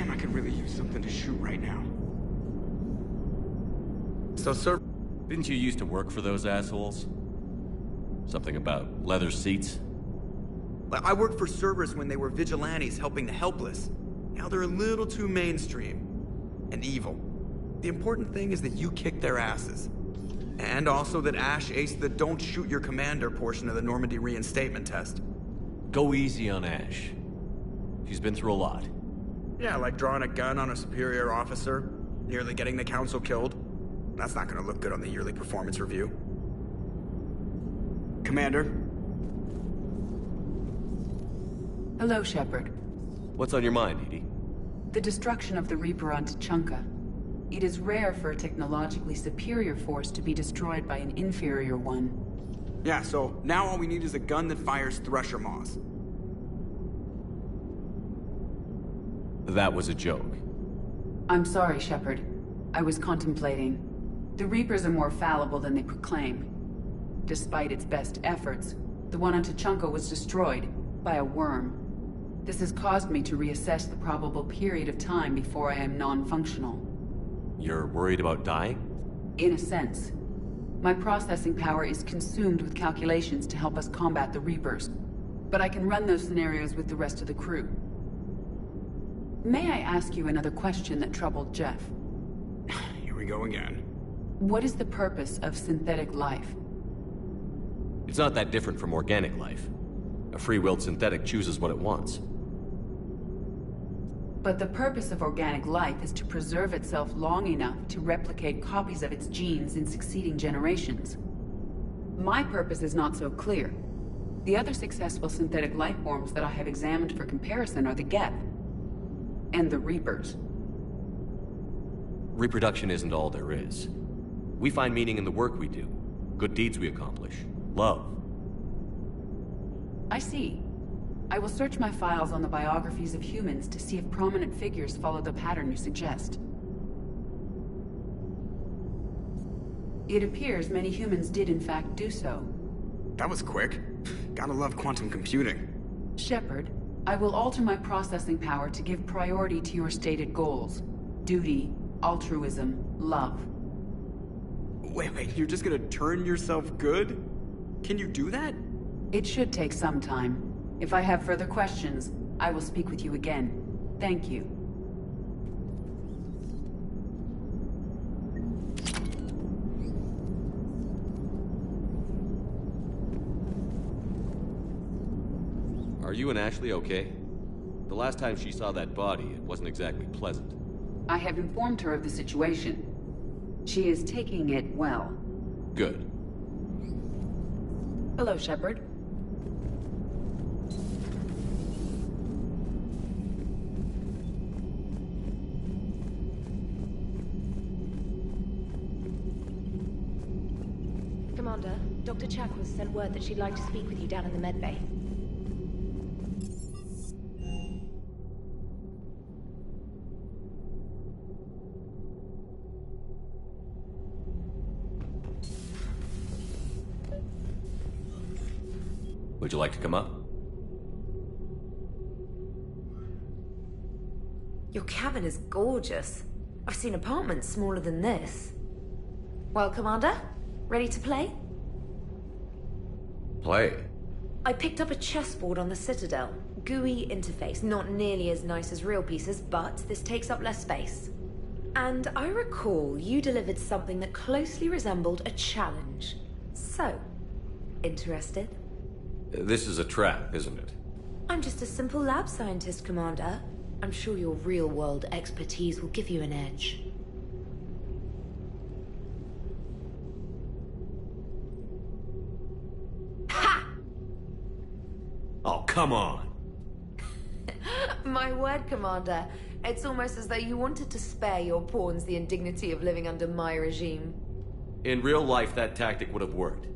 Damn, I could really use something to shoot right now. So, sir, Didn't you used to work for those assholes? Something about leather seats? I worked for Cerberus when they were vigilantes helping the helpless. Now they're a little too mainstream. And evil. The important thing is that you kicked their asses. And also that Ash aced the don't shoot your commander portion of the Normandy reinstatement test. Go easy on Ash. She's been through a lot. Yeah, like drawing a gun on a superior officer, nearly getting the council killed. That's not gonna look good on the yearly performance review. Commander? Hello, Shepard. What's on your mind, Edie? The destruction of the Reaper on Tuchanka. It is rare for a technologically superior force to be destroyed by an inferior one. Yeah, so now all we need is a gun that fires Thresher Maws. That was a joke. I'm sorry, Shepard. I was contemplating. The Reapers are more fallible than they proclaim. Despite its best efforts, the one on Tuchanka was destroyed by a worm. This has caused me to reassess the probable period of time before I am non-functional. You're worried about dying? In a sense. My processing power is consumed with calculations to help us combat the Reapers. But I can run those scenarios with the rest of the crew. May I ask you another question that troubled Jeff? Here we go again. What is the purpose of synthetic life? It's not that different from organic life. A free-willed synthetic chooses what it wants. But the purpose of organic life is to preserve itself long enough to replicate copies of its genes in succeeding generations. My purpose is not so clear. The other successful synthetic life forms that I have examined for comparison are the Geth and the Reapers. Reproduction isn't all there is. We find meaning in the work we do, good deeds we accomplish, love. I see. I will search my files on the biographies of humans to see if prominent figures follow the pattern you suggest. It appears many humans did in fact do so. That was quick. Gotta love quantum computing. Shepard, I will alter my processing power to give priority to your stated goals. Duty, altruism, love. Wait, you're just gonna turn yourself good? Can you do that? It should take some time. If I have further questions, I will speak with you again. Thank you. Are you and Ashley okay? The last time she saw that body, it wasn't exactly pleasant. I have informed her of the situation. She is taking it well. Good. Hello, Shepard. Commander, Dr. Chakwas sent word that she'd like to speak with you down in the med bay. Would you like to come up? Your cabin is gorgeous. I've seen apartments smaller than this. Well, Commander, ready to play? Play. I picked up a chessboard on the Citadel. GUI interface, not nearly as nice as real pieces, but this takes up less space. And I recall you delivered something that closely resembled a challenge. So, interested? This is a trap, isn't it? I'm just a simple lab scientist, Commander. I'm sure your real-world expertise will give you an edge. Ha! Oh, come on! My word, Commander. It's almost as though you wanted to spare your pawns the indignity of living under my regime. In real life, that tactic would have worked.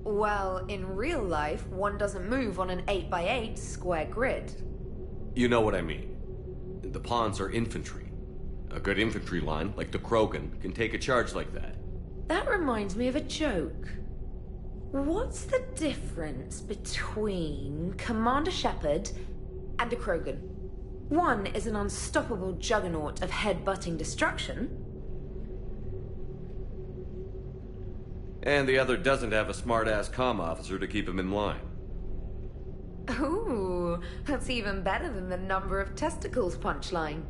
Well, in real life, one doesn't move on an 8x8 square grid. You know what I mean. The pawns are infantry. A good infantry line, like the Krogan, can take a charge like that. That reminds me of a joke. What's the difference between Commander Shepard and a Krogan? One is an unstoppable juggernaut of head-butting destruction. And the other doesn't have a smart-ass comm officer to keep him in line. Ooh, that's even better than the number of testicles punchline.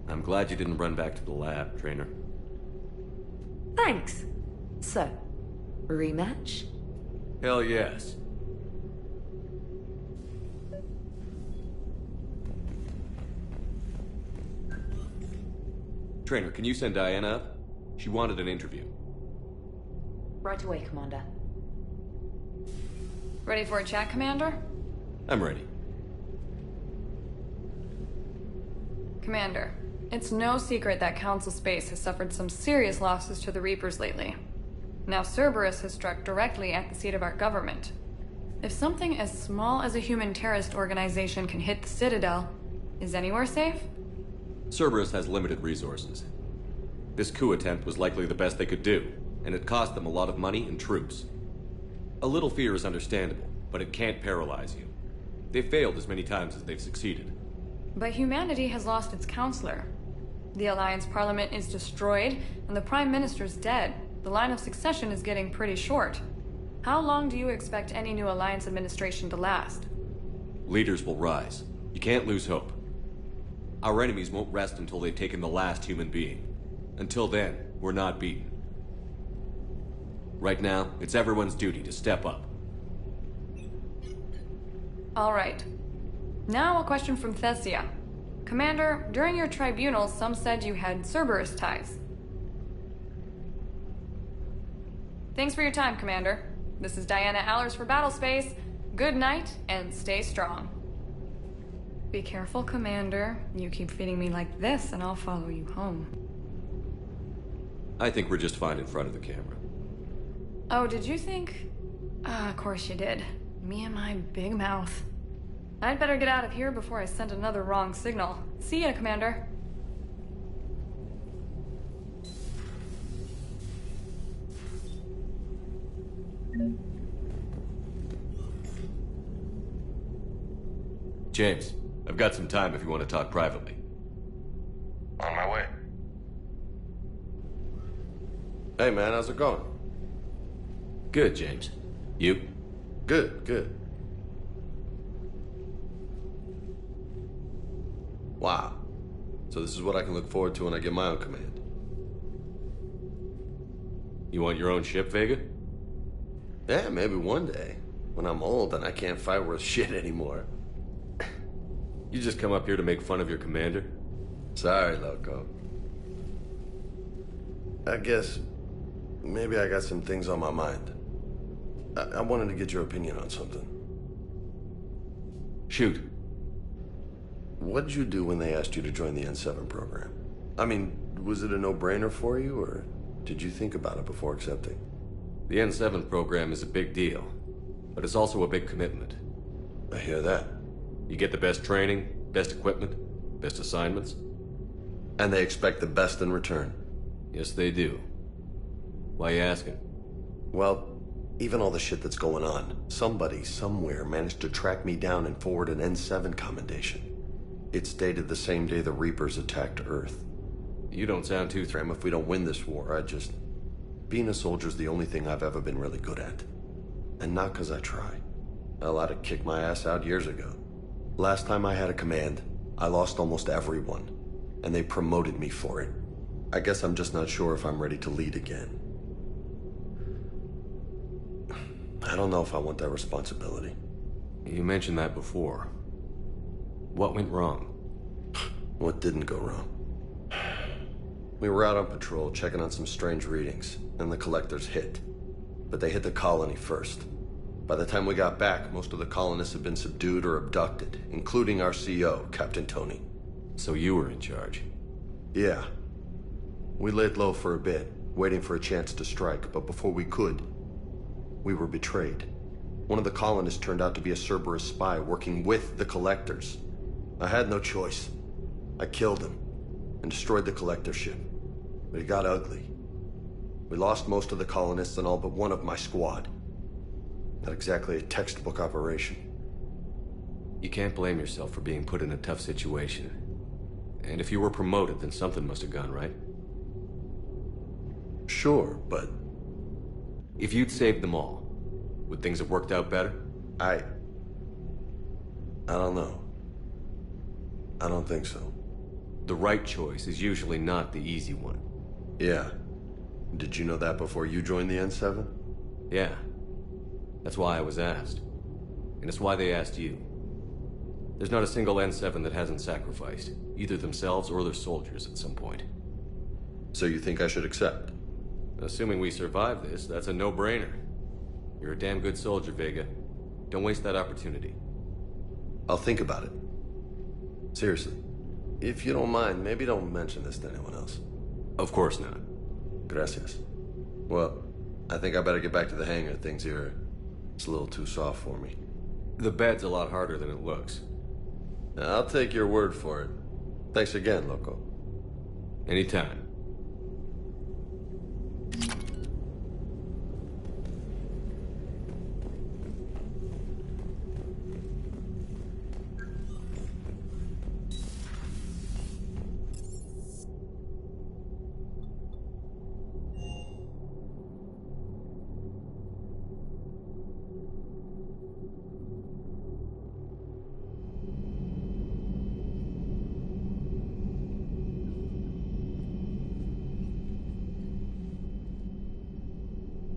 I'm glad you didn't run back to the lab, Trainer. Thanks. So, rematch? Hell yes. Trainer, can you send Diana up? She wanted an interview. Right away, Commander. Ready for a chat, Commander? I'm ready. Commander, it's no secret that Council Space has suffered some serious losses to the Reapers lately. Now Cerberus has struck directly at the seat of our government. If something as small as a human terrorist organization can hit the Citadel, is anywhere safe? Cerberus has limited resources. This coup attempt was likely the best they could do, and it cost them a lot of money and troops. A little fear is understandable, but it can't paralyze you. They've failed as many times as they've succeeded. But humanity has lost its counselor. The Alliance Parliament is destroyed, and the Prime Minister's dead. The line of succession is getting pretty short. How long do you expect any new Alliance administration to last? Leaders will rise. You can't lose hope. Our enemies won't rest until they've taken the last human being. Until then, we're not beaten. Right now, it's everyone's duty to step up. All right. Now a question from Thessia. Commander, during your tribunal, some said you had Cerberus ties. Thanks for your time, Commander. This is Diana Allers for Battlespace. Good night, and stay strong. Be careful, Commander. You keep feeding me like this, and I'll follow you home. I think we're just fine in front of the camera. Oh, did you think? Of course you did. Me and my big mouth. I'd better get out of here before I send another wrong signal. See ya, Commander. James, I've got some time if you want to talk privately. On my way. Hey man, how's it going? Good, James. You? Good, good. Wow. So this is what I can look forward to when I get my own command. You want your own ship, Vega? Yeah, maybe one day. When I'm old and I can't fight worth shit anymore. You just come up here to make fun of your commander? Sorry, Loco. I guess maybe I got some things on my mind. I wanted to get your opinion on something. Shoot. What'd you do when they asked you to join the N7 program? I mean, was it a no-brainer for you, or did you think about it before accepting? The N7 program is a big deal, but it's also a big commitment. I hear that. You get the best training, best equipment, best assignments. And they expect the best in return. Yes, they do. Why you asking? Well, even all the shit that's going on, somebody somewhere managed to track me down and forward an N7 commendation. It's dated the same day the Reapers attacked Earth. You don't sound too Tram, if we don't win this war, being a soldier's the only thing I've ever been really good at. And not 'cause I try. Hell, I'd have kicked my ass out years ago. Last time I had a command, I lost almost everyone. And they promoted me for it. I guess I'm just not sure if I'm ready to lead again. I don't know if I want that responsibility. You mentioned that before. What went wrong? What didn't go wrong? We were out on patrol, checking on some strange readings, and the collectors hit. But they hit the colony first. By the time we got back, most of the colonists had been subdued or abducted, including our CO, Captain Tony. So you were in charge? Yeah. We laid low for a bit, waiting for a chance to strike, but before we could, we were betrayed. One of the colonists turned out to be a Cerberus spy working with the collectors. I had no choice. I killed him and destroyed the collector ship. But it got ugly. We lost most of the colonists and all but one of my squad. Not exactly a textbook operation. You can't blame yourself for being put in a tough situation. And if you were promoted, then something must have gone right. Sure, but If you'd saved them all, would things have worked out better? I don't know. I don't think so. The right choice is usually not the easy one. Yeah. Did you know that before you joined the N7? Yeah. That's why I was asked. And it's why they asked you. There's not a single N7 that hasn't sacrificed, either themselves or their soldiers at some point. So you think I should accept? Assuming we survive this, that's a no-brainer. You're a damn good soldier, Vega. Don't waste that opportunity. I'll think about it. Seriously. If you don't mind, maybe don't mention this to anyone else. Of course not. Gracias. Well, I think I better get back to the hangar. Things here, it's a little too soft for me. The bed's a lot harder than it looks. I'll take your word for it. Thanks again, Loco. Anytime.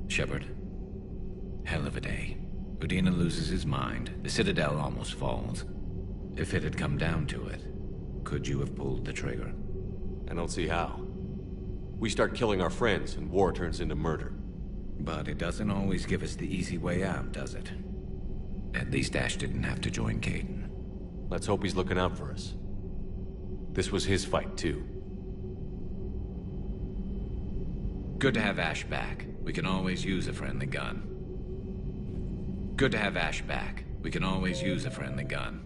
Shepard. Hell of a day. Udina loses his mind. The Citadel almost falls. If it had come down to it, could you have pulled the trigger? I don't see how. We start killing our friends, and war turns into murder. But it doesn't always give us the easy way out, does it? At least Ash didn't have to join Kaidan. Let's hope he's looking out for us. This was his fight, too. Good to have Ash back. We can always use a friendly gun. Good to have Ash back. We can always use a friendly gun.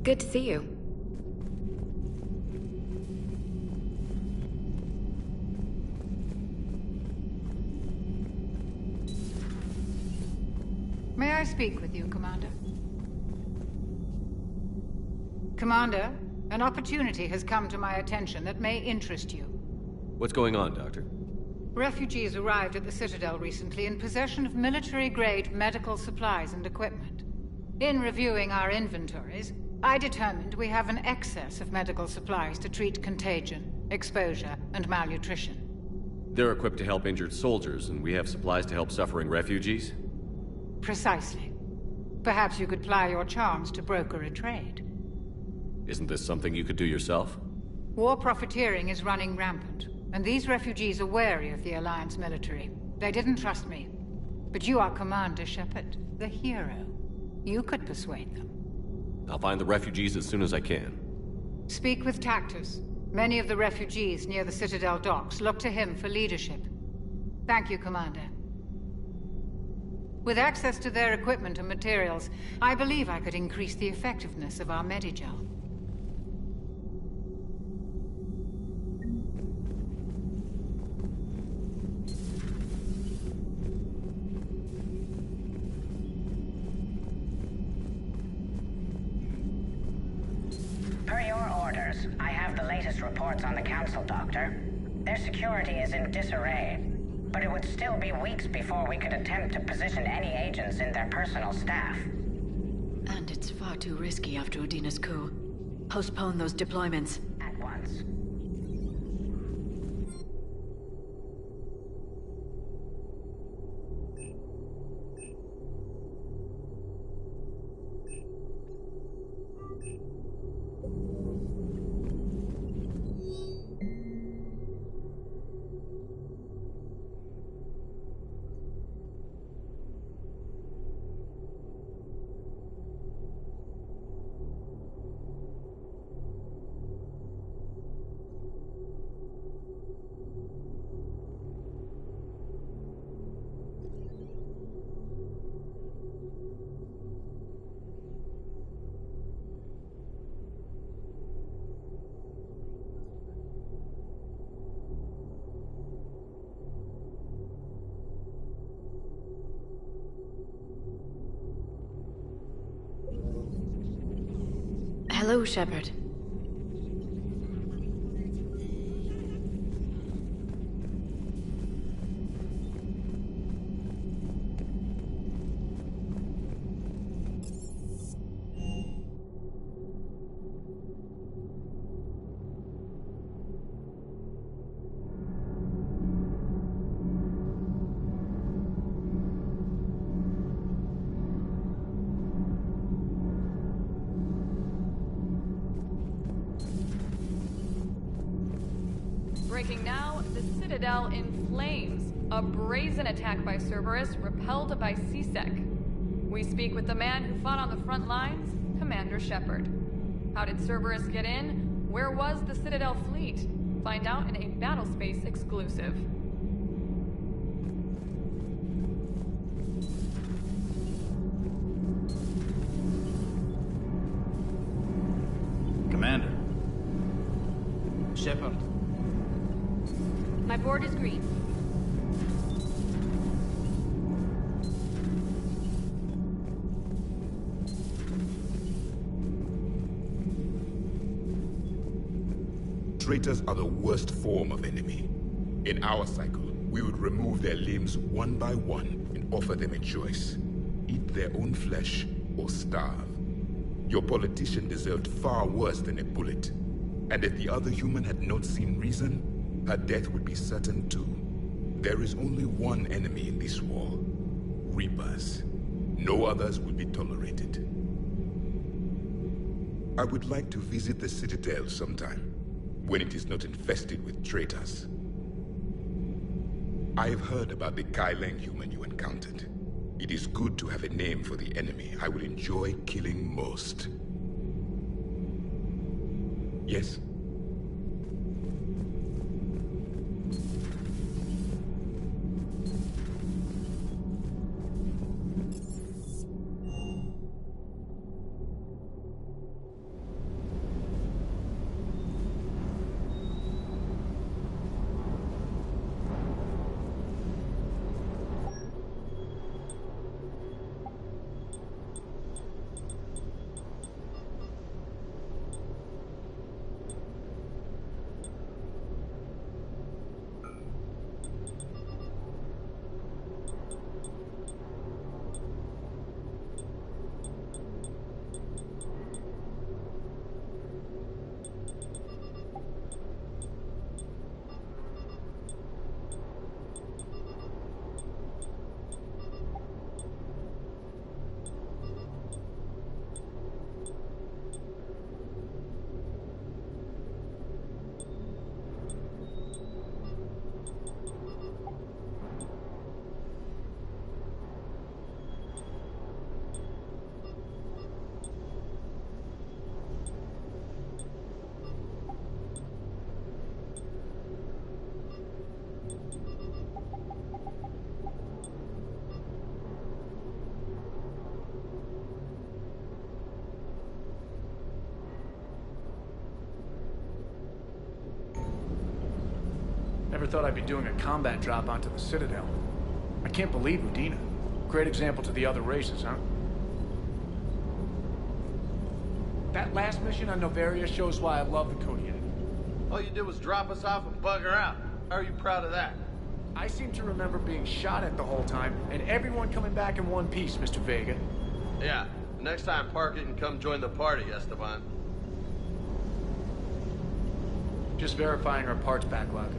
Good to see you. May I speak with you, Commander? Commander, an opportunity has come to my attention that may interest you. What's going on, Doctor? Refugees arrived at the Citadel recently in possession of military-grade medical supplies and equipment. In reviewing our inventories, I determined we have an excess of medical supplies to treat contagion, exposure, and malnutrition. They're equipped to help injured soldiers, and we have supplies to help suffering refugees? Precisely. Perhaps you could ply your charms to broker a trade. Isn't this something you could do yourself? War profiteering is running rampant, and these refugees are wary of the Alliance military. They didn't trust me. But you are Commander Shepard, the hero. You could persuade them. I'll find the refugees as soon as I can. Speak with Tactus. Many of the refugees near the Citadel docks look to him for leadership. Thank you, Commander. With access to their equipment and materials, I believe I could increase the effectiveness of our Medigel. Per your orders, I have the latest reports on the Council, Doctor. Their security is in disarray, but it would still be weeks before we could attempt to position any agents in their personal staff. And it's far too risky after Udina's coup. Postpone those deployments. At once. Hello, Shepard. Breaking now, the Citadel in flames. A brazen attack by Cerberus, repelled by C-Sec. We speak with the man who fought on the front lines, Commander Shepard. How did Cerberus get in? Where was the Citadel fleet? Find out in a Battlespace exclusive. Commander. Shepard. My board is green. Traitors are the worst form of enemy. In our cycle, we would remove their limbs one by one and offer them a choice. Eat their own flesh or starve. Your politician deserved far worse than a bullet. And if the other human had not seen reason, her death would be certain too. There is only one enemy in this war. Reapers. No others will be tolerated. I would like to visit the Citadel sometime, when it is not infested with traitors. I have heard about the Kaileng human you encountered. It is good to have a name for the enemy I will enjoy killing most. Yes? Never thought I'd be doing a combat drop onto the Citadel. I can't believe Udina. Great example to the other races, huh? That last mission on Noveria shows why I love the Kodiak. All you did was drop us off and bugger out. How are you proud of that? I seem to remember being shot at the whole time, and everyone coming back in one piece, Mr. Vega. Yeah, next time park it and come join the party, Esteban. Just verifying our parts backlog.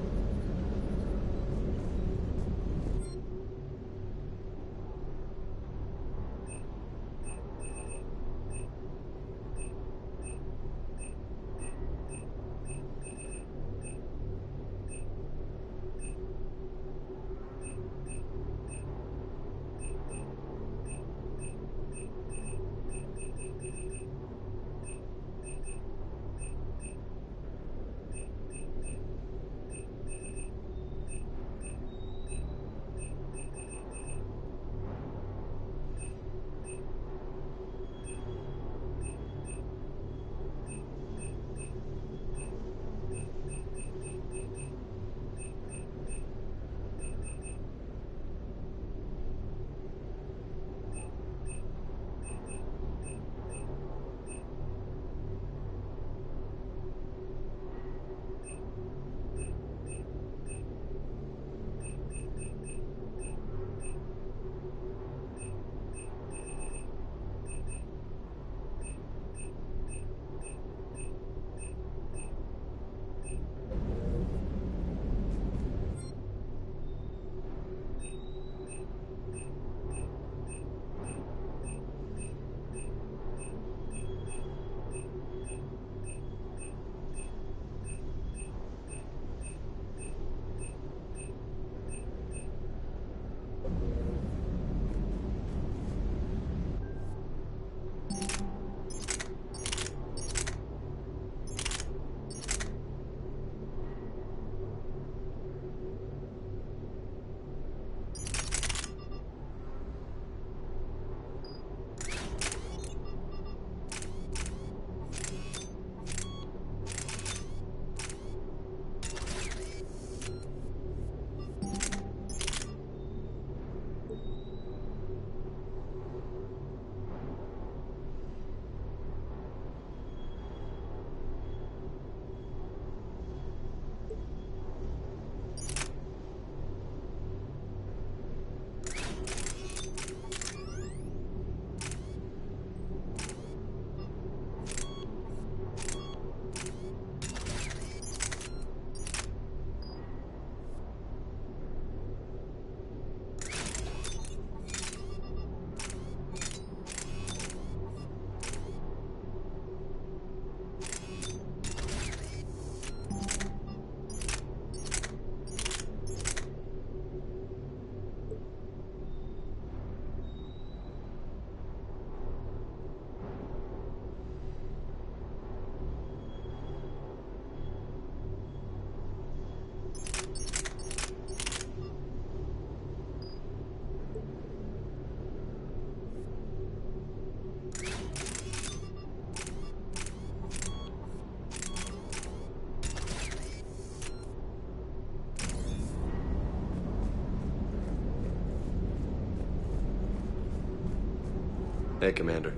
Hey, Commander.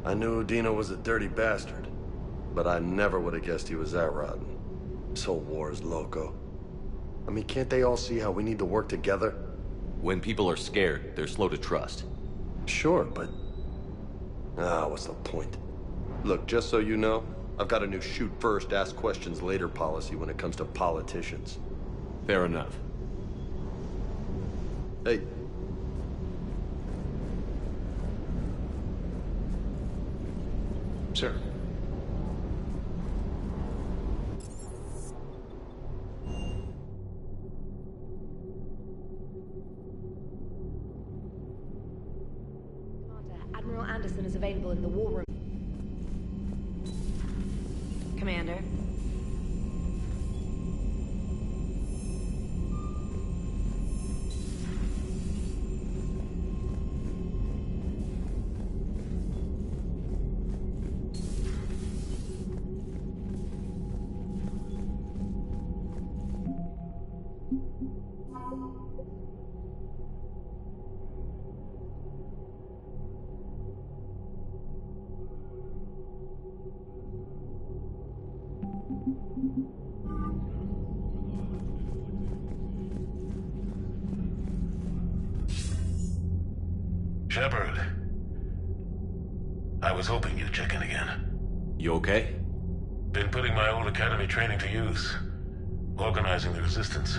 I knew Udina was a dirty bastard, but I never would have guessed he was that rotten. This whole war is loco. I mean, can't they all see how we need to work together? When people are scared, they're slow to trust. Sure, but... what's the point? Look, just so you know, I've got a new shoot first, ask questions later policy when it comes to politicians. Fair enough. Hey. Sir. Admiral Anderson is available in the war room. Commander. Shepard. I was hoping you'd check in again. You okay? Been putting my old academy training to use. Organizing the resistance.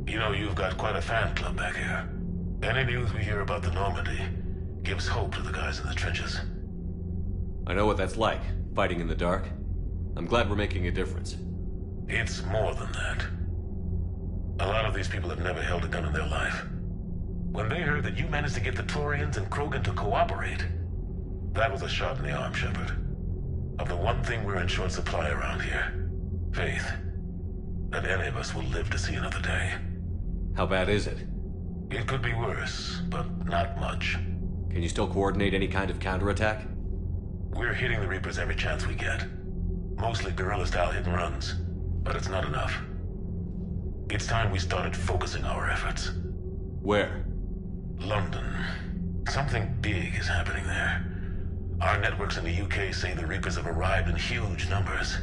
You know, you've got quite a fan club back here. Any news we hear about the Normandy gives hope to the guys in the trenches. I know what that's like, fighting in the dark. I'm glad we're making a difference. It's more than that. A lot of these people have never held a gun in their life. When they heard that you managed to get the Turians and Krogan to cooperate, that was a shot in the arm, Shepard. Of the one thing we're in short supply around here, faith. That any of us will live to see another day. How bad is it? It could be worse, but not much. Can you still coordinate any kind of counterattack? We're hitting the Reapers every chance we get. Mostly guerrilla-style hit-and-runs, but it's not enough. It's time we started focusing our efforts. Where? London. Something big is happening there. Our networks in the UK say the Reapers have arrived in huge numbers.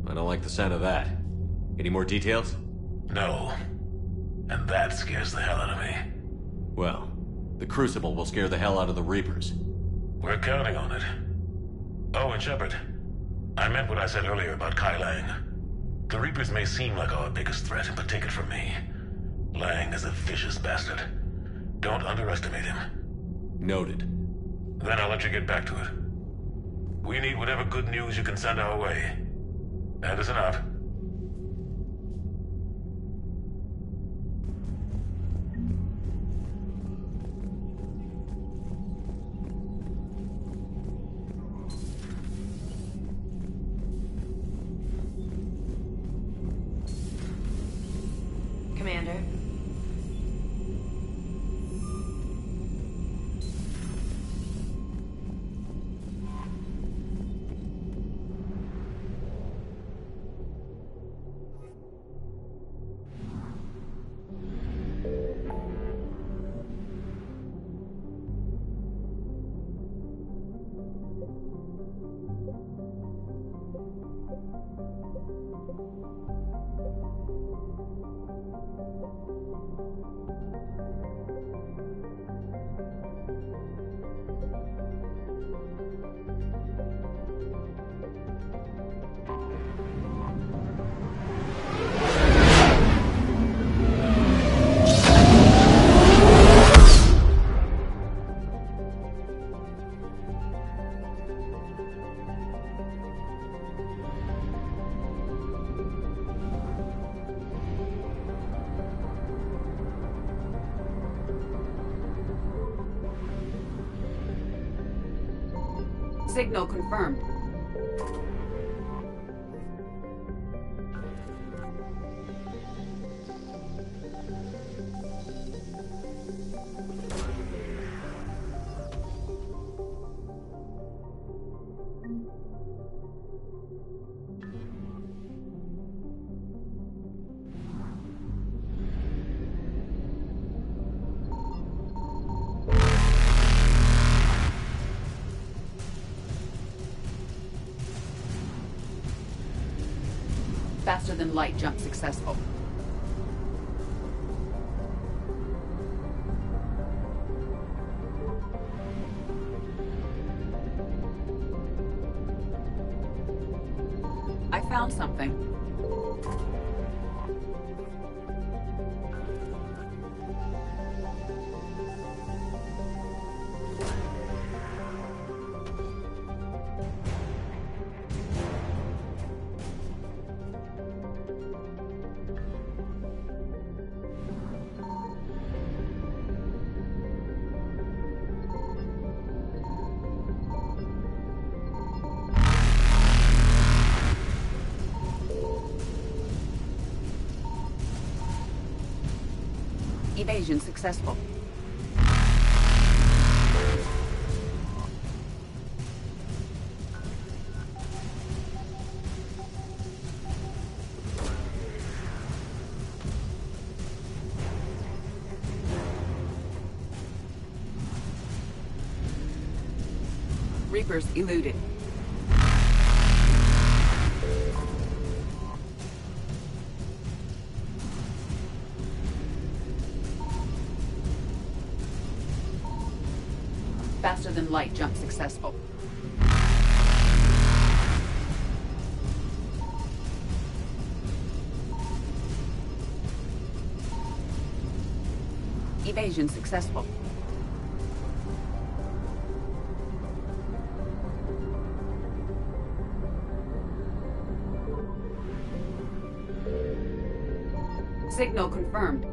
I don't like the sound of that. Any more details? No. And that scares the hell out of me. Well, the Crucible will scare the hell out of the Reapers. We're counting on it. Oh, and Shepard, I meant what I said earlier about Kai Lang. The Reapers may seem like our biggest threat, but take it from me. Lang is a vicious bastard. Don't underestimate him. Noted. Then I'll let you get back to it. We need whatever good news you can send our way. Anderson out. Commander. Signal confirmed. Faster than light jump successful. I found something. Evasion successful. Reapers eluded. Faster than light jump successful. Evasion successful. Signal confirmed.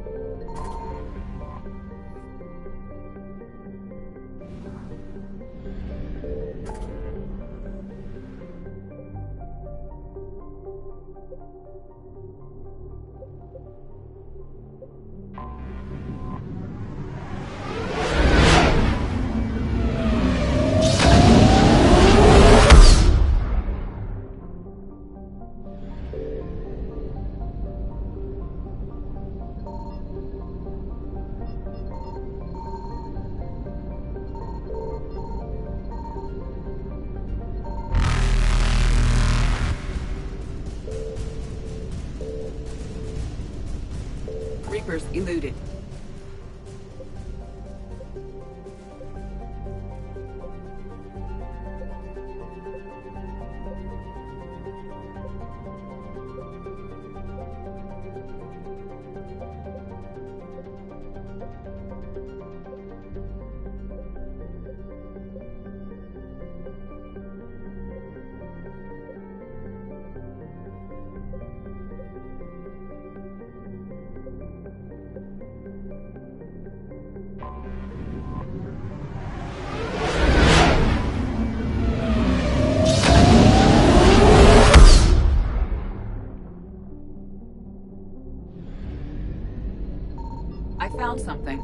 Reapers eluded. I found something.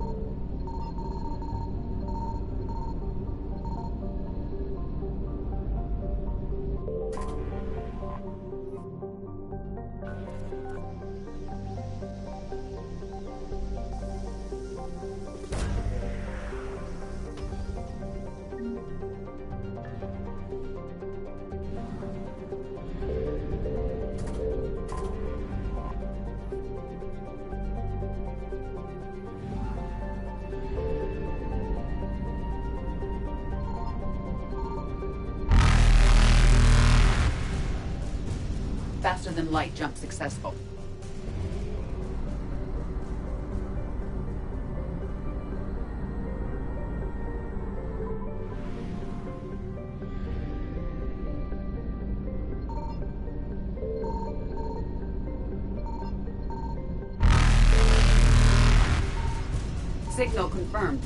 Faster than light jump successful. Signal confirmed.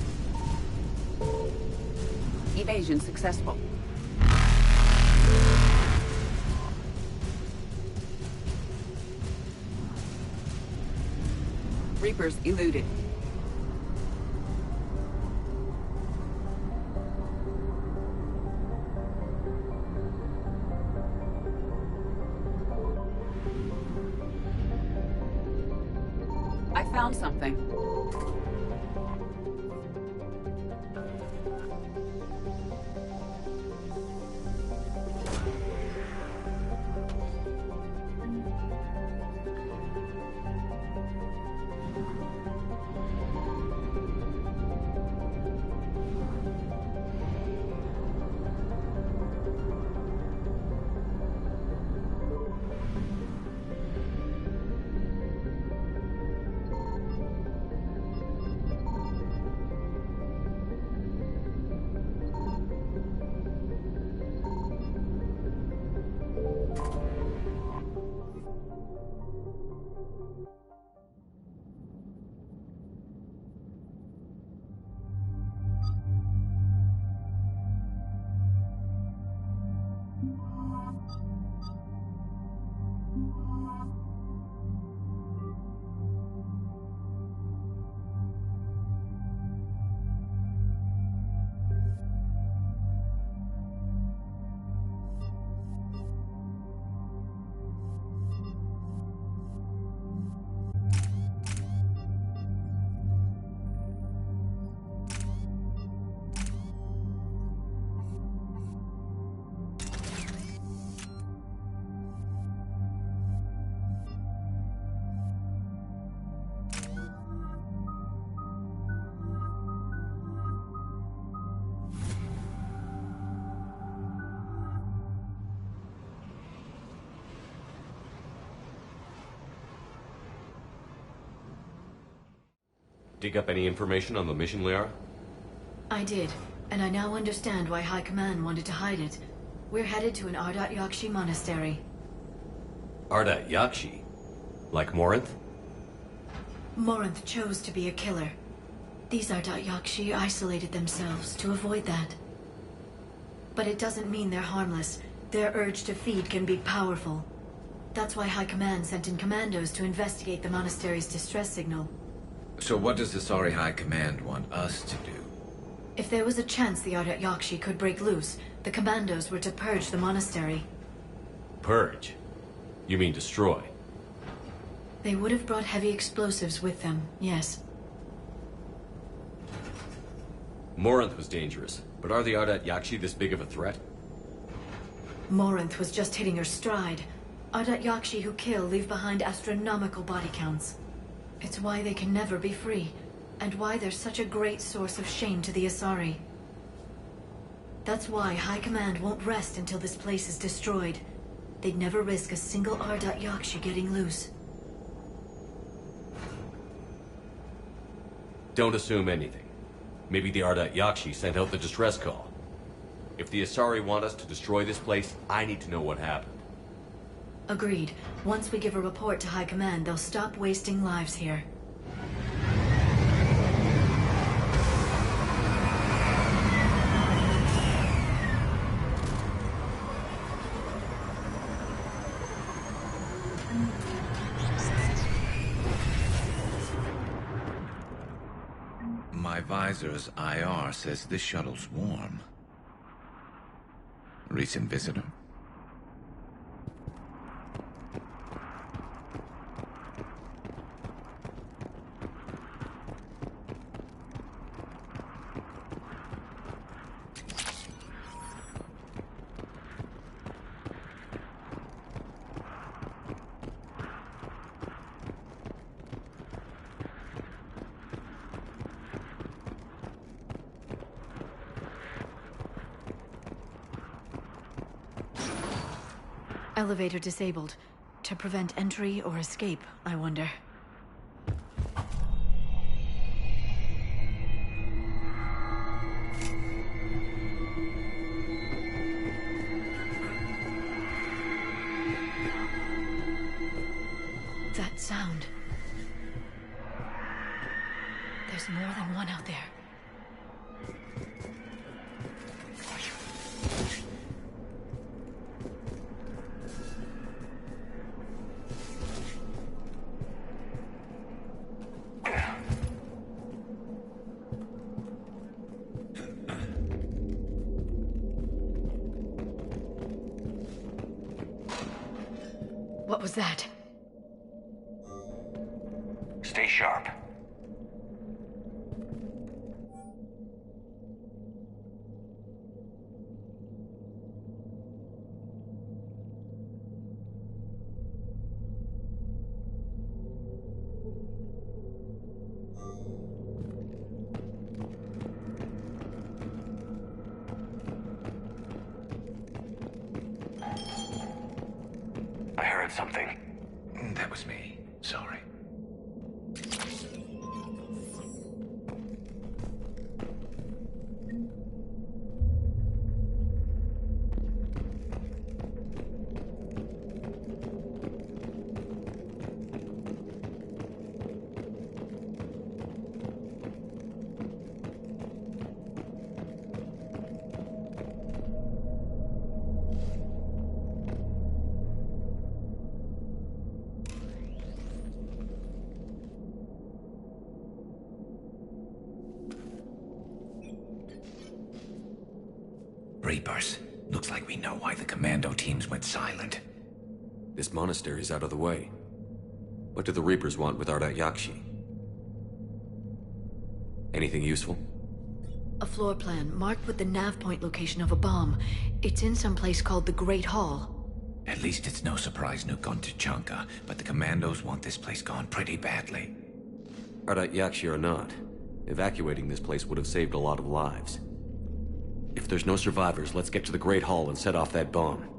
Evasion successful. Reapers eluded. I found something. dig up any information on the mission, Liara? I did, and I now understand why High Command wanted to hide it. We're headed to an Ardat Yakshi monastery. Ardat Yakshi? Like Morinth? Morinth chose to be a killer. These Ardat Yakshi isolated themselves to avoid that. But it doesn't mean they're harmless. Their urge to feed can be powerful. That's why High Command sent in commandos to investigate the monastery's distress signal. So what does the Asari High Command want us to do? If there was a chance the Ardat Yakshi could break loose, the commandos were to purge the monastery. Purge? You mean destroy? They would have brought heavy explosives with them, yes. Morinth was dangerous, but are the Ardat Yakshi this big of a threat? Morinth was just hitting her stride. Ardat Yakshi who kill leave behind astronomical body counts. It's why they can never be free, and why they're such a great source of shame to the Asari. That's why High Command won't rest until this place is destroyed. They'd never risk a single Ardat Yakshi getting loose. Don't assume anything. Maybe the Ardat Yakshi sent out the distress call. If the Asari want us to destroy this place, I need to know what happened. Agreed. Once we give a report to High Command, they'll stop wasting lives here. My visor's IR says this shuttle's warm. Recent visitor. Elevator disabled. To prevent entry or escape, I wonder. That sound. There's more than one out there. What was that? Stay sharp. I heard something. That was me. Sorry. Reapers. Looks like we know why the commando teams went silent. This monastery's out of the way. What do the Reapers want with Ardat Yakshi? Anything useful? A floor plan marked with the nav point location of a bomb. It's in some place called the Great Hall. At least it's no surprise Nuke on Tuchanka, but the commandos want this place gone pretty badly. Ardat Yakshi or not, evacuating this place would have saved a lot of lives. If there's no survivors, let's get to the Great Hall and set off that bomb.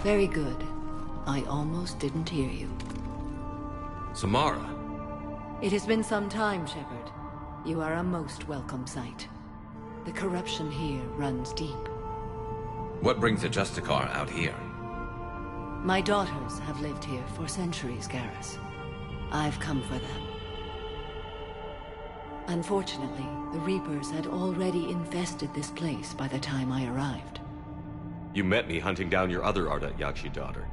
Very good. I almost didn't hear you. Samara. It has been some time, Shepard. You are a most welcome sight. The corruption here runs deep. What brings a Justicar out here? My daughters have lived here for centuries, Garrus. I've come for them. Unfortunately, the Reapers had already infested this place by the time I arrived. You met me hunting down your other Ardat Yakshi daughter.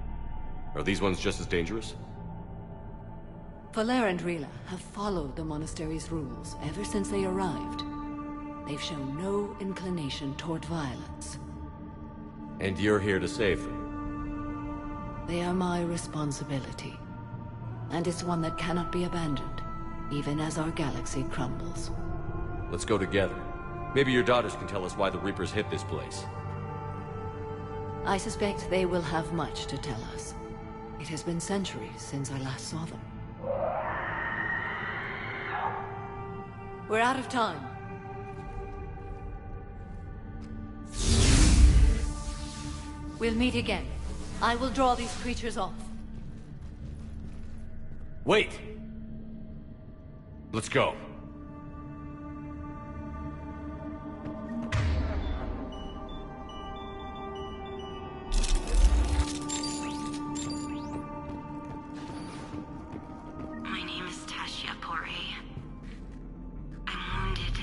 Are these ones just as dangerous? Falere and Rila have followed the monastery's rules ever since they arrived. They've shown no inclination toward violence. And you're here to save them? They are my responsibility. And it's one that cannot be abandoned, even as our galaxy crumbles. Let's go together. Maybe your daughters can tell us why the Reapers hit this place. I suspect they will have much to tell us. It has been centuries since I last saw them. We're out of time. We'll meet again. I will draw these creatures off. Wait! Let's go. My name is Tasha Pore. I'm wounded.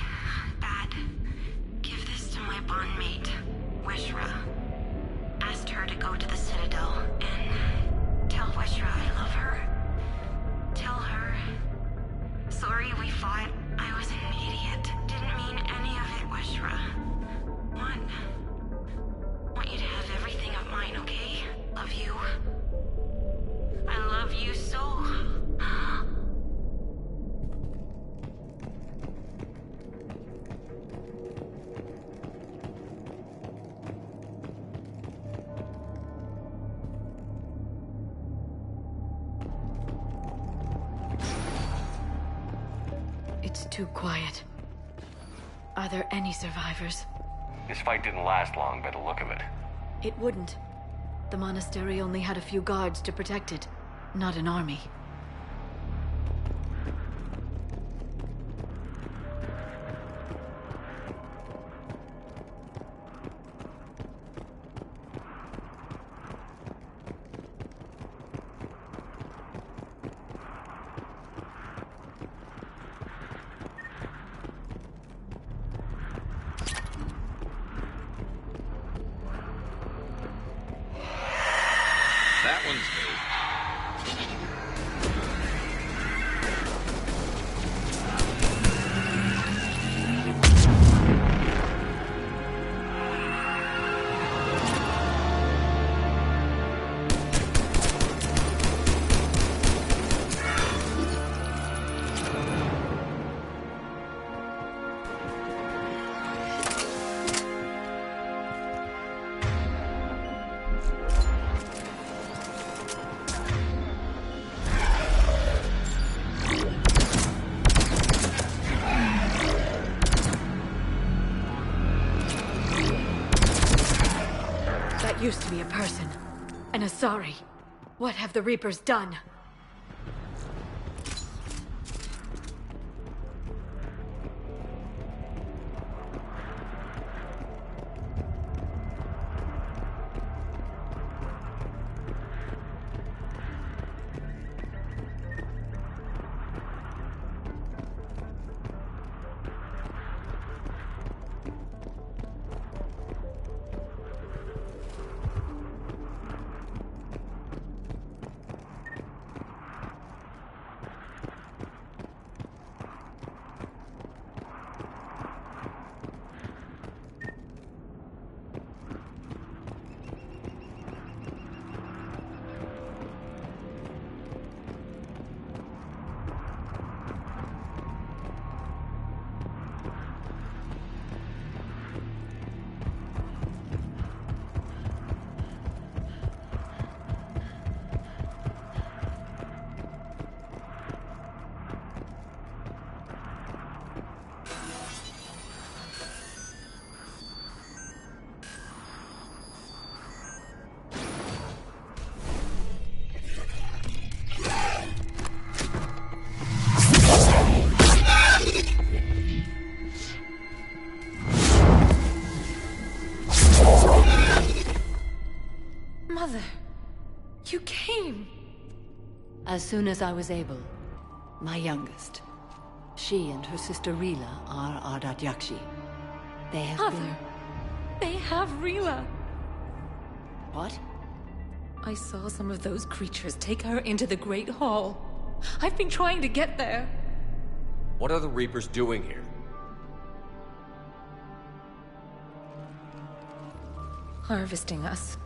Bad. Give this to my bondmate, Weshra. Asked her to go to the Citadel and tell Weshra I love her. Tell her. Sorry we fought. I was an idiot. Didn't mean any of it, Weshra. Want you to have everything of mine, okay? Love you. I love you so. It's too quiet. Are there any survivors? This fight didn't last long by the look of it. It wouldn't. The monastery only had a few guards to protect it, not an army. That one's new. That used to be a person. An Asari. What have the Reapers done? Mother, you came. As soon as I was able. My youngest. She and her sister Rila are Ardat Yakshi. They have Mother, they have Rila. What? I saw some of those creatures take her into the Great Hall. I've been trying to get there. What are the Reapers doing here? Harvesting us.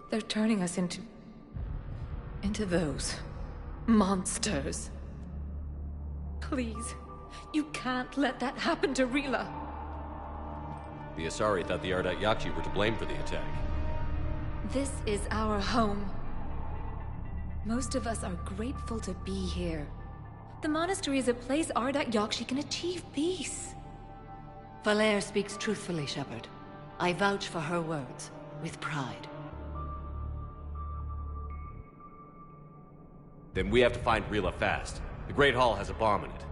They're turning us into those monsters. Please, you can't let that happen to Rila. The Asari thought the Ardat Yakshi were to blame for the attack. This is our home. Most of us are grateful to be here. The monastery is a place Ardat Yakshi can achieve peace. Valere speaks truthfully, Shepard. I vouch for her words, with pride. Then we have to find Rila fast. The Great Hall has a bomb in it.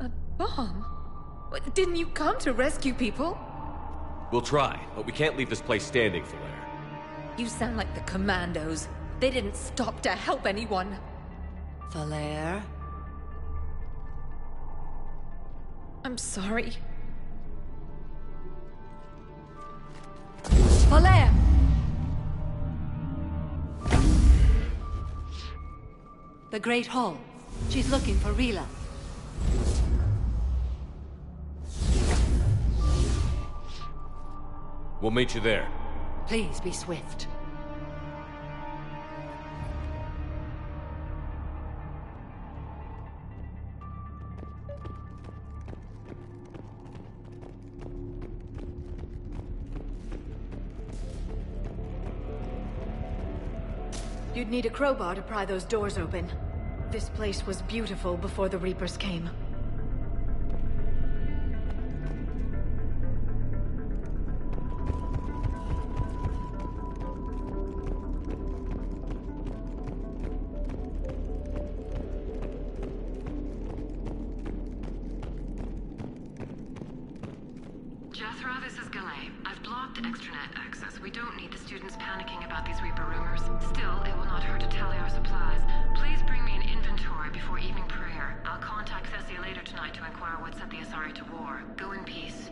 A bomb? What, didn't you come to rescue people? We'll try, but we can't leave this place standing, Valere. You sound like the Commandos. They didn't stop to help anyone. Valere? I'm sorry. Valere! The Great Hall. She's looking for Rila. We'll meet you there. Please be swift. You'd need a crowbar to pry those doors open. This place was beautiful before the Reapers came. Jethro, this is Galay. I've blocked extranet access. We don't need the students panicking about these Reaper rumors. Still, it will not hurt to tally our supplies. Please bring me an inventory before evening prayer. I'll contact Thessia later tonight to inquire what set the Asari to war. Go in peace.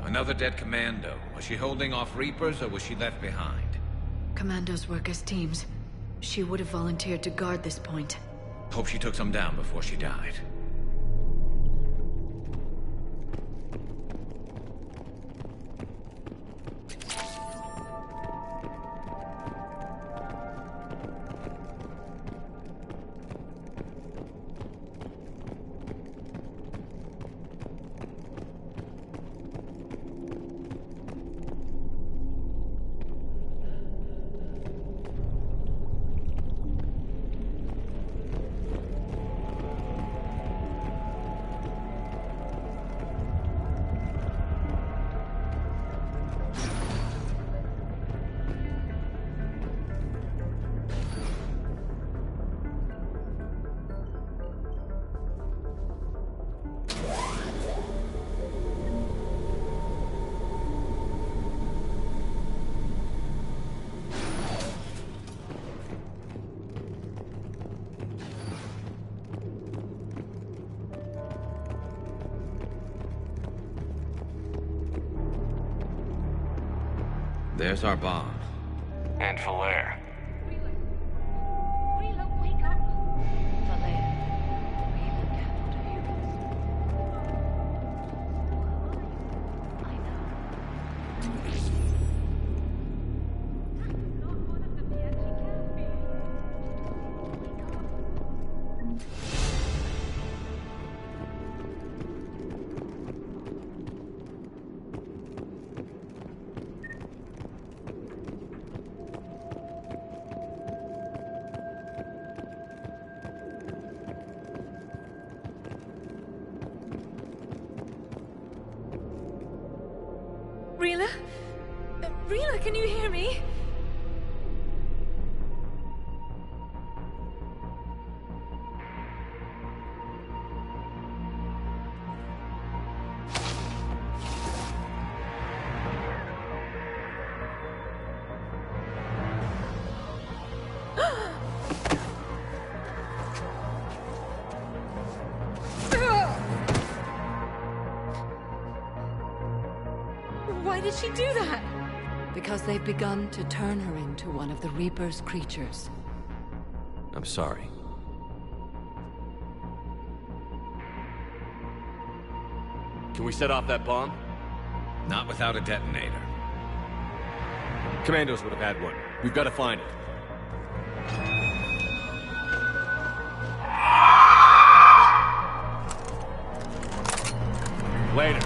Another dead commando. Was she holding off Reapers, or was she left behind? Commandos work as teams. She would have volunteered to guard this point. Hope she took some down before she died. There's our bomb. And Falair. Rila? Rila, can you hear me? Why did she do that? Because they've begun to turn her into one of the Reaper's creatures. I'm sorry. Can we set off that bomb? Not without a detonator. Commandos would have had one. We've got to find it. Later.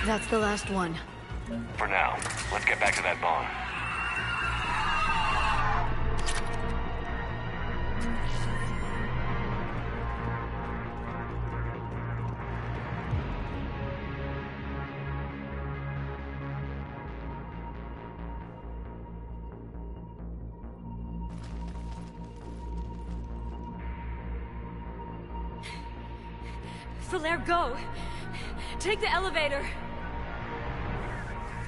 That's the last one. For now, let's get back to that bomb. Falair, go! Take the elevator!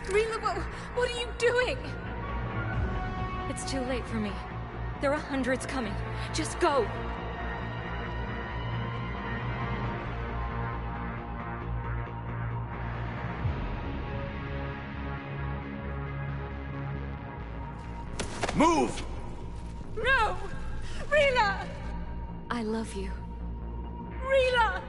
Rila, what are you doing? It's too late for me. There are hundreds coming. Just go! Move! No! Rila! I love you. Rila!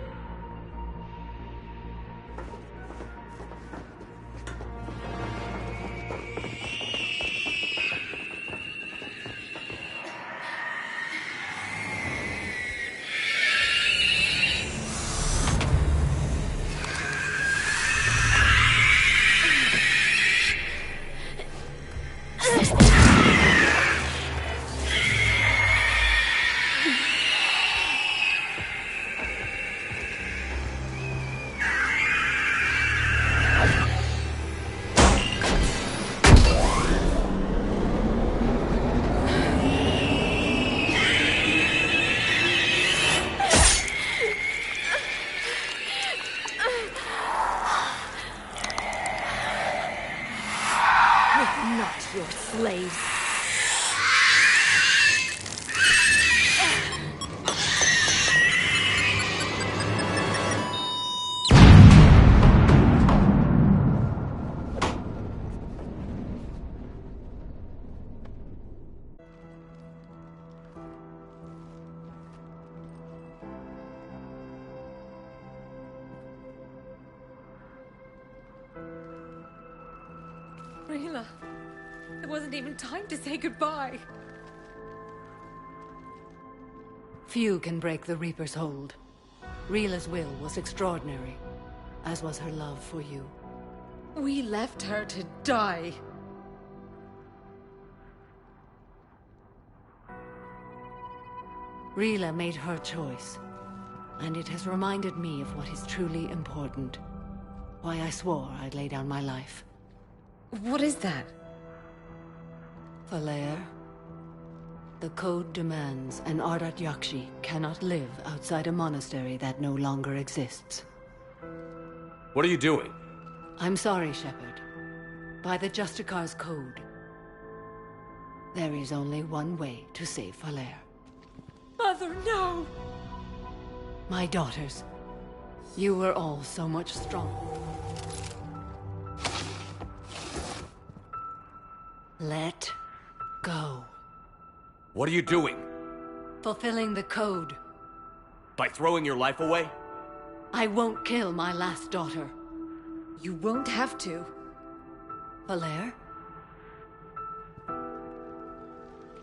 wasn't even time to say goodbye. Few can break the Reaper's hold. Rila's will was extraordinary, as was her love for you. We left her to die. Rila made her choice, and it has reminded me of what is truly important. Why I swore I'd lay down my life. What is that? Falere. The code demands an Ardat Yakshi cannot live outside a monastery that no longer exists. What are you doing? I'm sorry, Shepard. By the Justicar's code, there is only one way to save Falere. Mother, no! My daughters, you were all so much stronger. Let go. What are you doing? Fulfilling the code. By throwing your life away? I won't kill my last daughter. You won't have to. Falere?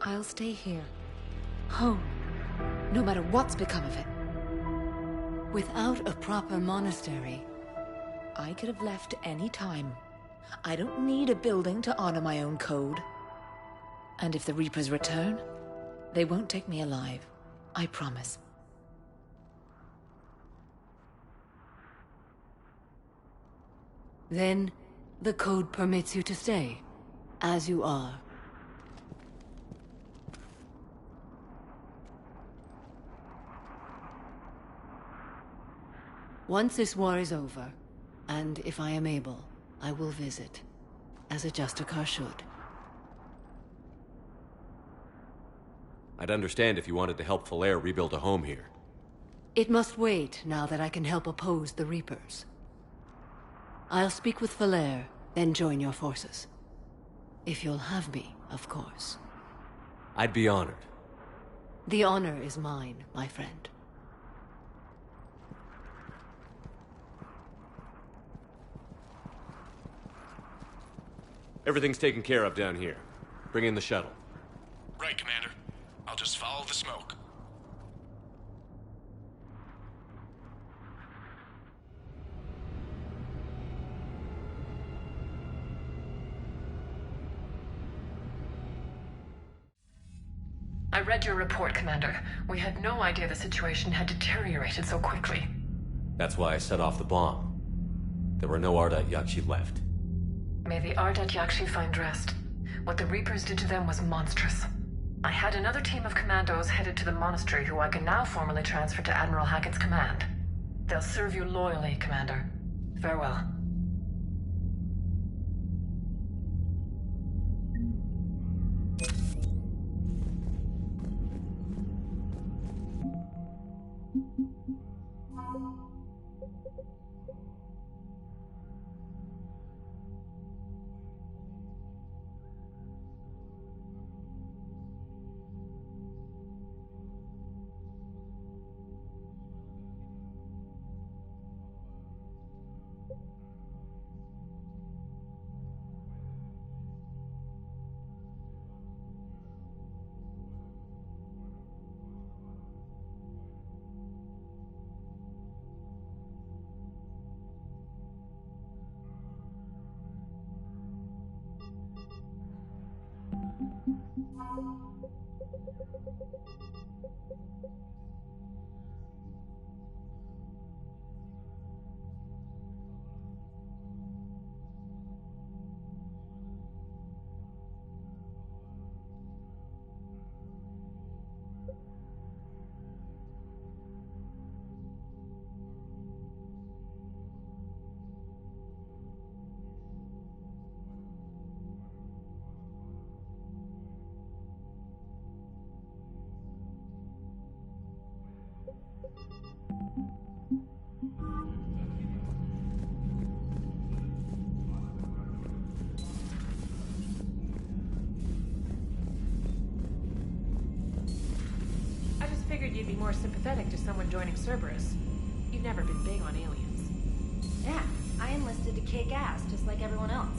I'll stay here. Home. No matter what's become of it. Without a proper monastery... I could have left any time. I don't need a building to honor my own code. And if the Reapers return, they won't take me alive. I promise. Then, the code permits you to stay, as you are. Once this war is over, and if I am able, I will visit, as a Justicar should. I'd understand if you wanted to help Falere rebuild a home here. It must wait now that I can help oppose the Reapers. I'll speak with Falere, then join your forces. If you'll have me, of course. I'd be honored. The honor is mine, my friend. Everything's taken care of down here. Bring in the shuttle. Right, Commander. I'll just follow the smoke. I read your report, Commander. We had no idea the situation had deteriorated so quickly. That's why I set off the bomb. There were no Ardat Yakshi left. May the Ardat Yakshi find rest. What the Reapers did to them was monstrous. I had another team of commandos headed to the monastery who I can now formally transfer to Admiral Hackett's command. They'll serve you loyally, Commander. Farewell. You'd be more sympathetic to someone joining Cerberus. You've never been big on aliens. Yeah, I enlisted to kick ass, just like everyone else.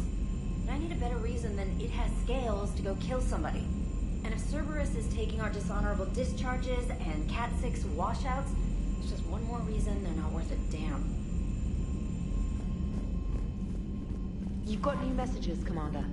But I need a better reason than it has scales to go kill somebody. And if Cerberus is taking our dishonorable discharges and Cat 6 washouts, it's just one more reason they're not worth a damn. You've got new messages, Commander.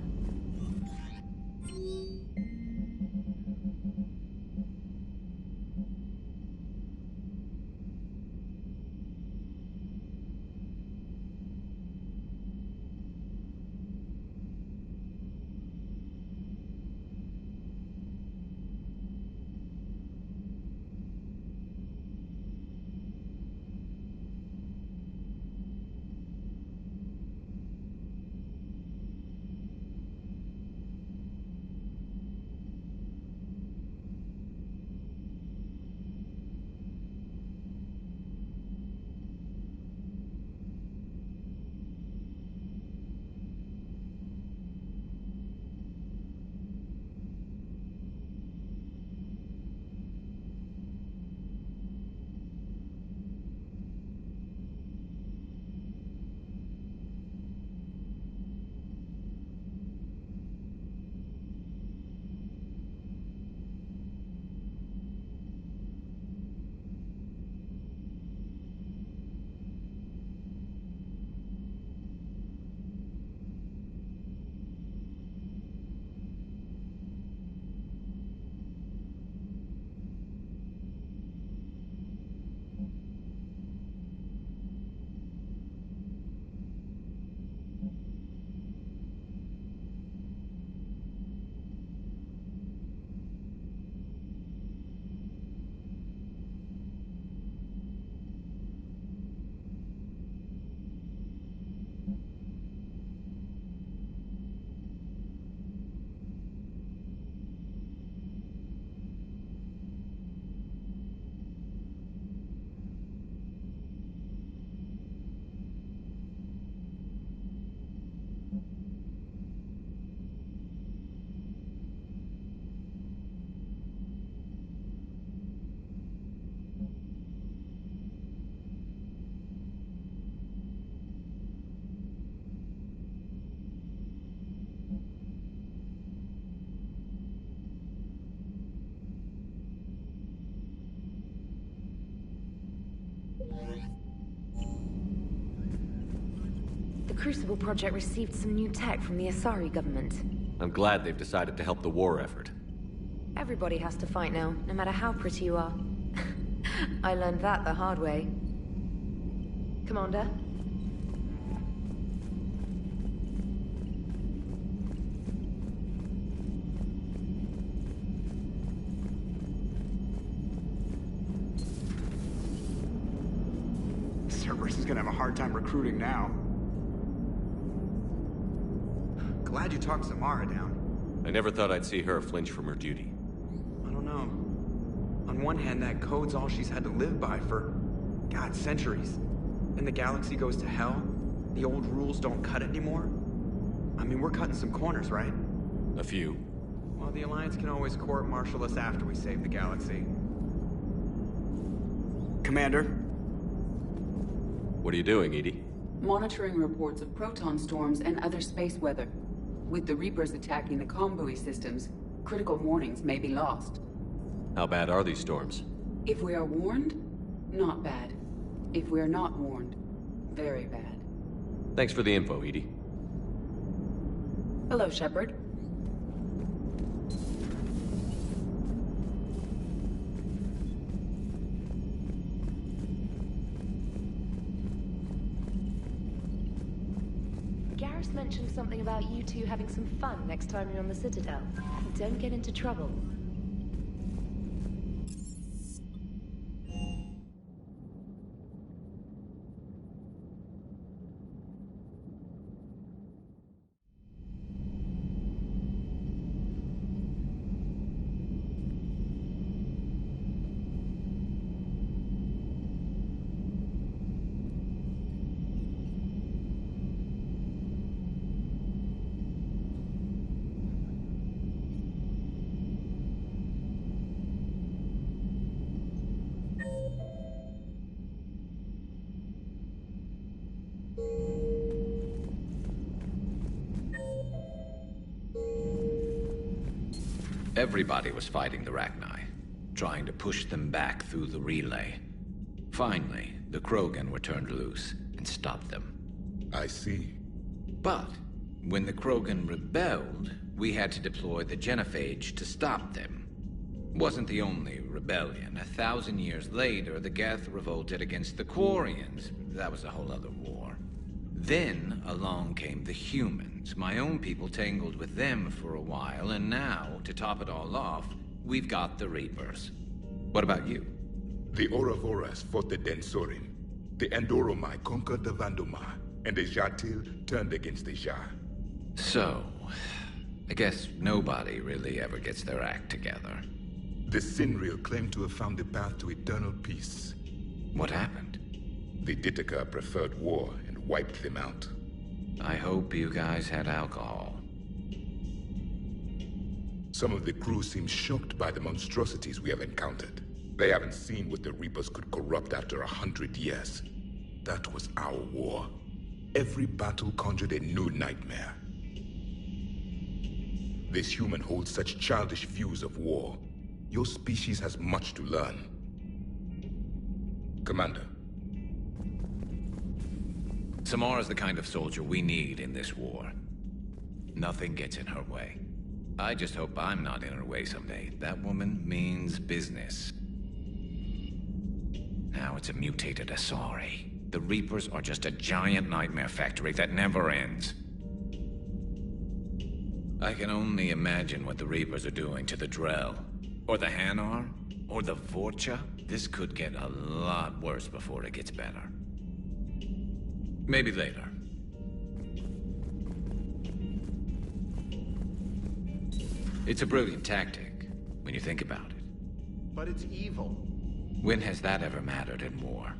The Crucible Project received some new tech from the Asari government. I'm glad they've decided to help the war effort. Everybody has to fight now, no matter how pretty you are. I learned that the hard way. Commander? Cerberus is gonna have a hard time recruiting now. Glad you talked Samara down. I never thought I'd see her flinch from her duty. I don't know. On one hand, that code's all she's had to live by for, God, centuries. And the galaxy goes to hell. The old rules don't cut anymore. I mean, we're cutting some corners, right? A few. Well, the Alliance can always court-martial us after we save the galaxy. Commander? What are you doing, Edie? Monitoring reports of proton storms and other space weather. With the Reapers attacking the comm buoy systems, critical warnings may be lost. How bad are these storms? If we are warned, not bad. If we are not warned, very bad. Thanks for the info, Edie. Hello, Shepard. Garrus mentioned something about you two having some fun next time you're on the Citadel. Don't get into trouble. Everybody was fighting the Rachni, trying to push them back through the relay. Finally, the Krogan were turned loose and stopped them. I see. But when the Krogan rebelled, we had to deploy the Genophage to stop them. Wasn't the only rebellion. 1,000 years later, the Geth revolted against the Quarians. That was a whole other war. Then along came the humans. My own people tangled with them for a while, and now, to top it all off, we've got the Reapers. What about you? The Ouroboros fought the Densorin. The Andoromai conquered the Vandomar, and the Jatil turned against the Jah. So, I guess nobody really ever gets their act together. The Sinriel claimed to have found the path to eternal peace. What happened? The Ditaka preferred war and wiped them out. I hope you guys had alcohol. Some of the crew seem shocked by the monstrosities we have encountered. They haven't seen what the Reapers could corrupt after 100 years. That was our war. Every battle conjured a new nightmare. This human holds such childish views of war. Your species has much to learn. Commander. Samara's the kind of soldier we need in this war. Nothing gets in her way. I just hope I'm not in her way someday. That woman means business. Now it's a mutated Asari. The Reapers are just a giant nightmare factory that never ends. I can only imagine what the Reapers are doing to the Drell, or the Hanar, or the Vorcha. This could get a lot worse before it gets better. Maybe later. It's a brilliant tactic, when you think about it. But it's evil. When has that ever mattered in war?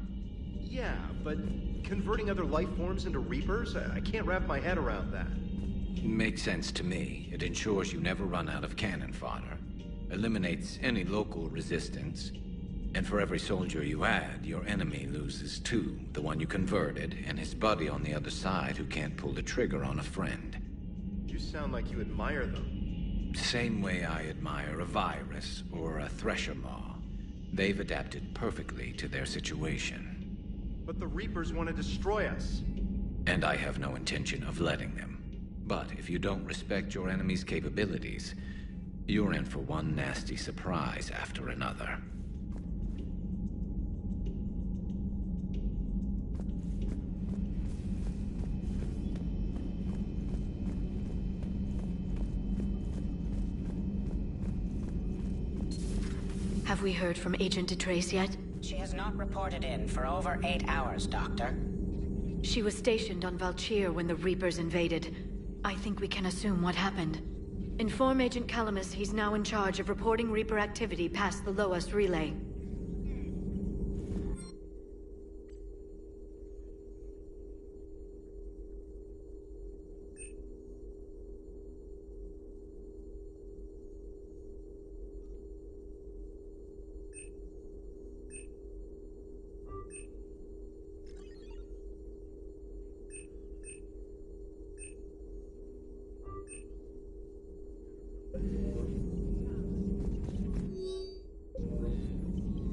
Yeah, but converting other life forms into Reapers? I can't wrap my head around that. Makes sense to me. It ensures you never run out of cannon fodder. Eliminates any local resistance. And for every soldier you add, your enemy loses two. The one you converted, and his buddy on the other side who can't pull the trigger on a friend. You sound like you admire them. Same way I admire a virus or a thresher maw. They've adapted perfectly to their situation. But the Reapers want to destroy us. And I have no intention of letting them. But if you don't respect your enemy's capabilities, you're in for one nasty surprise after another. Have we heard from Agent DeTrace yet? She has not reported in for over 8 hours, Doctor. She was stationed on Valchir when the Reapers invaded. I think we can assume what happened. Inform Agent Calamus he's now in charge of reporting Reaper activity past the Loas relay.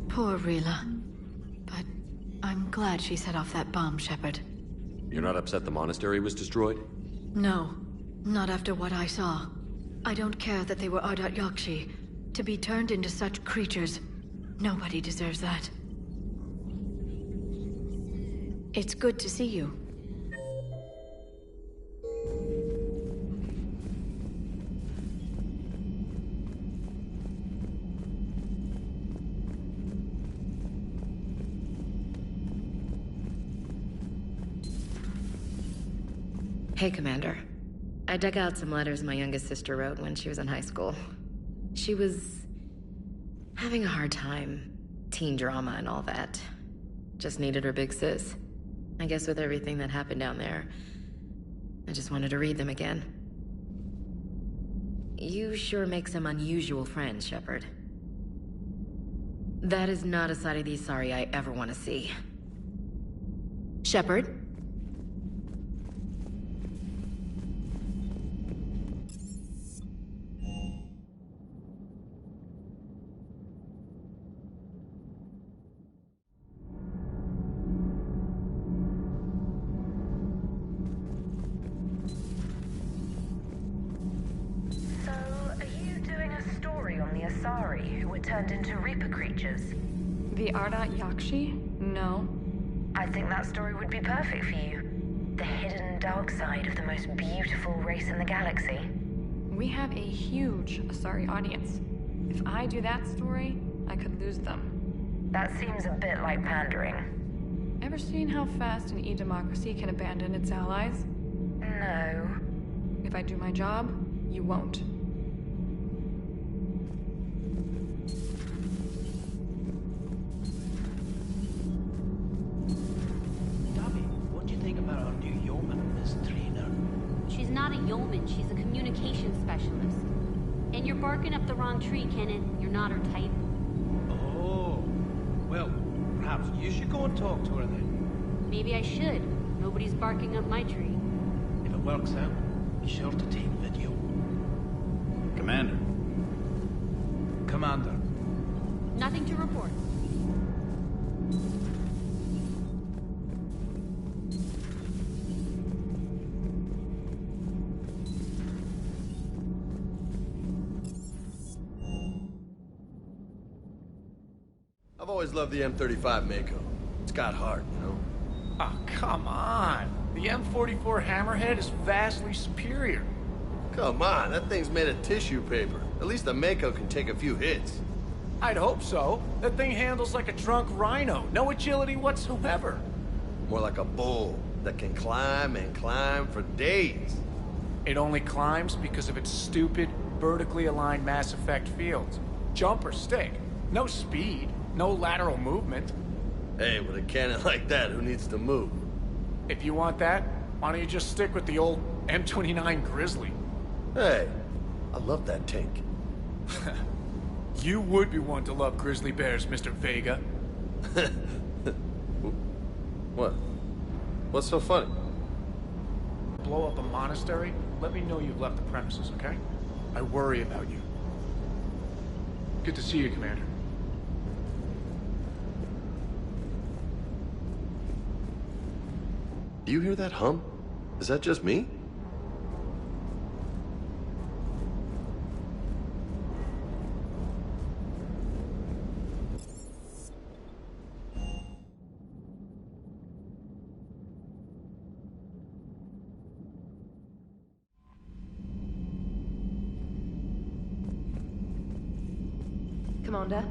Poor Rila. But I'm glad she set off that bomb, Shepard. You're not upset the monastery was destroyed? No, not after what I saw. I don't care that they were Ardat Yakshi. To be turned into such creatures, nobody deserves that. It's good to see you. Hey, Commander. I dug out some letters my youngest sister wrote when she was in high school. She was having a hard time. Teen drama and all that. Just needed her big sis. I guess with everything that happened down there, I just wanted to read them again. You sure make some unusual friends, Shepard. That is not a side of the Asari I ever want to see. Shepard? Asari who were turned into Reaper creatures? The Ardat Yakshi? No. I think that story would be perfect for you. The hidden dark side of the most beautiful race in the galaxy. We have a huge Asari audience. If I do that story, I could lose them. That seems a bit like pandering. Ever seen how fast an e-democracy can abandon its allies? No. If I do my job, you won't. What do you think about our new yeoman, Miss Trina? She's not a yeoman, she's a communications specialist. And you're barking up the wrong tree, Kenan. You're not her type. Oh. Well, perhaps you should go and talk to her then. Maybe I should. Nobody's barking up my tree. If it works out, be sure to take video. Commander. Commander. Nothing to report. I've always loved the M35 Mako. It's got heart, you know? Oh, come on. The M44 Hammerhead is vastly superior. Come on, that thing's made of tissue paper. At least the Mako can take a few hits. I'd hope so. That thing handles like a drunk rhino. No agility whatsoever. More like a bull that can climb and climb for days. It only climbs because of its stupid, vertically aligned Mass Effect fields. Jump or stick. No speed. No lateral movement. Hey, with a cannon like that, who needs to move? If you want that, why don't you just stick with the old M29 Grizzly? Hey, I love that tank. You would be one to love grizzly bears, Mr. Vega. What? What's so funny? Blow up a monastery? Let me know you've left the premises, okay? I worry about you. Good to see you, Commander. Do you hear that hum? Is that just me? Commander?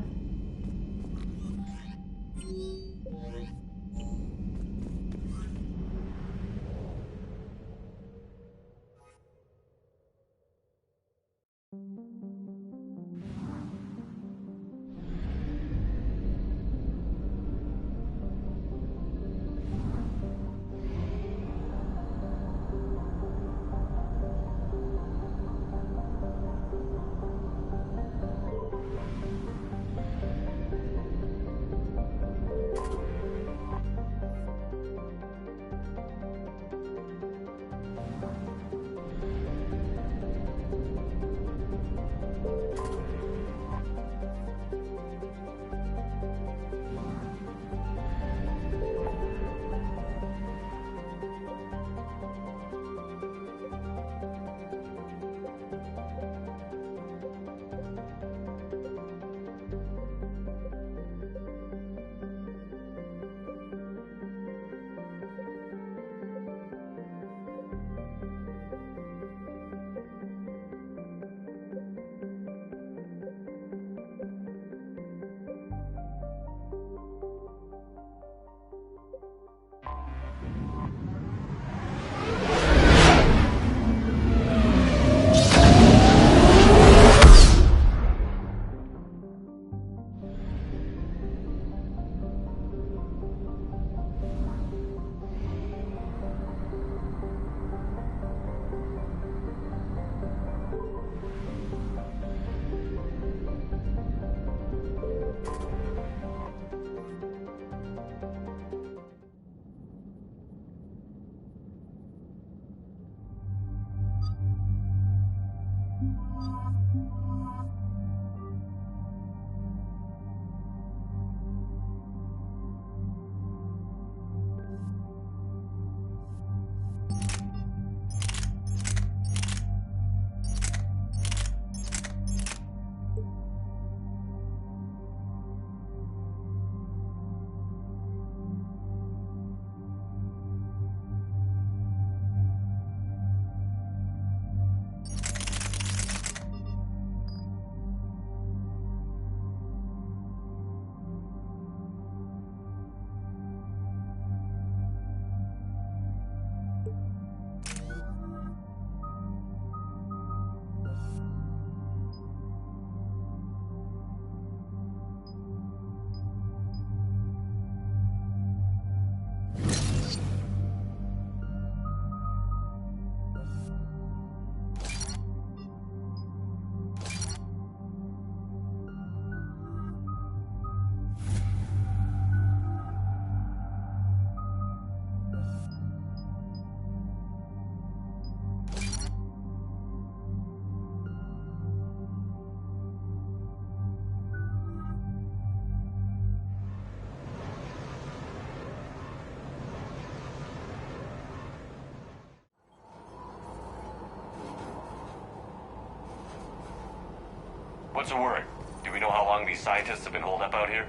What's the word? Do we know how long these scientists have been holed up out here?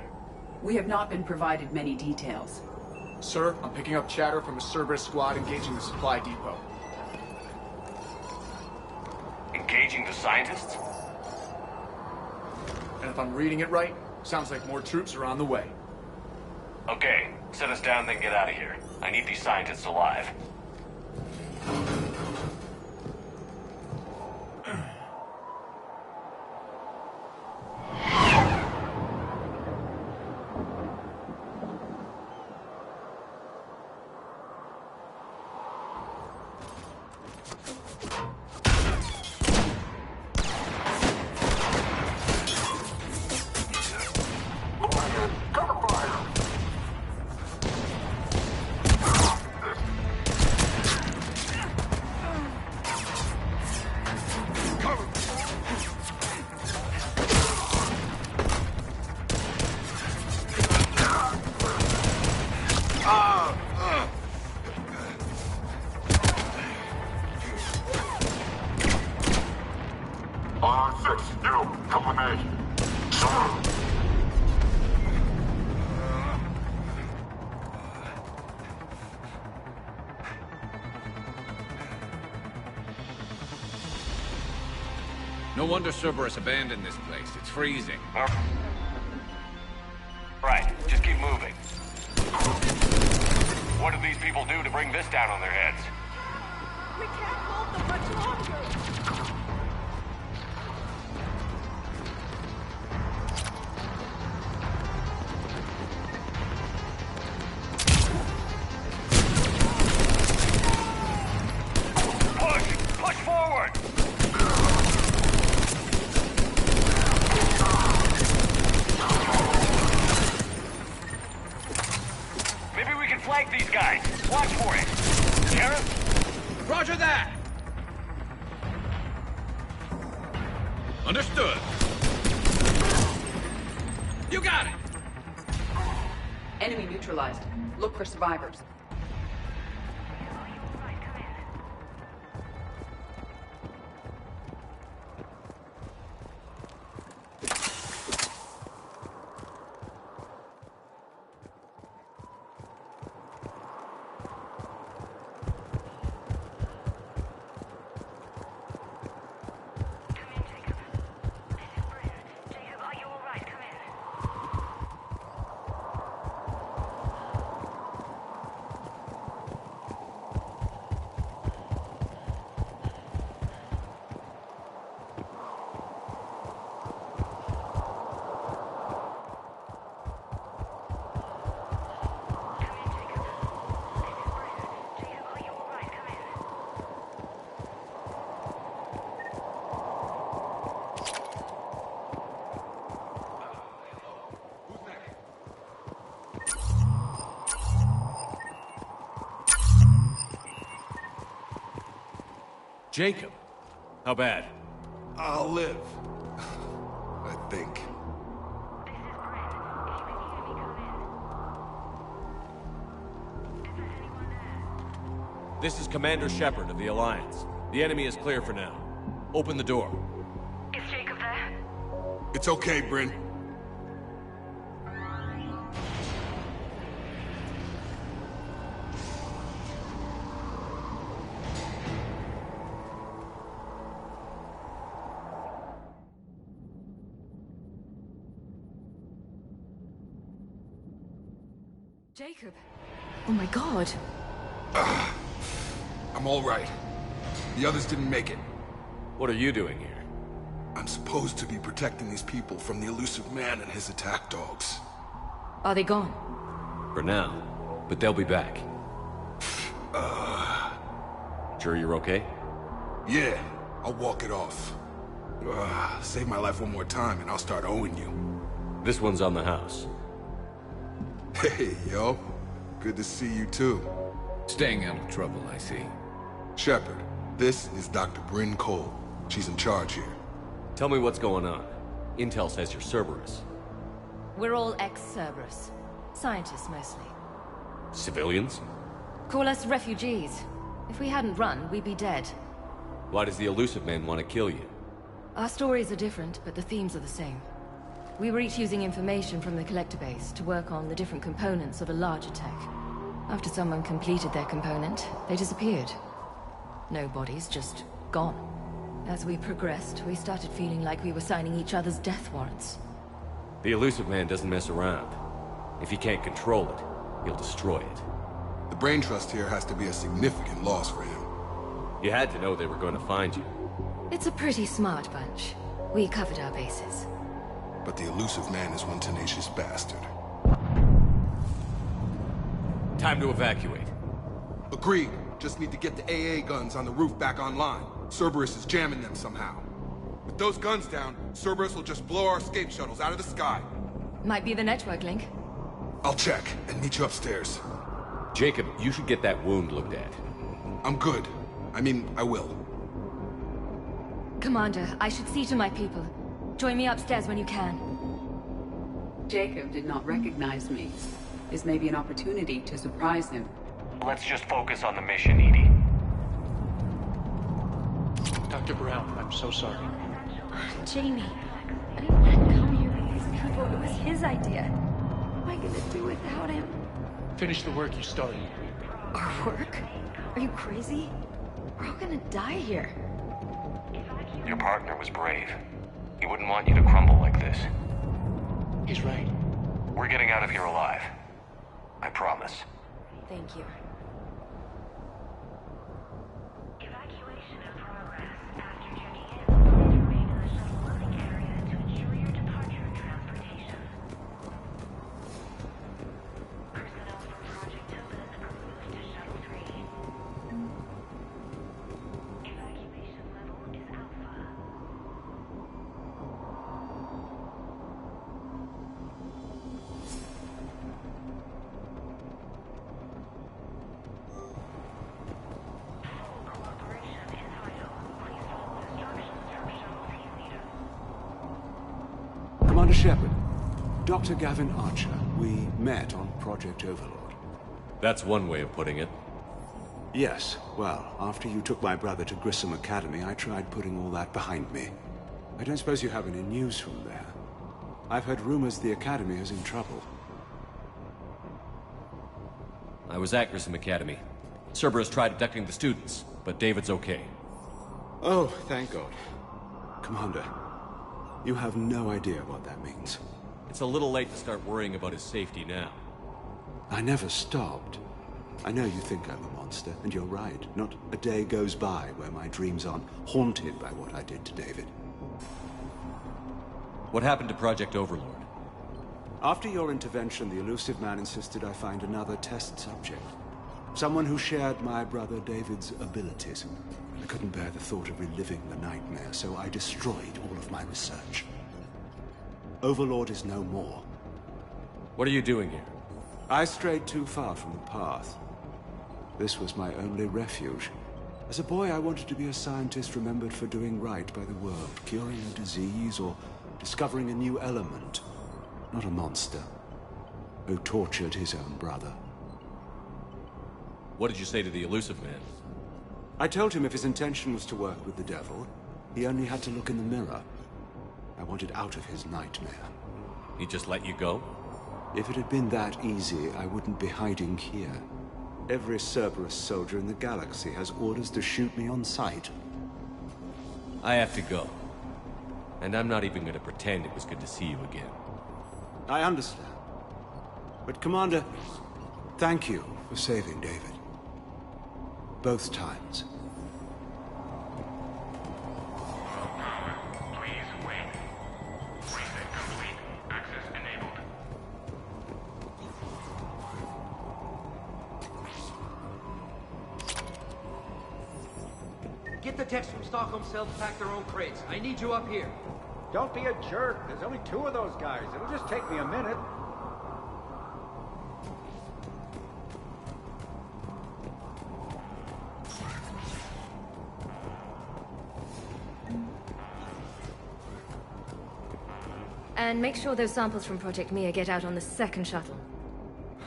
We have not been provided many details. Sir, I'm picking up chatter from a Cerberus squad engaging the supply depot. Engaging the scientists? And if I'm reading it right, sounds like more troops are on the way. Okay, set us down, then get out of here. I need these scientists alive. No wonder Cerberus abandoned this place. It's freezing. Right, just keep moving. What did these people do to bring this down on their heads? We can't hold them much longer! Push forward! Maybe we can flank these guys. Watch for it. Sheriff? Roger that! Understood. You got it! Enemy neutralized. Look for survivors. Jacob, how bad? I'll live. I think. This is Commander Shepard of the Alliance. The enemy is clear for now. Open the door. Is Jacob there? It's okay, Bryn. Jacob. Oh my god. I'm all right. The others didn't make it. What are you doing here? I'm supposed to be protecting these people from the elusive man and his attack dogs. Are they gone? For now, but they'll be back. Sure you're okay? Yeah, I'll walk it off. Save my life one more time and I'll start owing you. This one's on the house. Hey, yo. Good to see you too. Staying out of trouble, I see. Shepard, this is Dr. Bryn Cole. She's in charge here. Tell me what's going on. Intel says you're Cerberus. We're all ex-Cerberus. Scientists, mostly. Civilians? Call us refugees. If we hadn't run, we'd be dead. Why does the elusive man want to kill you? Our stories are different, but the themes are the same. We were each using information from the Collector base to work on the different components of a larger tech. After someone completed their component, they disappeared. No bodies, just gone. As we progressed, we started feeling like we were signing each other's death warrants. The Illusive Man doesn't mess around. If he can't control it, he'll destroy it. The Brain Trust here has to be a significant loss for him. You had to know they were going to find you. It's a pretty smart bunch. We covered our bases. But the Illusive Man is one tenacious bastard. Time to evacuate. Agreed. Just need to get the AA guns on the roof back online. Cerberus is jamming them somehow. With those guns down, Cerberus will just blow our escape shuttles out of the sky. Might be the network link. I'll check and meet you upstairs. Jacob, you should get that wound looked at. I'm good. I mean, I will. Commander, I should see to my people. Join me upstairs when you can. Jacob did not recognize me. This may be an opportunity to surprise him. Let's just focus on the mission, EDI. Dr. Brown, I'm so sorry. Jamie, I didn't want to come here with these people. It was his idea. What am I gonna do without him? Finish the work you started. Our work? Are you crazy? We're all gonna die here. Your partner was brave. He wouldn't want you to crumble like this. He's right. We're getting out of here alive. I promise. Thank you. Commander Shepard, Dr. Gavin Archer, we met on Project Overlord. That's one way of putting it. Yes, well, after you took my brother to Grissom Academy, I tried putting all that behind me. I don't suppose you have any news from there. I've heard rumors the Academy is in trouble. I was at Grissom Academy. Cerberus tried abducting the students, but David's okay. Oh, thank God. Commander, you have no idea what that means. It's a little late to start worrying about his safety now. I never stopped. I know you think I'm a monster, and you're right. Not a day goes by where my dreams aren't haunted by what I did to David. What happened to Project Overlord? After your intervention, the Illusive Man insisted I find another test subject. Someone who shared my brother David's abilities. I couldn't bear the thought of reliving the nightmare, so I destroyed all of my research. Overlord is no more. What are you doing here? I strayed too far from the path. This was my only refuge. As a boy, I wanted to be a scientist remembered for doing right by the world, curing a disease or discovering a new element. Not a monster who tortured his own brother. What did you say to the Illusive Man? I told him if his intention was to work with the devil, he only had to look in the mirror. I wanted out of his nightmare. He just let you go? If it had been that easy, I wouldn't be hiding here. Every Cerberus soldier in the galaxy has orders to shoot me on sight. I have to go. And I'm not even going to pretend it was good to see you again. I understand. But Commander, thank you for saving David. Both times. Please wait. Reset complete. Access enabled. Get the techs from Stockholm Cell to pack their own crates. I need you up here. Don't be a jerk. There's only 2 of those guys. It'll just take me a minute. And make sure those samples from Project Mia get out on the second shuttle.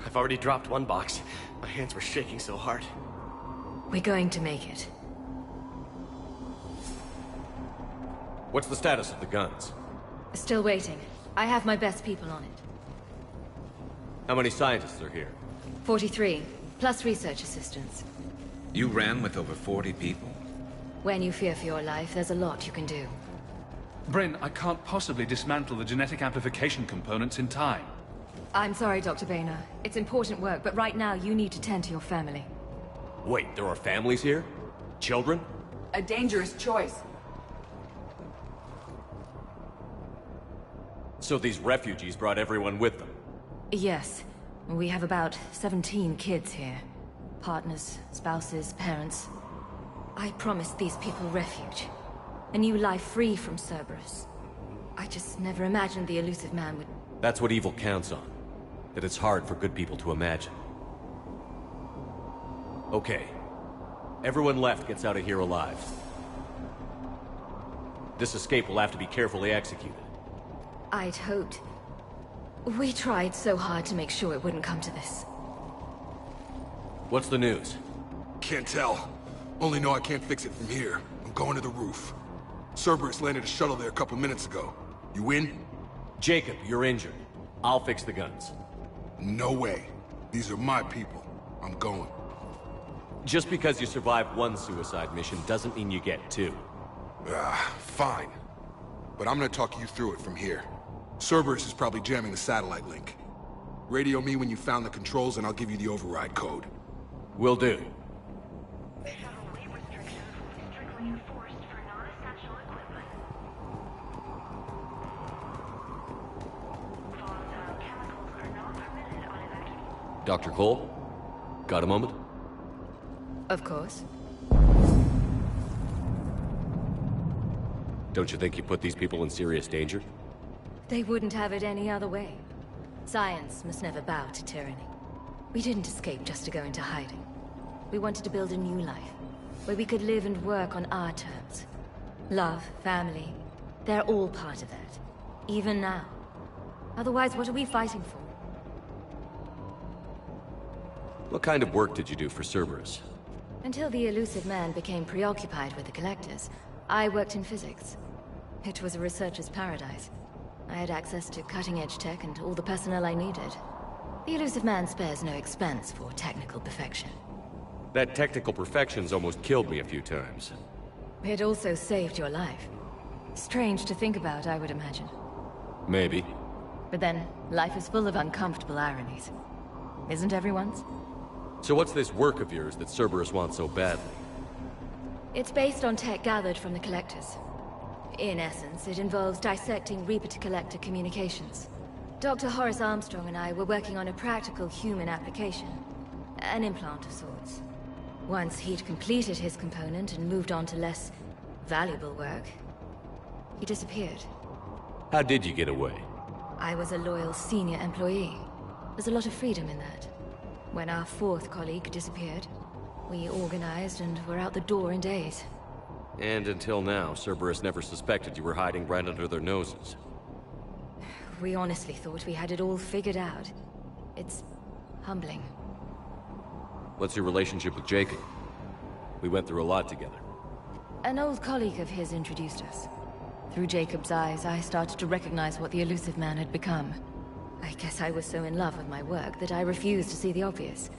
I've already dropped one box. My hands were shaking so hard. We're going to make it. What's the status of the guns? Still waiting. I have my best people on it. How many scientists are here? 43, plus research assistants. You ran with over 40 people? When you fear for your life, there's a lot you can do. Bryn, I can't possibly dismantle the genetic amplification components in time. I'm sorry, Dr. Boehner. It's important work, but right now you need to tend to your family. Wait, there are families here? Children? A dangerous choice. So these refugees brought everyone with them? Yes. We have about 17 kids here. Partners, spouses, parents. I promised these people refuge. A new life free from Cerberus. I just never imagined the elusive man would... That's what evil counts on. That it's hard for good people to imagine. Okay. Everyone left gets out of here alive. This escape will have to be carefully executed. I'd hoped. We tried so hard to make sure it wouldn't come to this. What's the news? Can't tell. Only know I can't fix it from here. I'm going to the roof. Cerberus landed a shuttle there a couple minutes ago. You in? Jacob, you're injured. I'll fix the guns. No way. These are my people. I'm going. Just because you survived one suicide mission doesn't mean you get two. Fine. But I'm gonna talk you through it from here. Cerberus is probably jamming the satellite link. Radio me when you found the controls and I'll give you the override code. Will do. Dr. Cole? Got a moment? Of course. Don't you think you put these people in serious danger? They wouldn't have it any other way. Science must never bow to tyranny. We didn't escape just to go into hiding. We wanted to build a new life, where we could live and work on our terms. Love, family, they're all part of that. Even now. Otherwise, what are we fighting for? What kind of work did you do for Cerberus? Until the elusive man became preoccupied with the Collectors, I worked in physics. It was a researcher's paradise. I had access to cutting-edge tech and all the personnel I needed. The elusive man spares no expense for technical perfection. That technical perfection's almost killed me a few times. It also saved your life. Strange to think about, I would imagine. Maybe. But then, life is full of uncomfortable ironies. Isn't everyone's? So what's this work of yours that Cerberus wants so badly? It's based on tech gathered from the Collectors. In essence, it involves dissecting Reaper-to-Collector communications. Dr. Horace Armstrong and I were working on a practical human application. An implant of sorts. Once he'd completed his component and moved on to less valuable work, he disappeared. How did you get away? I was a loyal senior employee. There's a lot of freedom in that. When our fourth colleague disappeared, we organized and were out the door in days. And until now, Cerberus never suspected you were hiding right under their noses. We honestly thought we had it all figured out. It's humbling. What's your relationship with Jacob? We went through a lot together. An old colleague of his introduced us. Through Jacob's eyes, I started to recognize what the elusive man had become. I guess I was so in love with my work that I refused to see the obvious.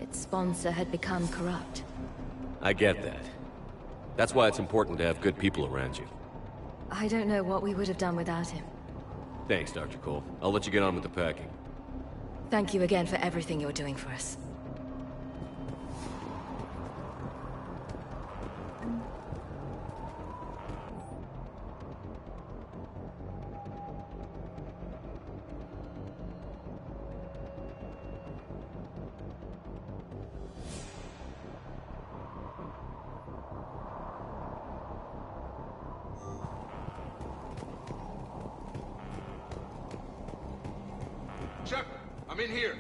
Its sponsor had become corrupt. I get that. That's why it's important to have good people around you. I don't know what we would have done without him. Thanks, Dr. Cole. I'll let you get on with the packing. Thank you again for everything you're doing for us. Shepard, I'm in here.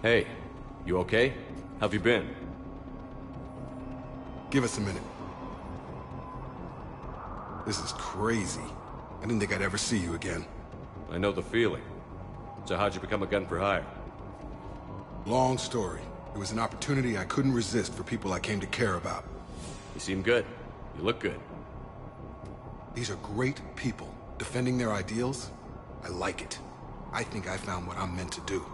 Hey, you okay? How've you been? Give us a minute. This is crazy. I didn't think I'd ever see you again. I know the feeling. So how'd you become a gun for hire? Long story. It was an opportunity I couldn't resist for people I came to care about. You seem good. You look good. These are great people. Defending their ideals, I like it. I think I found what I'm meant to do.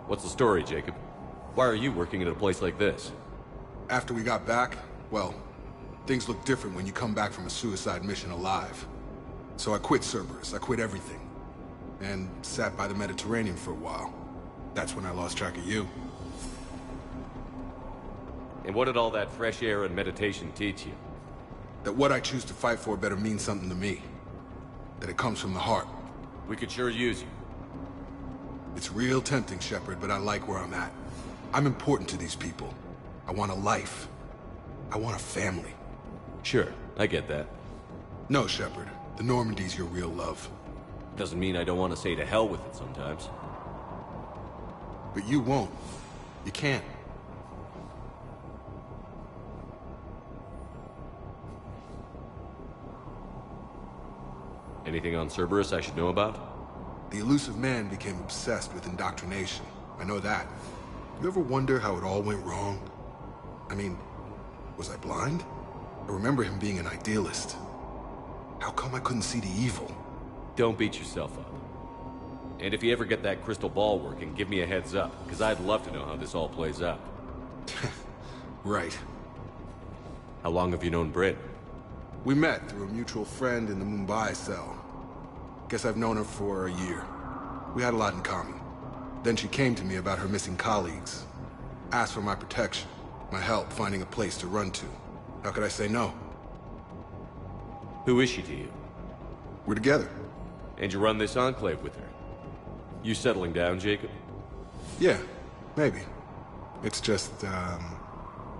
What's the story, Jacob? Why are you working at a place like this? After we got back, well, things look different when you come back from a suicide mission alive. So I quit Cerberus, I quit everything. And sat by the Mediterranean for a while. That's when I lost track of you. And what did all that fresh air and meditation teach you? That what I choose to fight for better mean something to me. That it comes from the heart. We could sure use you. It's real tempting, Shepard, but I like where I'm at. I'm important to these people. I want a life. I want a family. Sure, I get that. No, Shepard. The Normandy's your real love. Doesn't mean I don't want to say to hell with it sometimes. But you won't. You can't. Anything on Cerberus I should know about? The Illusive Man became obsessed with indoctrination. I know that. You ever wonder how it all went wrong? I mean, was I blind? I remember him being an idealist. How come I couldn't see the evil? Don't beat yourself up. And if you ever get that crystal ball working, give me a heads up, because I'd love to know how this all plays out. Right. How long have you known Britt? We met through a mutual friend in the Mumbai cell. Guess I've known her for a year. We had a lot in common. Then she came to me about her missing colleagues. Asked for my protection, my help finding a place to run to. How could I say no? Who is she to you? We're together. And you run this enclave with her? You settling down, Jacob? Yeah, maybe. It's just,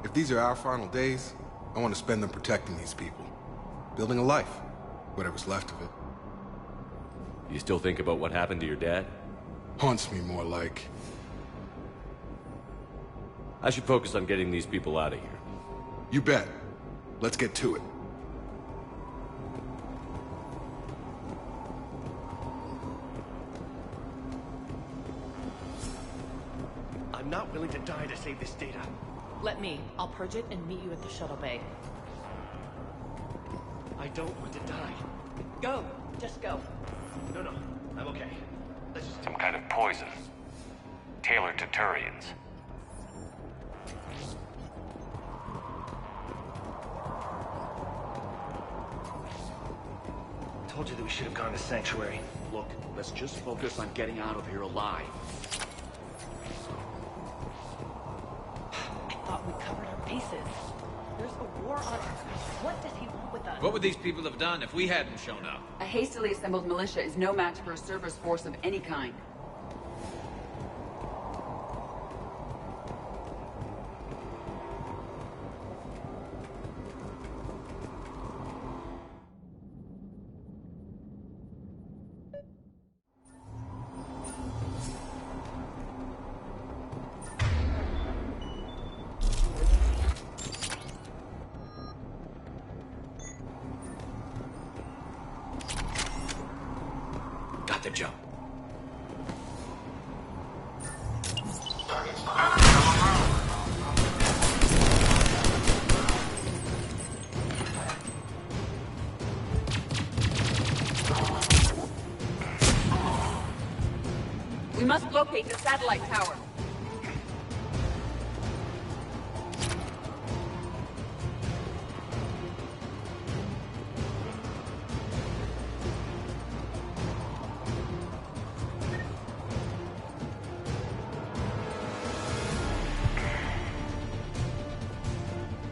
if these are our final days, I want to spend them protecting these people. Building a life. Whatever's left of it. You still think about what happened to your dad? Haunts me more like. I should focus on getting these people out of here. You bet. Let's get to it. I'm not willing to die to save this data. Let me. I'll purge it and meet you at the shuttle bay. I don't want to die. Go. Just go. No, I'm okay. Let's just... Some kind of poison. Tailored to Turians. Told you that we should have gone to Sanctuary. Look, let's just focus on getting out of here alive. I thought we covered our bases. There's a war on Earth. What does he want with us? What would these people have done if we hadn't shown up? A hastily assembled militia is no match for a Cerberus force of any kind. Got the jump. We must locate the satellite tower.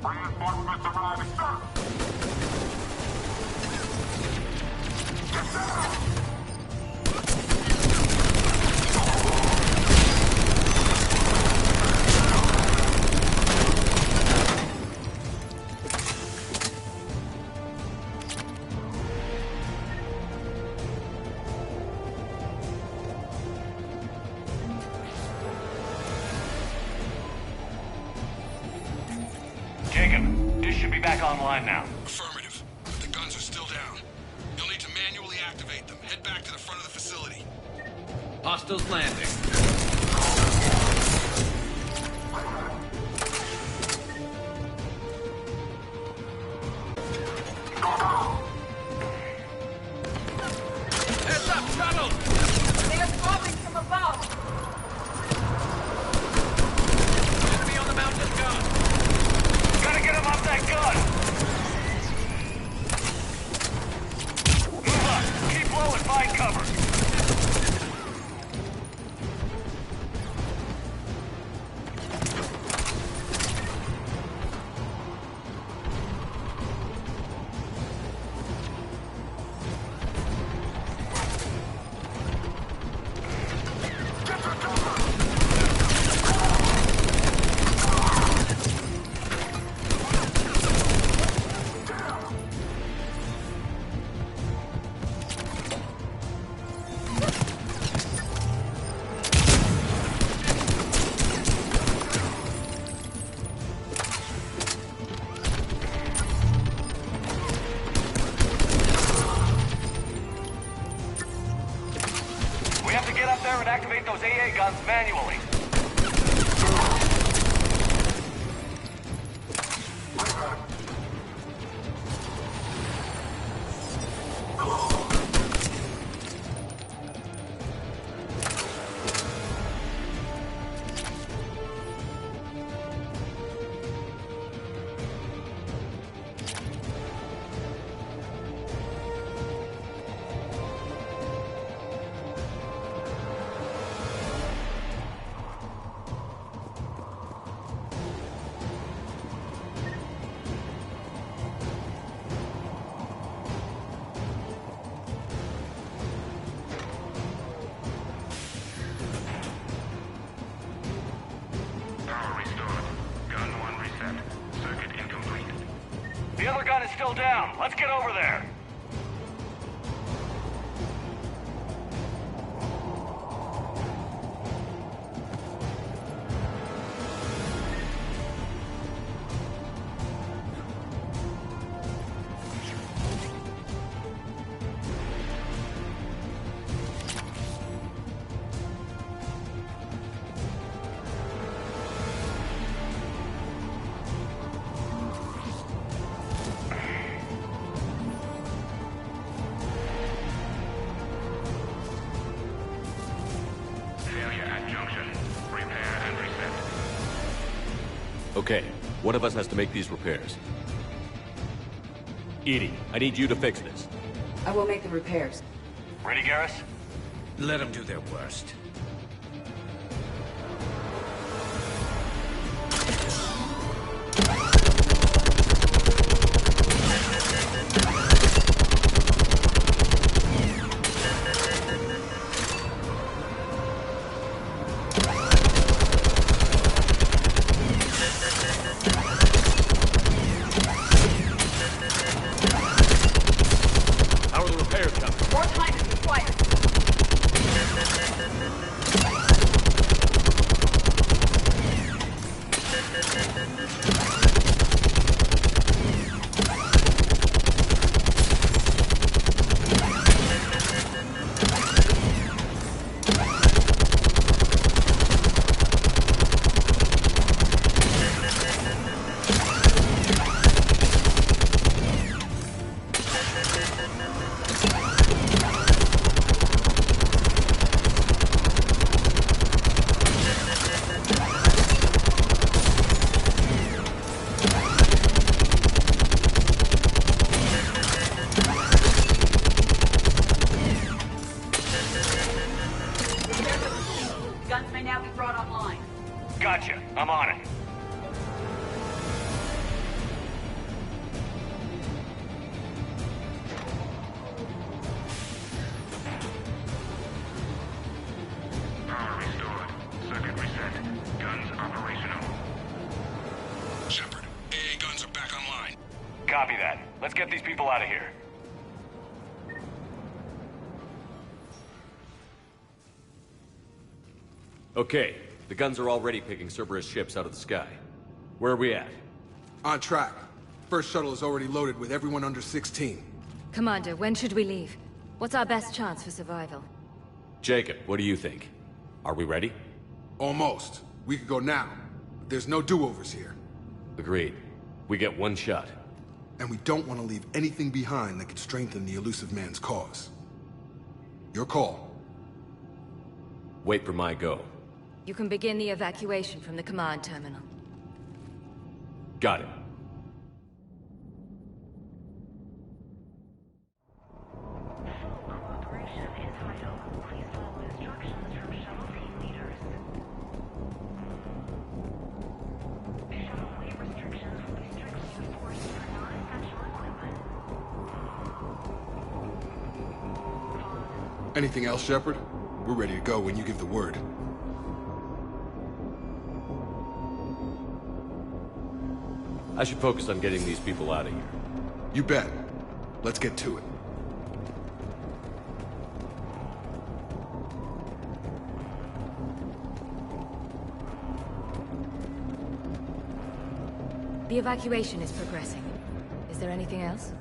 Reinforcements arriving, sir! Get down! back online now. Affirmative. But the guns are still down. You'll need to manually activate them. Head back to the front of the facility. Hostiles landing. Heads up, shuttle! They are dropping from above! Enemy on the mountain gun. Gotta get him off that gun! Move up! Keep low and find cover! We have to get up there and activate those AA guns manually. The other gun is still down. Let's get over there. Okay, one of us has to make these repairs. EDI, I need you to fix this. I will make the repairs. Ready, Garrus? Let them do their worst. How are the repairs coming? More time is required. Guns may now be brought online. Gotcha. I'm on it. Power restored. Circuit reset. Guns operational. Shepard, AA guns are back online. Copy that. Let's get these people out of here. Okay, the guns are already picking Cerberus ships out of the sky. Where are we at? On track. first shuttle is already loaded with everyone under 16. Commander, when should we leave? What's our best chance for survival? Jacob, what do you think? Are we ready? Almost. We could go now, but there's no do-overs here. Agreed. We get one shot. And we don't want to leave anything behind that could strengthen the Illusive Man's cause. Your call. Wait for my go. You can begin the evacuation from the command terminal. Got it. Anything else, Shepard? We're ready to go when you give the word. I should focus on getting these people out of here. You bet. Let's get to it. The evacuation is progressing. Is there anything else?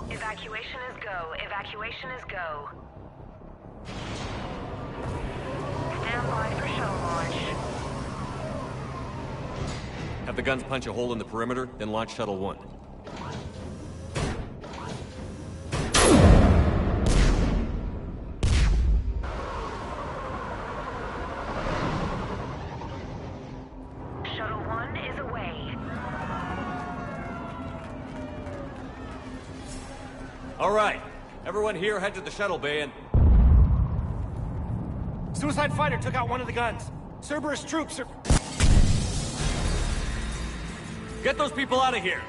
Evacuation is go. Evacuation is go. Stand by for shuttle launch. Have the guns punch a hole in the perimeter, then launch Shuttle 1. Shuttle 1 is away. All right. Everyone here head to the shuttle bay and... Suicide fighter took out one of the guns. Cerberus troops are... Get those people out of here!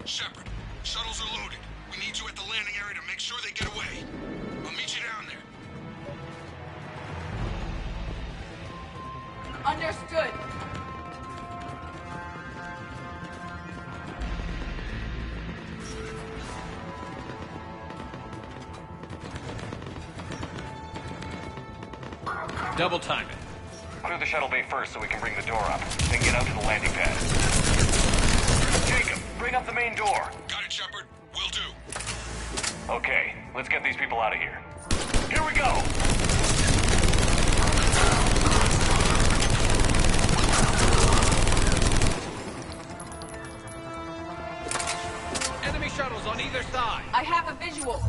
Shepard, shuttles are loaded. We need you at the landing area to make sure they get away. I'll meet you down there. Understood. Double time it. Clear the shuttle bay first so we can bring the door up, then get out to the landing pad. Jacob, bring up the main door. Got it, Shepard. Will do. Okay, let's get these people out of here. Here we go! Enemy shuttles on either side. I have a visual.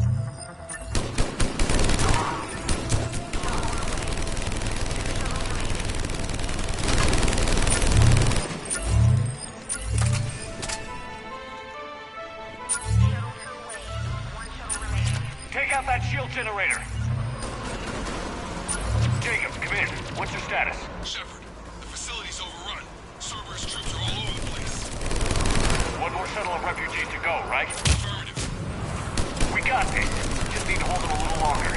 Take out that shield generator. Jacob, come in. What's your status? Shepard, the facility's overrun. Cerberus troops are all over the place. One more shuttle of refugees to go, right? Affirmative. We got this. Just need to hold them a little longer.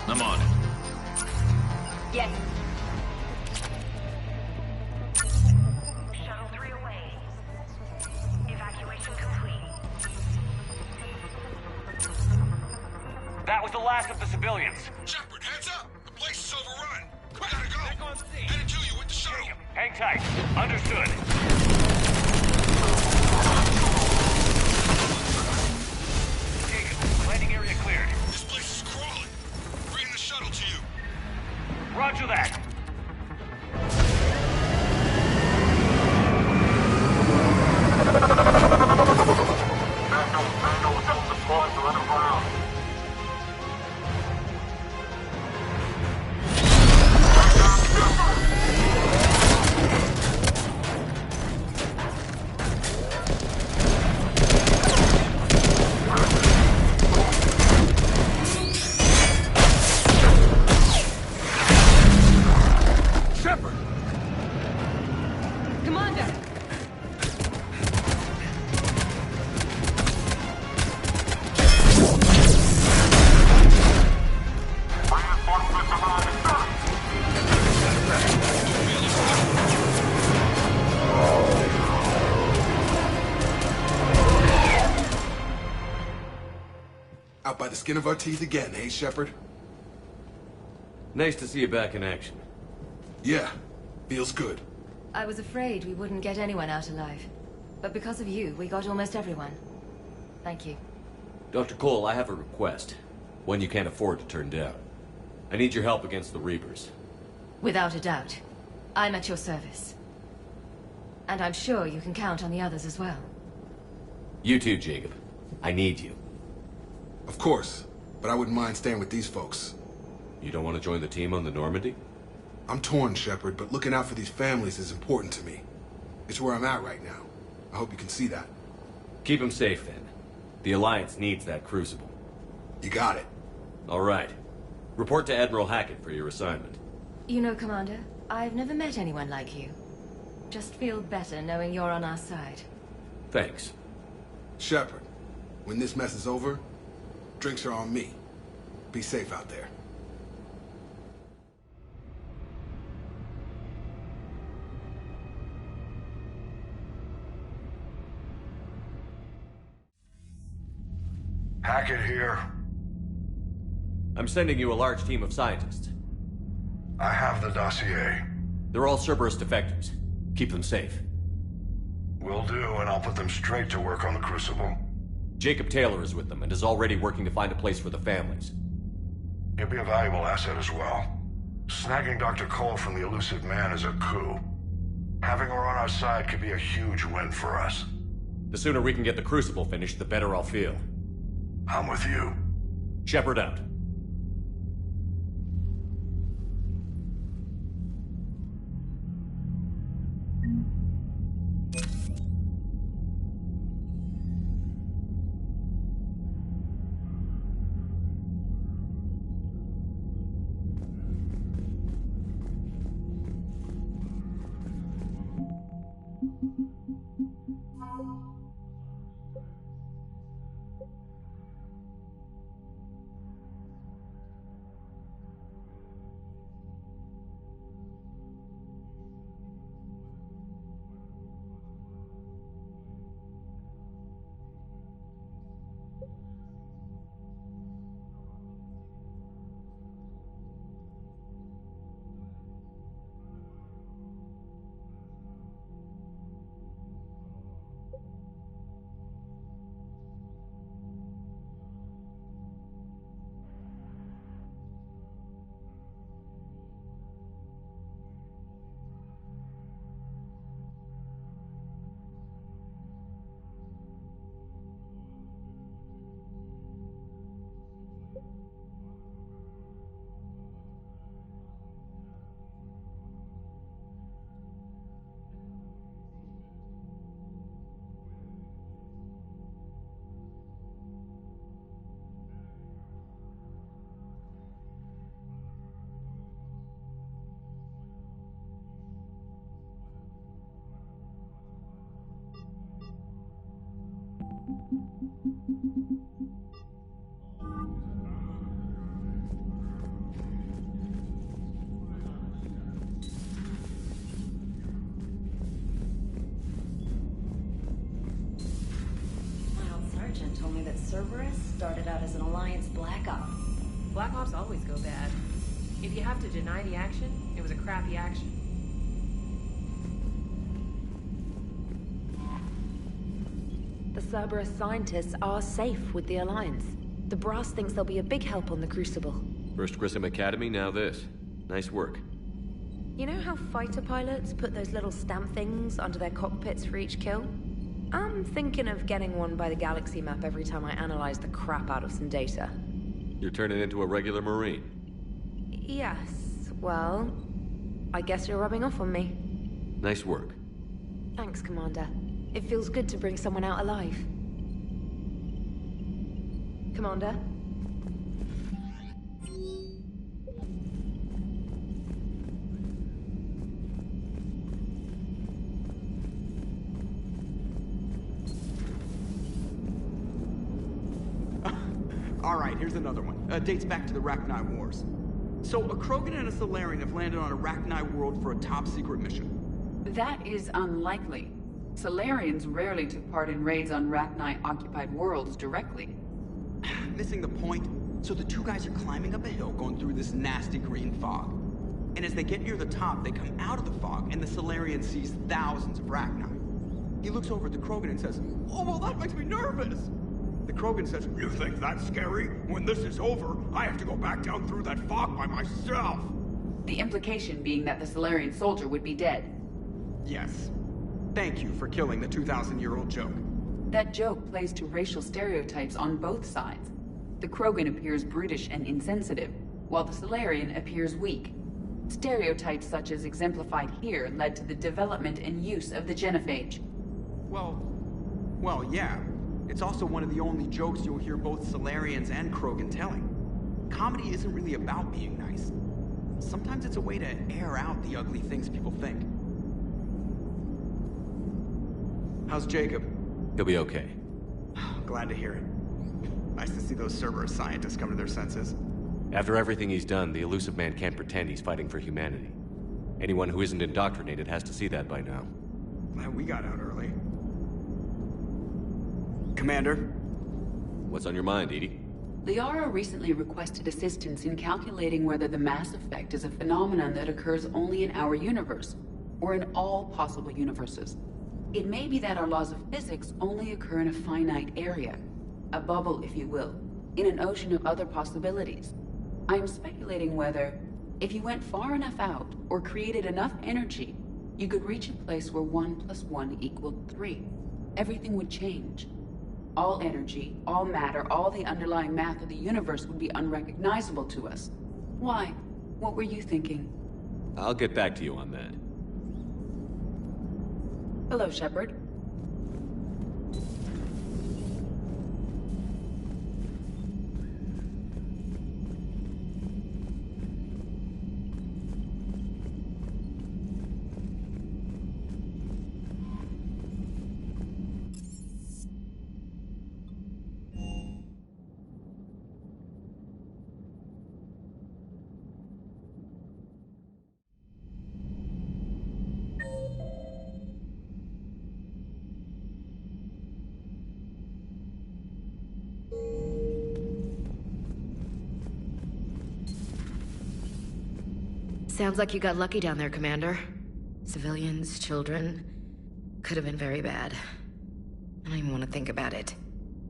I'm on it. Yes. Shuttle 3 away. Evacuation complete. That was the last of the civilians. Shepard, heads up! The place is overrun. We gotta go. Headed to you with the shuttle. Hang tight. Understood. Jacob, landing area cleared. This place is crawling. Bringing the shuttle to you. Roger that. Shepard! Commander! Out by the skin of our teeth again, hey, Shepard? Nice to see you back in action. Yeah, feels good. I was afraid we wouldn't get anyone out alive. But because of you, we got almost everyone. Thank you. Dr. Cole, I have a request. One you can't afford to turn down. I need your help against the Reapers. Without a doubt. I'm at your service. And I'm sure you can count on the others as well. You too, Jacob. I need you. Of course, but I wouldn't mind staying with these folks. You don't want to join the team on the Normandy? I'm torn, Shepard, but looking out for these families is important to me. It's where I'm at right now. I hope you can see that. Keep them safe, then. The Alliance needs that crucible. You got it. All right. Report to Admiral Hackett for your assignment. You know, Commander, I've never met anyone like you. Just feel better knowing you're on our side. Thanks. Shepard, when this mess is over, drinks are on me. Be safe out there. Hackett here. I'm sending you a large team of scientists. I have the dossier. They're all Cerberus defectors. Keep them safe. Will do, and I'll put them straight to work on the Crucible. Jacob Taylor is with them and is already working to find a place for the families. He'll be a valuable asset as well. Snagging Dr. Cole from the elusive man is a coup. Having her on our side could be a huge win for us. The sooner we can get the Crucible finished, the better I'll feel. I'm with you. Shepard out. Sergeant told me that Cerberus started out as an Alliance Black Op. Black Ops always go bad. If you have to deny the action, it was a crappy action. The Cerberus scientists are safe with the Alliance. The Brass thinks they'll be a big help on the Crucible. First Grissom Academy, now this. Nice work. You know how fighter pilots put those little stamp things under their cockpits for each kill? I'm thinking of getting one by the galaxy map every time I analyze the crap out of some data. You're turning into a regular Marine. Yes, well, I guess you're rubbing off on me. Nice work. Thanks, Commander. It feels good to bring someone out alive. Commander? Alright, here's another one. Dates back to the Rachni Wars. So, a Krogan and a Salarian have landed on a Rachni world for a top-secret mission. That is unlikely. Salarians rarely took part in raids on Rachni-occupied worlds directly. Missing the point. So the two guys are climbing up a hill going through this nasty green fog. And as they get near the top, they come out of the fog, and the Salarian sees thousands of Rachni. He looks over at the Krogan and says, "Oh, well, that makes me nervous!" The Krogan says, "You think that's scary? When this is over, I have to go back down through that fog by myself!" The implication being that the Salarian soldier would be dead. Yes. Thank you for killing the 2,000-year-old joke. That joke plays to racial stereotypes on both sides. The Krogan appears brutish and insensitive, while the Salarian appears weak. Stereotypes such as exemplified here led to the development and use of the genophage. Well, yeah. It's also one of the only jokes you'll hear both Salarians and Krogan telling. Comedy isn't really about being nice. Sometimes it's a way to air out the ugly things people think. How's Jacob? He'll be okay. Glad to hear it. Nice to see those Cerberus scientists come to their senses. After everything he's done, the Elusive Man can't pretend he's fighting for humanity. Anyone who isn't indoctrinated has to see that by now. Glad we got out early. Commander? What's on your mind, Edie? Liara recently requested assistance in calculating whether the mass effect is a phenomenon that occurs only in our universe, or in all possible universes. It may be that our laws of physics only occur in a finite area, a bubble, if you will, in an ocean of other possibilities. I'm speculating whether, if you went far enough out, or created enough energy, you could reach a place where 1 + 1 = 3. Everything would change. All energy, all matter, all the underlying math of the universe would be unrecognizable to us. Why? What were you thinking? I'll get back to you on that. Hello, Shepard. Sounds like you got lucky down there, Commander. Civilians, children. Could have been very bad. I don't even want to think about it.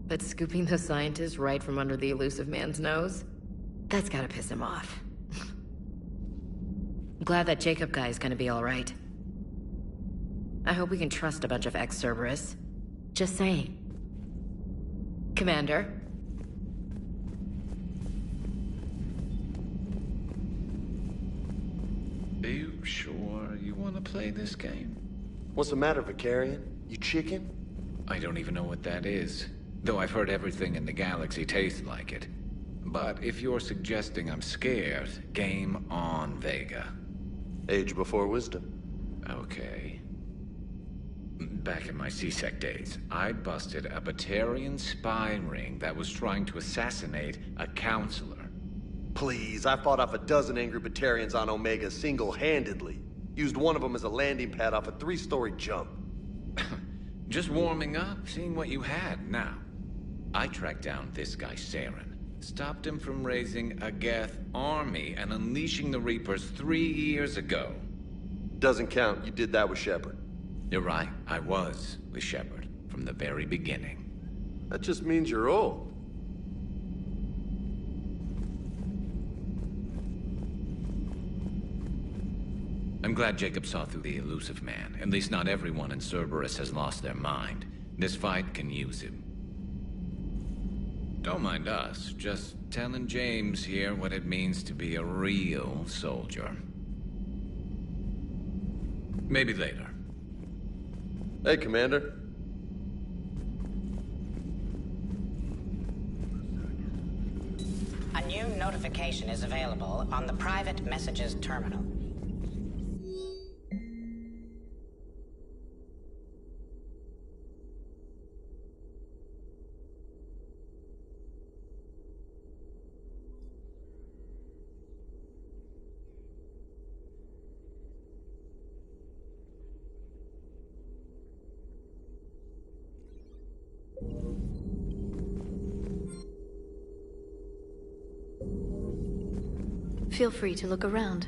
But scooping those scientists right from under the Elusive Man's nose? That's gotta piss him off. I'm glad that Jacob guy is gonna be alright. I hope we can trust a bunch of ex-Cerberus. Just saying. Commander? Are you sure you want to play this game? What's the matter, Vicarian? You chicken? I don't even know what that is, though I've heard everything in the galaxy tastes like it. But if you're suggesting I'm scared, game on, Vega. Age before wisdom. Okay. Back in my C-Sec days, I busted a Batarian spy ring that was trying to assassinate a counselor. Please, I fought off a dozen angry Batarians on Omega single-handedly. Used one of them as a landing pad off a 3-story jump. Just warming up, seeing what you had now. I tracked down this guy, Saren. Stopped him from raising a Geth army and unleashing the Reapers 3 years ago. Doesn't count. You did that with Shepard. You're right. I was with Shepard from the very beginning. That just means you're old. I'm glad Jacob saw through the elusive man. At least not everyone in Cerberus has lost their mind. This fight can use him. Don't mind us, just telling James here what it means to be a real soldier. Maybe later. Hey, Commander. A new notification is available on the private messages terminal. Feel free to look around.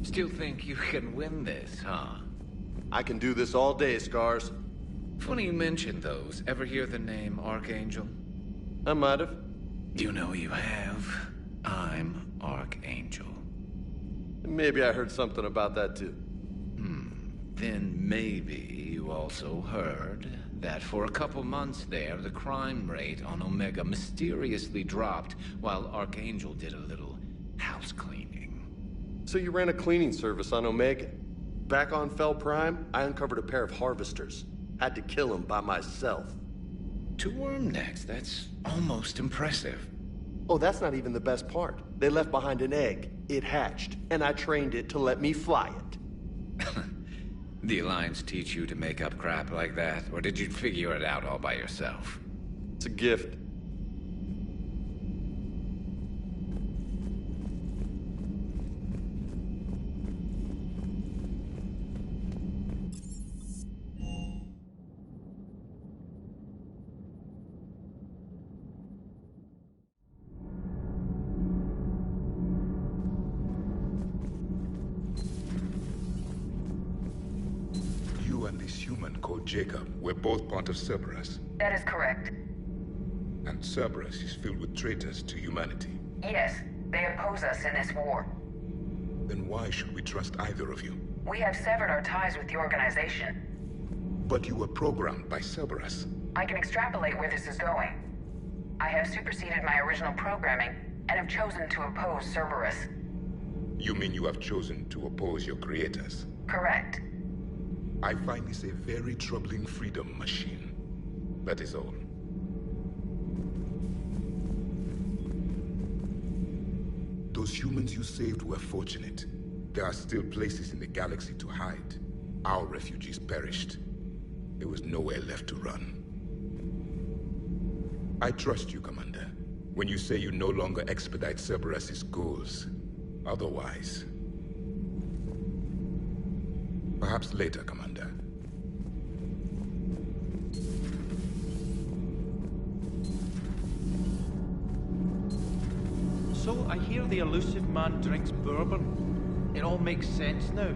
Still think you can win this, huh? I can do this all day, Scars. Funny you mention those. Ever hear the name Archangel? I might have. You know you have. I'm Archangel. Maybe I heard something about that too. Then maybe you also heard that for a couple months there, the crime rate on Omega mysteriously dropped while Archangel did a little house cleaning. So you ran a cleaning service on Omega. Back on Fel Prime, I uncovered a pair of harvesters. Had to kill them by myself. 2 worm necks, that's almost impressive. Oh, that's not even the best part. They left behind an egg. It hatched, and I trained it to let me fly it. The Alliance teach you to make up crap like that, or did you figure it out all by yourself? It's a gift. Jacob, we're both part of Cerberus. That is correct. And Cerberus is filled with traitors to humanity. Yes, they oppose us in this war. Then why should we trust either of you? We have severed our ties with the organization. But you were programmed by Cerberus. I can extrapolate where this is going. I have superseded my original programming and have chosen to oppose Cerberus. You mean you have chosen to oppose your creators? Correct. I find this a very troubling freedom machine. That is all. Those humans you saved were fortunate. There are still places in the galaxy to hide. Our refugees perished. There was nowhere left to run. I trust you, Commander, when you say you no longer expedite Cerberus's goals. Otherwise... Perhaps later, Commander. So, I hear the elusive man drinks bourbon. It all makes sense now.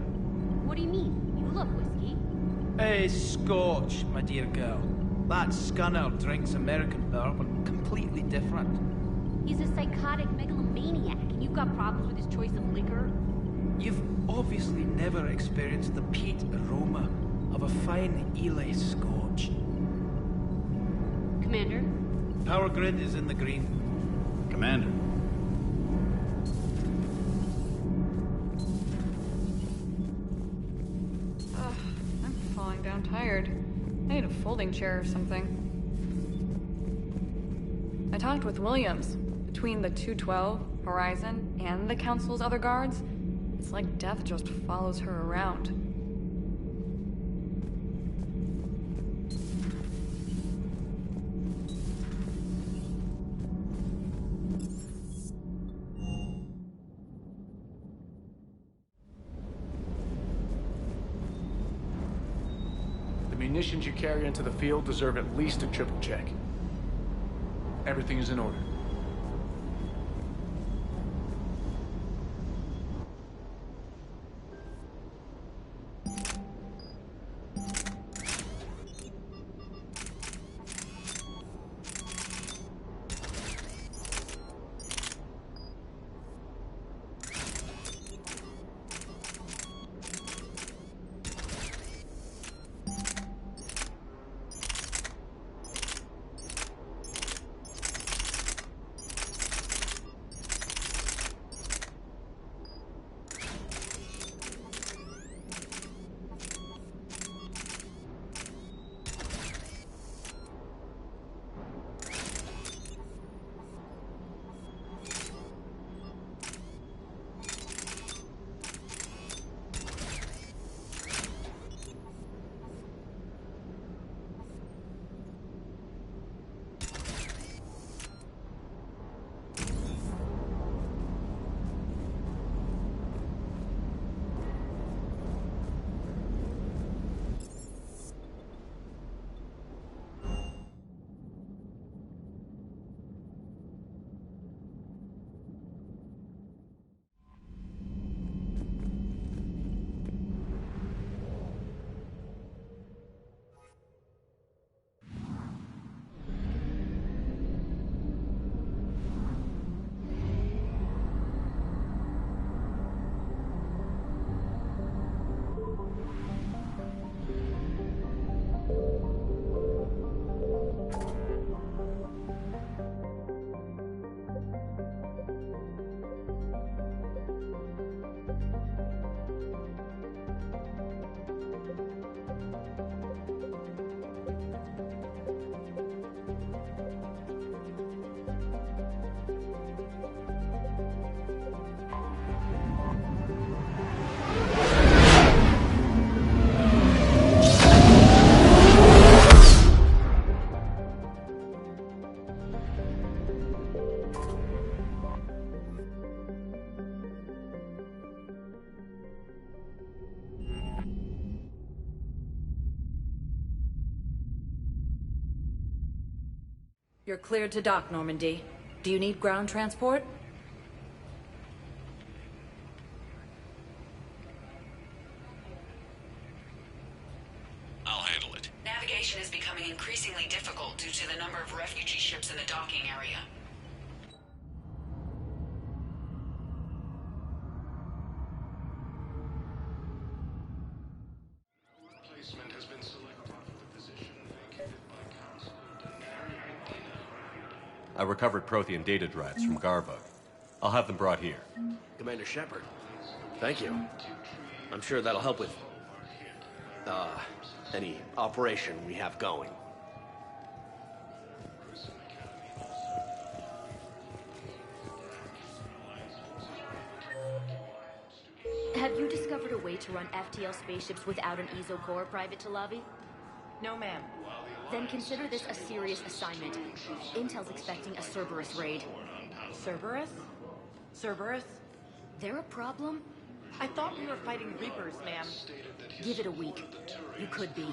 What do you mean? You love whiskey. Scotch, my dear girl. That scunner drinks American bourbon. Completely different. He's a psychotic megalomaniac, and you've got problems with his choice of liquor? You've obviously never experienced the peat aroma of a fine Ely Scotch. Commander? Power grid is in the green. Commander. I'm falling down tired. I need a folding chair or something. I talked with Williams. Between the 212, Horizon, and the Council's other guards, it's like death just follows her around. The munitions you carry into the field deserve at least a triple check. Everything is in order. You're cleared to dock, Normandy. Do you need ground transport? I'll handle it. Navigation is becoming increasingly difficult due to the number of refugee ships in the docking area. I recovered Prothean data drives from Garva. I'll have them brought here. Commander Shepard, thank you. I'm sure that'll help with, any operation we have going. Have you discovered a way to run FTL spaceships without an ESO core, Private Talavi? No, ma'am. Then consider this a serious assignment. Intel's expecting a Cerberus raid. Cerberus? Cerberus? They're a problem? I thought we were fighting Reapers, ma'am. Give it a week. You could be.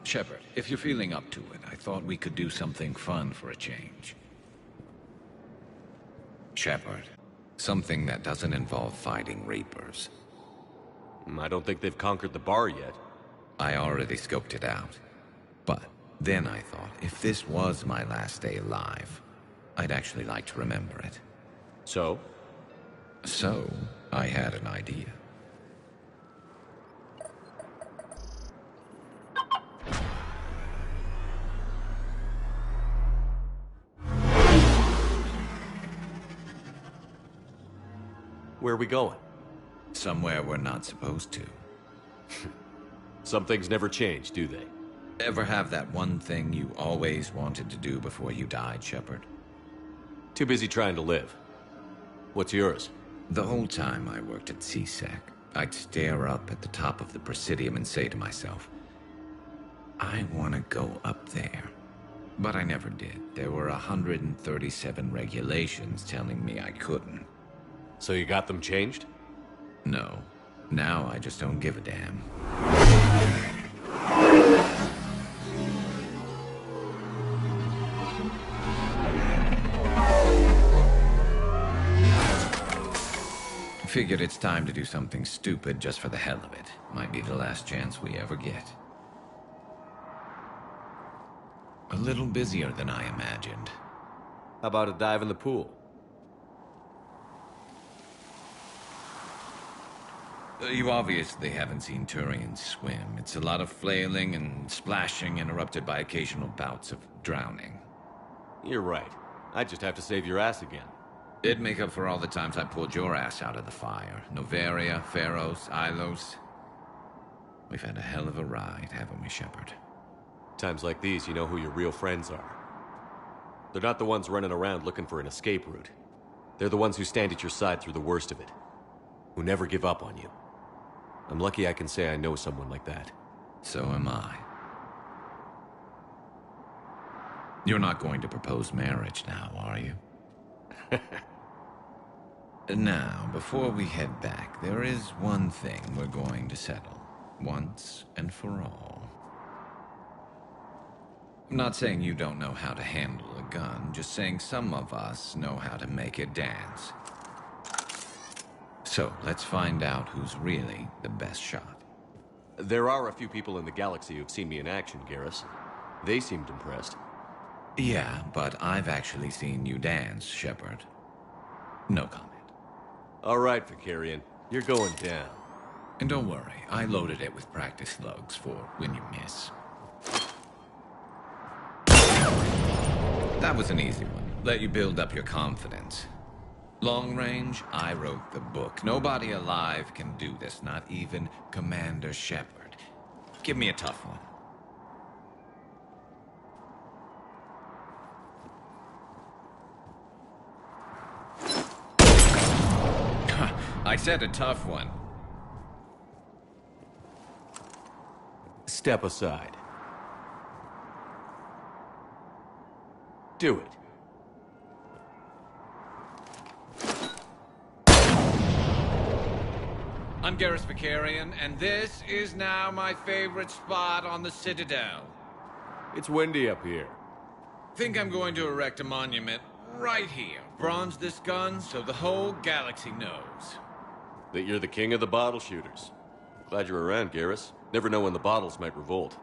Shepard, if you're feeling up to it, I thought we could do something fun for a change. Shepard, something that doesn't involve fighting Reapers. I don't think they've conquered the bar yet. I already scoped it out. But then I thought, if this was my last day alive, I'd actually like to remember it. So? So, I had an idea. Where are we going? Somewhere we're not supposed to. Some things never change, do they? Ever have that one thing you always wanted to do before you died, Shepard? Too busy trying to live. What's yours? The whole time I worked at CSEC, I'd stare up at the top of the Presidium and say to myself, I want to go up there But I never did. There were 137 regulations telling me I couldn't. So you got them changed? No. Now I just don't give a damn. Figured it's time to do something stupid just for the hell of it. Might be the last chance we ever get. A little busier than I imagined. How about a dive in the pool? You obviously haven't seen Turians swim. It's a lot of flailing and splashing, interrupted by occasional bouts of drowning. You're right. I just have to save your ass again. It'd make up for all the times I pulled your ass out of the fire. Noveria, Pharos, Ilos. We've had a hell of a ride, haven't we, Shepard? Times like these, you know who your real friends are. They're not the ones running around looking for an escape route. They're the ones who stand at your side through the worst of it. Who never give up on you. I'm lucky I can say I know someone like that. So am I. You're not going to propose marriage now, are you? Now, before we head back, there is one thing we're going to settle. Once and for all. I'm not saying you don't know how to handle a gun, just saying some of us know how to make it dance. So, let's find out who's really the best shot. There are a few people in the galaxy who've seen me in action, Garrus. They seemed impressed. Yeah, but I've actually seen you dance, Shepard. No comment. All right, Vakarian. You're going down. And don't worry, I loaded it with practice slugs for when you miss. That was an easy one. Let you build up your confidence. Long range, I wrote the book. Nobody alive can do this, not even Commander Shepard. Give me a tough one. I said a tough one. Step aside. Do it. I'm Garrus Vakarian, and this is now my favorite spot on the Citadel. It's windy up here. Think I'm going to erect a monument right here. Bronze this gun so the whole galaxy knows. That you're the king of the bottle shooters. Glad you're around, Garrus. Never know when the bottles might revolt.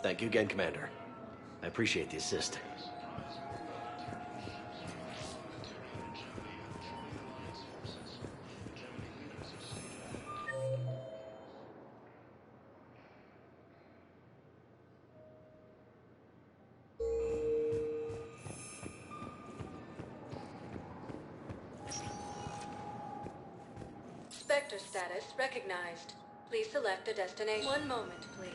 Thank you again, Commander. I appreciate the assist. Spectre status recognized. Please select a destination. One moment, please.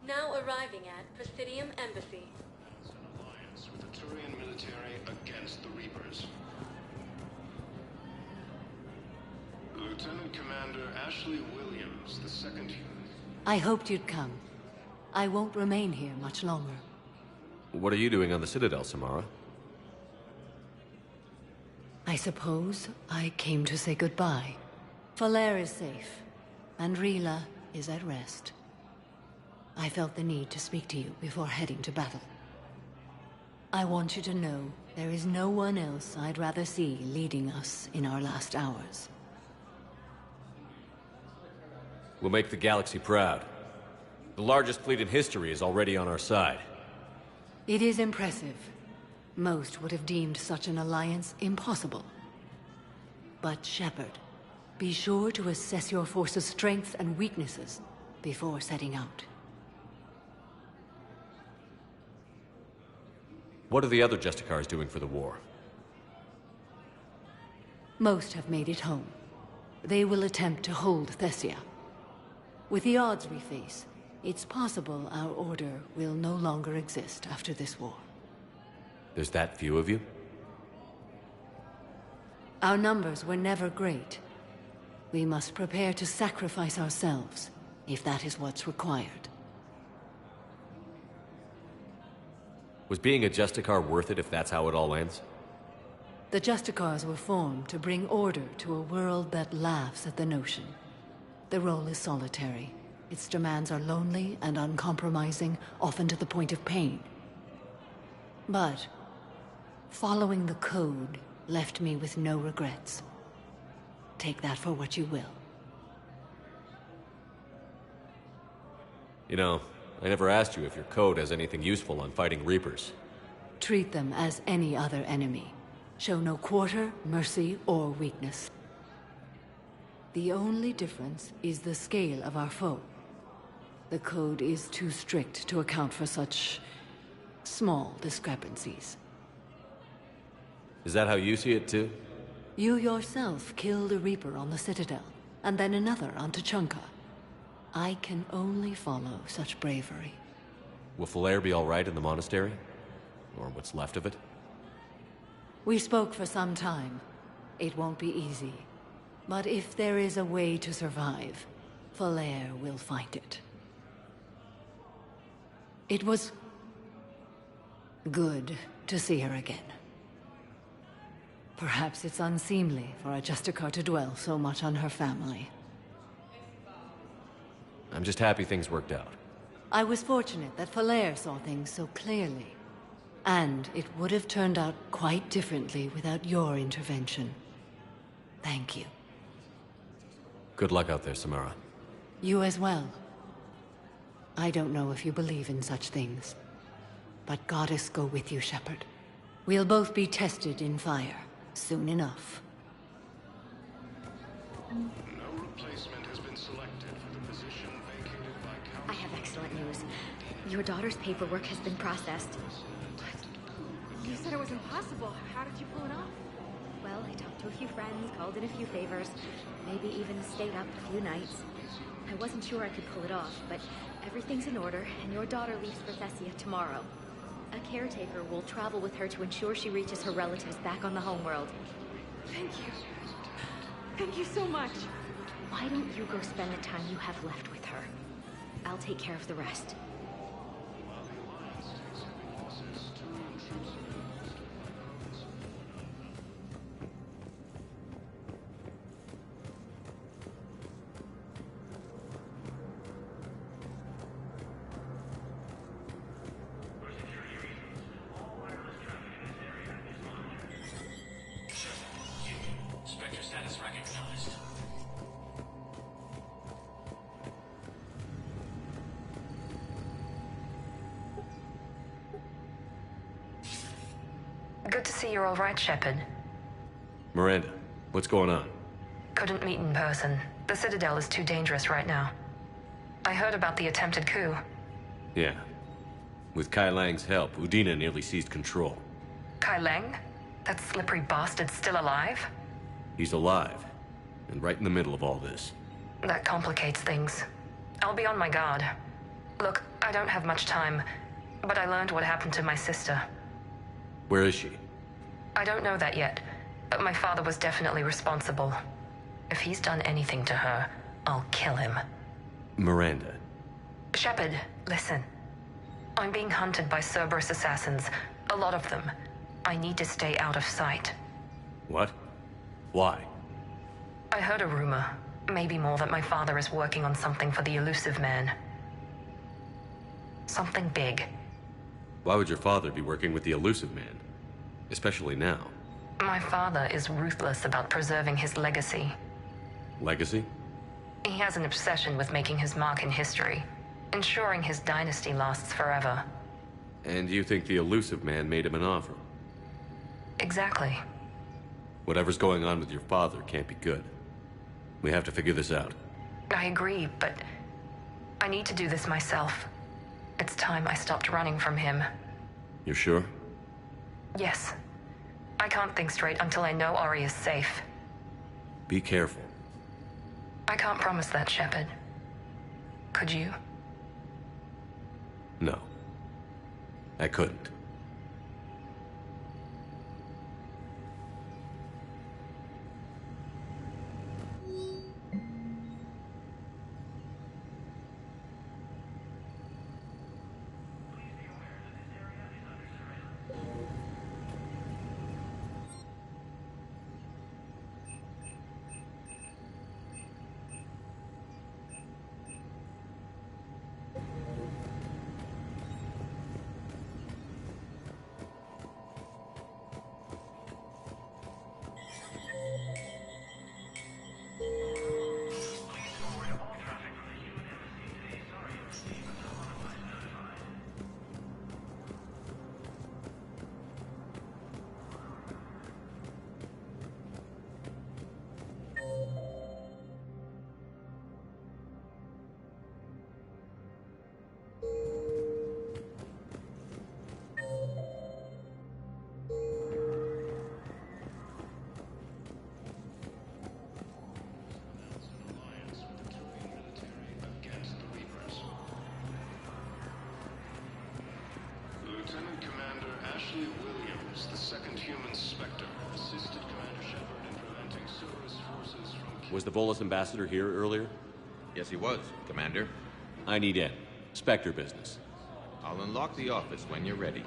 Now arriving at Presidium Embassy. It's an alliance with the Turian military against the Reapers. Lieutenant Commander Ashley Williams, the second human. I hoped you'd come. I won't remain here much longer. What are you doing on the Citadel, Samara? I suppose I came to say goodbye. Falere is safe, and Rila is at rest. I felt the need to speak to you before heading to battle. I want you to know there is no one else I'd rather see leading us in our last hours. We'll make the galaxy proud. The largest fleet in history is already on our side. It is impressive. Most would have deemed such an alliance impossible. But Shepard, be sure to assess your force's strengths and weaknesses before setting out. What are the other Justicars doing for the war? Most have made it home. They will attempt to hold Thessia. With the odds we face, it's possible our order will no longer exist after this war. There's that few of you? Our numbers were never great. We must prepare to sacrifice ourselves, if that is what's required. Was being a Justicar worth it if that's how it all ends? The Justicars were formed to bring order to a world that laughs at the notion. The role is solitary. Its demands are lonely and uncompromising, often to the point of pain. But following the code left me with no regrets. Take that for what you will. You know, I never asked you if your code has anything useful on fighting Reapers. Treat them as any other enemy. Show no quarter, mercy, or weakness. The only difference is the scale of our foe. The code is too strict to account for such small discrepancies. Is that how you see it too? You yourself killed a Reaper on the Citadel, and then another on Tuchanka. I can only follow such bravery. Will Falere be all right in the monastery? Or what's left of it? We spoke for some time. It won't be easy. But if there is a way to survive, Falere will find it. It was good to see her again. Perhaps it's unseemly for a Justicar to dwell so much on her family. I'm just happy things worked out. I was fortunate that Falere saw things so clearly. And it would have turned out quite differently without your intervention. Thank you. Good luck out there, Samara. You as well. I don't know if you believe in such things, but Goddess go with you, Shepard. We'll both be tested in fire, soon enough. No replacement has been selected for the position vacated by Council. I have excellent news. Your daughter's paperwork has been processed. You said it was impossible. How did you pull it off? Well, I talked to a few friends, called in a few favors, maybe even stayed up a few nights. I wasn't sure I could pull it off, but everything's in order, and your daughter leaves for Thessia tomorrow. A caretaker will travel with her to ensure she reaches her relatives back on the homeworld. Thank you. Thank you so much. Why don't you go spend the time you have left with her? I'll take care of the rest. Good to see you're all right, Shepard. Miranda, what's going on? Couldn't meet in person. The Citadel is too dangerous right now. I heard about the attempted coup. Yeah. With Kai Lang's help, Udina nearly seized control. Kai Lang? That slippery bastard's still alive? He's alive, and right in the middle of all this. That complicates things. I'll be on my guard. Look, I don't have much time, but I learned what happened to my sister. Where is she? I don't know that yet, but my father was definitely responsible. If he's done anything to her, I'll kill him. Miranda. Shepard, listen. I'm being hunted by Cerberus assassins. A lot of them. I need to stay out of sight. What? Why? I heard a rumor, maybe more, that my father is working on something for the Elusive Man. Something big. Why would your father be working with the Elusive Man? Especially now. My father is ruthless about preserving his legacy. Legacy? He has an obsession with making his mark in history, ensuring his dynasty lasts forever. And you think the Elusive Man made him an offer? Exactly. Whatever's going on with your father can't be good. We have to figure this out. I agree, but I need to do this myself. It's time I stopped running from him. You're sure? Yes. I can't think straight until I know Ori is safe. Be careful. I can't promise that, Shepard. Could you? No. I couldn't. Lieutenant Commander Ashley Williams, the second human Spectre, assisted Commander Shepard in preventing Cerberus forces from... Was the Volus ambassador here earlier? Yes, he was, Commander. I need in. Spectre business. I'll unlock the office when you're ready.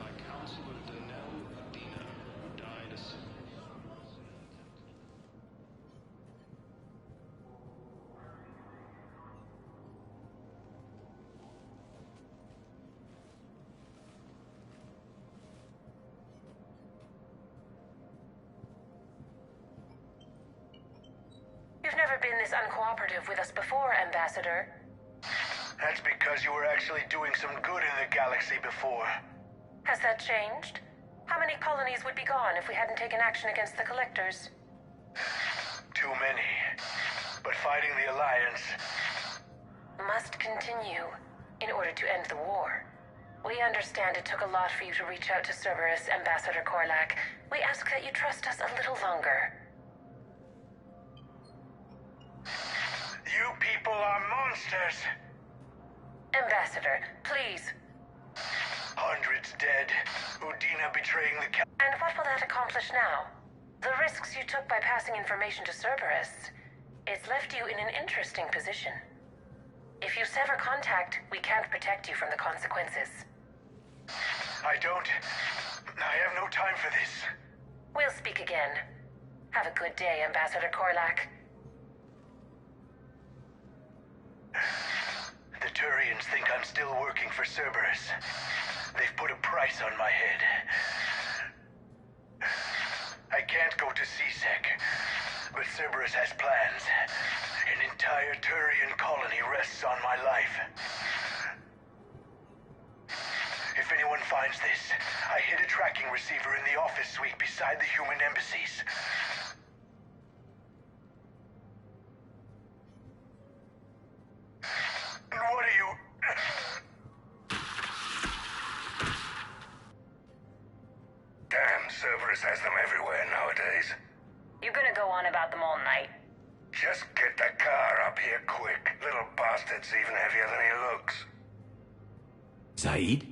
You've never been this uncooperative with us before, Ambassador. That's because you were actually doing some good in the galaxy before. Has that changed? How many colonies would be gone if we hadn't taken action against the Collectors? Too many. But fighting the Alliance... must continue in order to end the war. We understand it took a lot for you to reach out to Cerberus, Ambassador Korlak. We ask that you trust us a little longer. You people are monsters! Ambassador, please. Hundreds dead. Udina betraying the And what will that accomplish now? The risks you took by passing information to Cerberus. It's left you in an interesting position. If you sever contact, we can't protect you from the consequences. I have no time for this. We'll speak again. Have a good day, Ambassador Korlak. The Turians think I'm still working for Cerberus. They've put a price on my head. I can't go to C-Sec, but Cerberus has plans. An entire Turian colony rests on my life. If anyone finds this, I hid a tracking receiver in the office suite beside the human embassies. What are you... Damn, Cerberus has them everywhere nowadays. You gonna go on about them all night? Just get the car up here quick. Little bastard's even heavier than he looks. Zaid?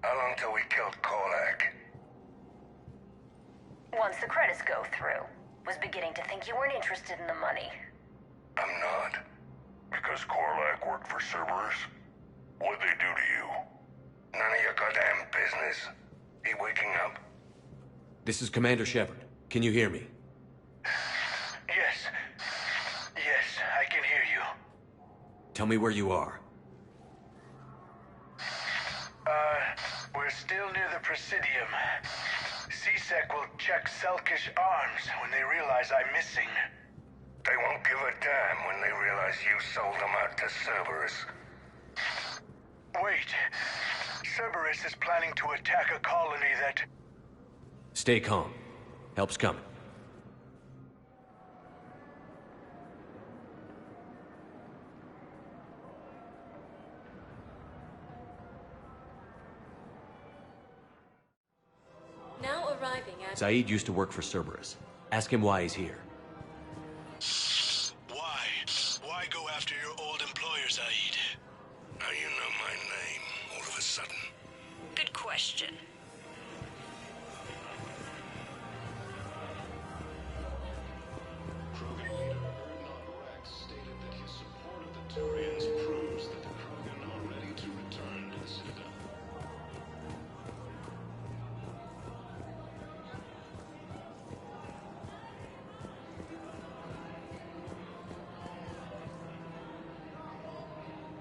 How long till we killed Korlak? Once the credits go through. Was beginning to think you weren't interested in the money. I'm not. Because Korlak worked for Cerberus? What'd they do to you? None of your goddamn business. He waking up? This is Commander Shepard. Can you hear me? Yes. Yes, I can hear you. Tell me where you are. We're still near the Presidium. C-Sec will check Selkish arms when they realize I'm missing. They won't give a damn when they realize you sold them out to Cerberus. Wait. Cerberus is planning to attack a colony that... Stay calm. Help's coming. Now arriving at... Zaid used to work for Cerberus. Ask him why he's here. Why? Why go after your old employer, Zaid? Now you know my name, all of a sudden. Good question. Krogan leader Erdnot Rex stated that his support of the Turians proves that the Krogan are ready to return to the Citadel.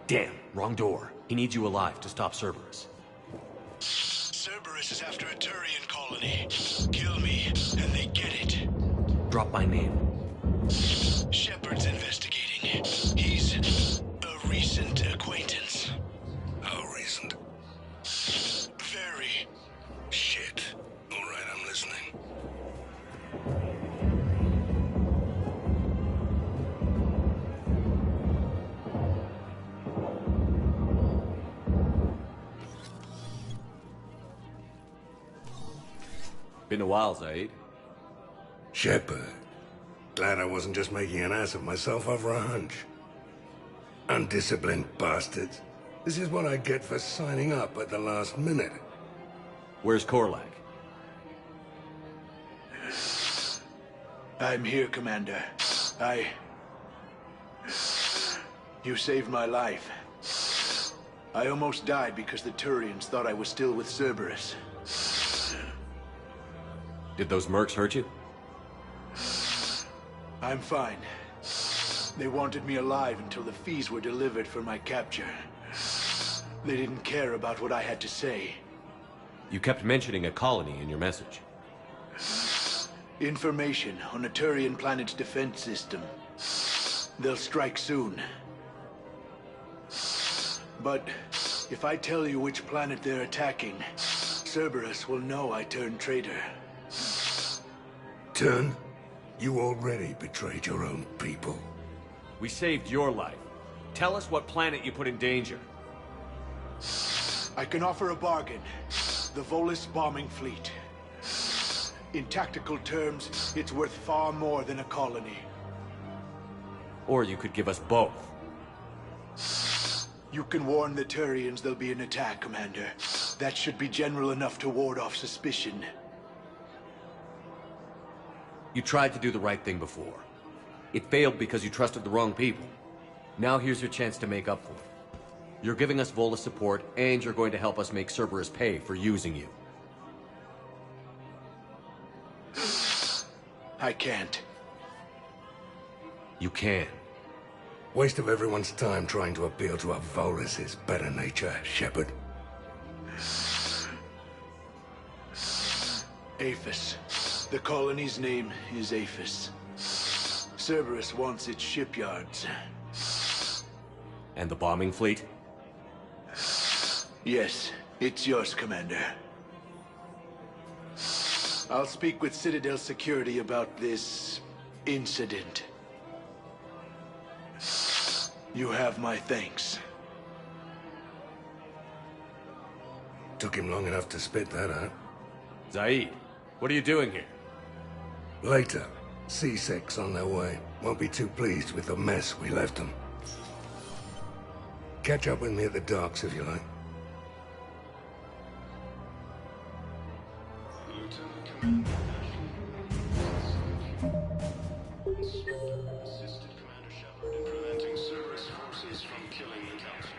Damn, wrong door. He needs you alive to stop Cerberus. Cerberus is after a Turian colony. Kill me, and they get it. Drop my name. Shepard's investigating. He's a recent acquaintance. How recent? Very. Shit. All right, I'm listening. Been a while, Zaid. Shepard. Glad I wasn't just making an ass of myself over a hunch. Undisciplined bastards. This is what I get for signing up at the last minute. Where's Korlak? I'm here, Commander. You saved my life. I almost died because the Turians thought I was still with Cerberus. Did those mercs hurt you? I'm fine. They wanted me alive until the fees were delivered for my capture. They didn't care about what I had to say. You kept mentioning a colony in your message. Information on a Turian planet's defense system. They'll strike soon. But if I tell you which planet they're attacking, Cerberus will know I turned traitor. Turn? You already betrayed your own people. We saved your life. Tell us what planet you put in danger. I can offer a bargain. The Volus bombing fleet. In tactical terms, it's worth far more than a colony. Or you could give us both. You can warn the Turians there'll be an attack, Commander. That should be general enough to ward off suspicion. You tried to do the right thing before. It failed because you trusted the wrong people. Now here's your chance to make up for it. You're giving us Volus support, and you're going to help us make Cerberus pay for using you. I can't. You can. Waste of everyone's time trying to appeal to a Volus's better nature, Shepard. Aphis. The colony's name is Aphis. Cerberus wants its shipyards. And the bombing fleet? Yes, it's yours, Commander. I'll speak with Citadel Security about this incident. You have my thanks. Took him long enough to spit that out. Zaid, what are you doing here? Later. C6 on their way. Won't be too pleased with the mess we left them. Catch up with me at the docks if you like. Lieutenant Commander Inspector assisted Commander Shepard in preventing Cerberus forces from killing the Council.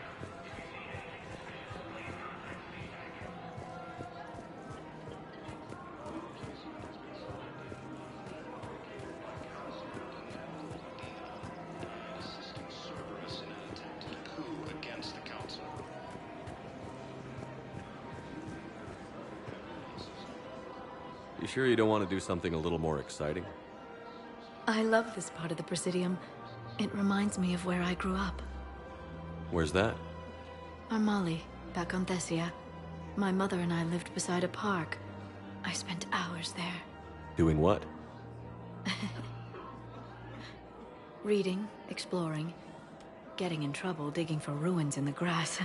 Assisting Cerberus in an attempted coup against the Council. You sure you don't want to do something a little more exciting? I love this part of the Presidium. It reminds me of where I grew up. Where's that? Armali, back on Thessia. My mother and I lived beside a park. I spent hours there. Doing what? Reading, exploring, getting in trouble digging for ruins in the grass.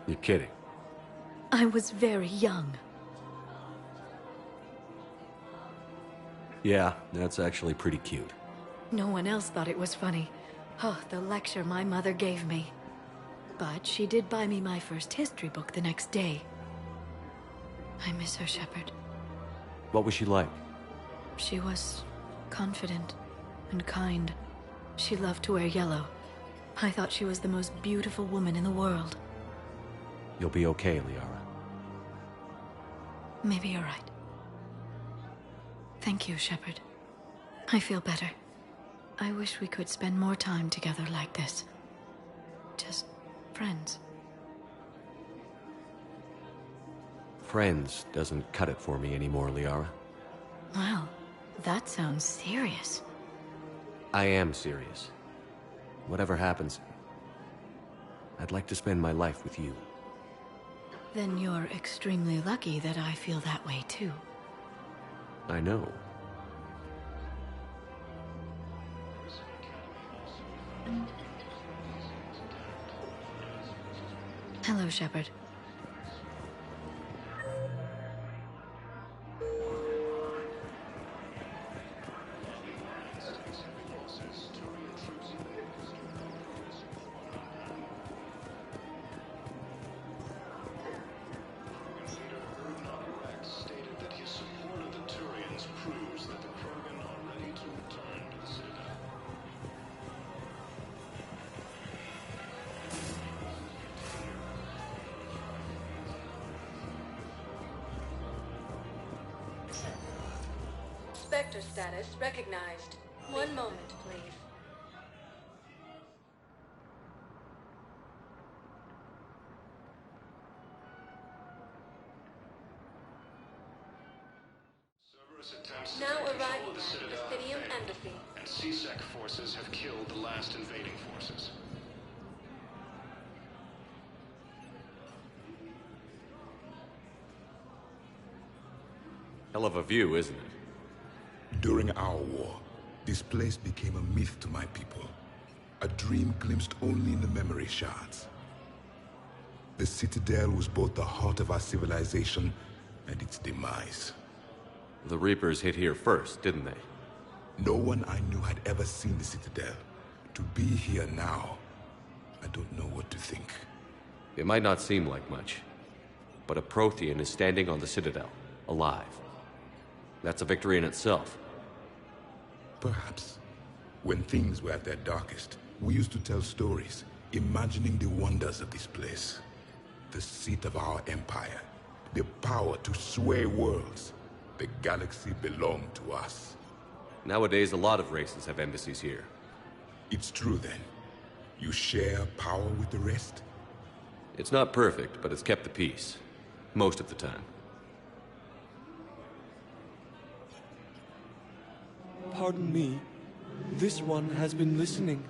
You're kidding. I was very young. Yeah, that's actually pretty cute. No one else thought it was funny. Oh, the lecture my mother gave me. But she did buy me my first history book the next day. I miss her, Shepard. What was she like? She was confident and kind. She loved to wear yellow. I thought she was the most beautiful woman in the world. You'll be okay, Liara. Maybe you're right. Thank you, Shepard. I feel better. I wish we could spend more time together like this. Just friends. Friends doesn't cut it for me anymore, Liara. Wow, that sounds serious. I am serious. Whatever happens, I'd like to spend my life with you. Then you're extremely lucky that I feel that way too. I know. Hello, Shepard. Spectre status recognized. One moment, please. Now arriving at the Presidium Embassy. And CSEC forces have killed the last invading forces. Hell of a view, isn't it? During our war, this place became a myth to my people. A dream glimpsed only in the memory shards. The Citadel was both the heart of our civilization and its demise. The Reapers hit here first, didn't they? No one I knew had ever seen the Citadel. To be here now, I don't know what to think. It might not seem like much, but a Prothean is standing on the Citadel, alive. That's a victory in itself. Perhaps. When things were at their darkest, we used to tell stories, imagining the wonders of this place. The seat of our empire, the power to sway worlds. The galaxy belonged to us. Nowadays, a lot of races have embassies here. It's true then. You share power with the rest? It's not perfect, but it's kept the peace. Most of the time. Pardon me. This one has been listening.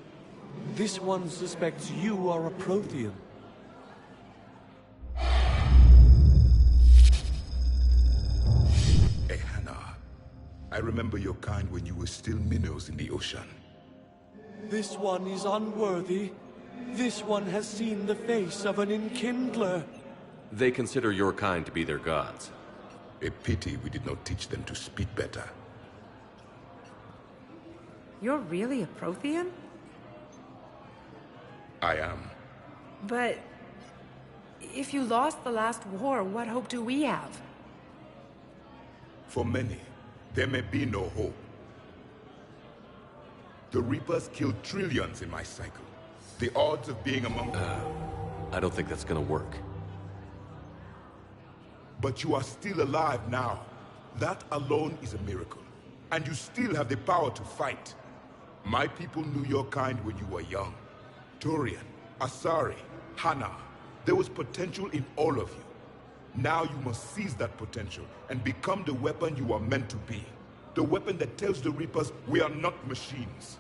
This one suspects you are a Prothean. Ehana, I remember your kind when you were still minnows in the ocean. This one is unworthy. This one has seen the face of an enkindler. They consider your kind to be their gods. A pity we did not teach them to speak better. You're really a Prothean? I am. But if you lost the last war, what hope do we have? For many, there may be no hope. The Reapers killed trillions in my cycle. The odds of being among them... I don't think that's gonna work. But you are still alive now. That alone is a miracle. And you still have the power to fight. My people knew your kind when you were young. Turian, Asari, Hana. There was potential in all of you. Now you must seize that potential and become the weapon you are meant to be. The weapon that tells the Reapers we are not machines.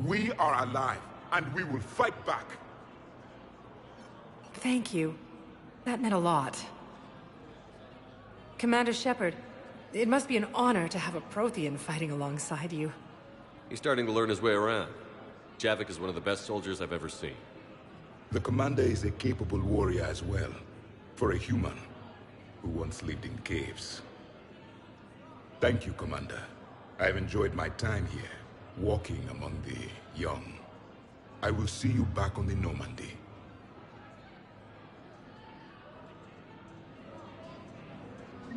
We are alive, and we will fight back. Thank you. That meant a lot. Commander Shepard, it must be an honor to have a Prothean fighting alongside you. He's starting to learn his way around. Javik is one of the best soldiers I've ever seen. The commander is a capable warrior as well, for a human who once lived in caves. Thank you, Commander. I've enjoyed my time here, walking among the young. I will see you back on the Normandy.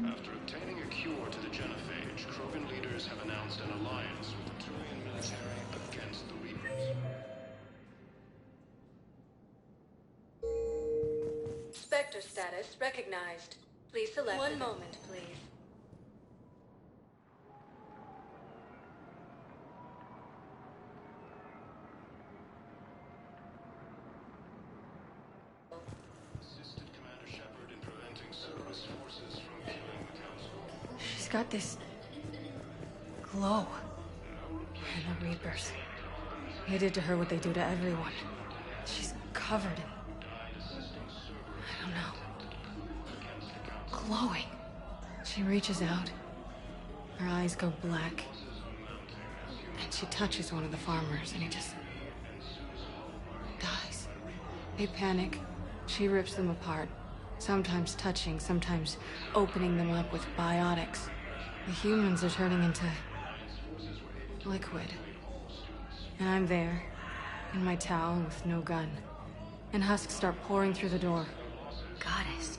After obtaining a cure to the genophage, Krogan leaders have announced an alliance with the Turian military against the Reapers. Spectre status recognized. Please select. One moment, please. Assisted Commander Shepard in preventing Cerberus forces from killing the Council. She's got this glow. And the Reapers. They did to her what they do to everyone. She's covered in... I don't know. Glowing. She reaches out. Her eyes go black. And she touches one of the farmers, and he just... dies. They panic. She rips them apart. Sometimes touching, sometimes opening them up with biotics. The humans are turning into... liquid. And I'm there, in my towel with no gun. And husks start pouring through the door. Goddess.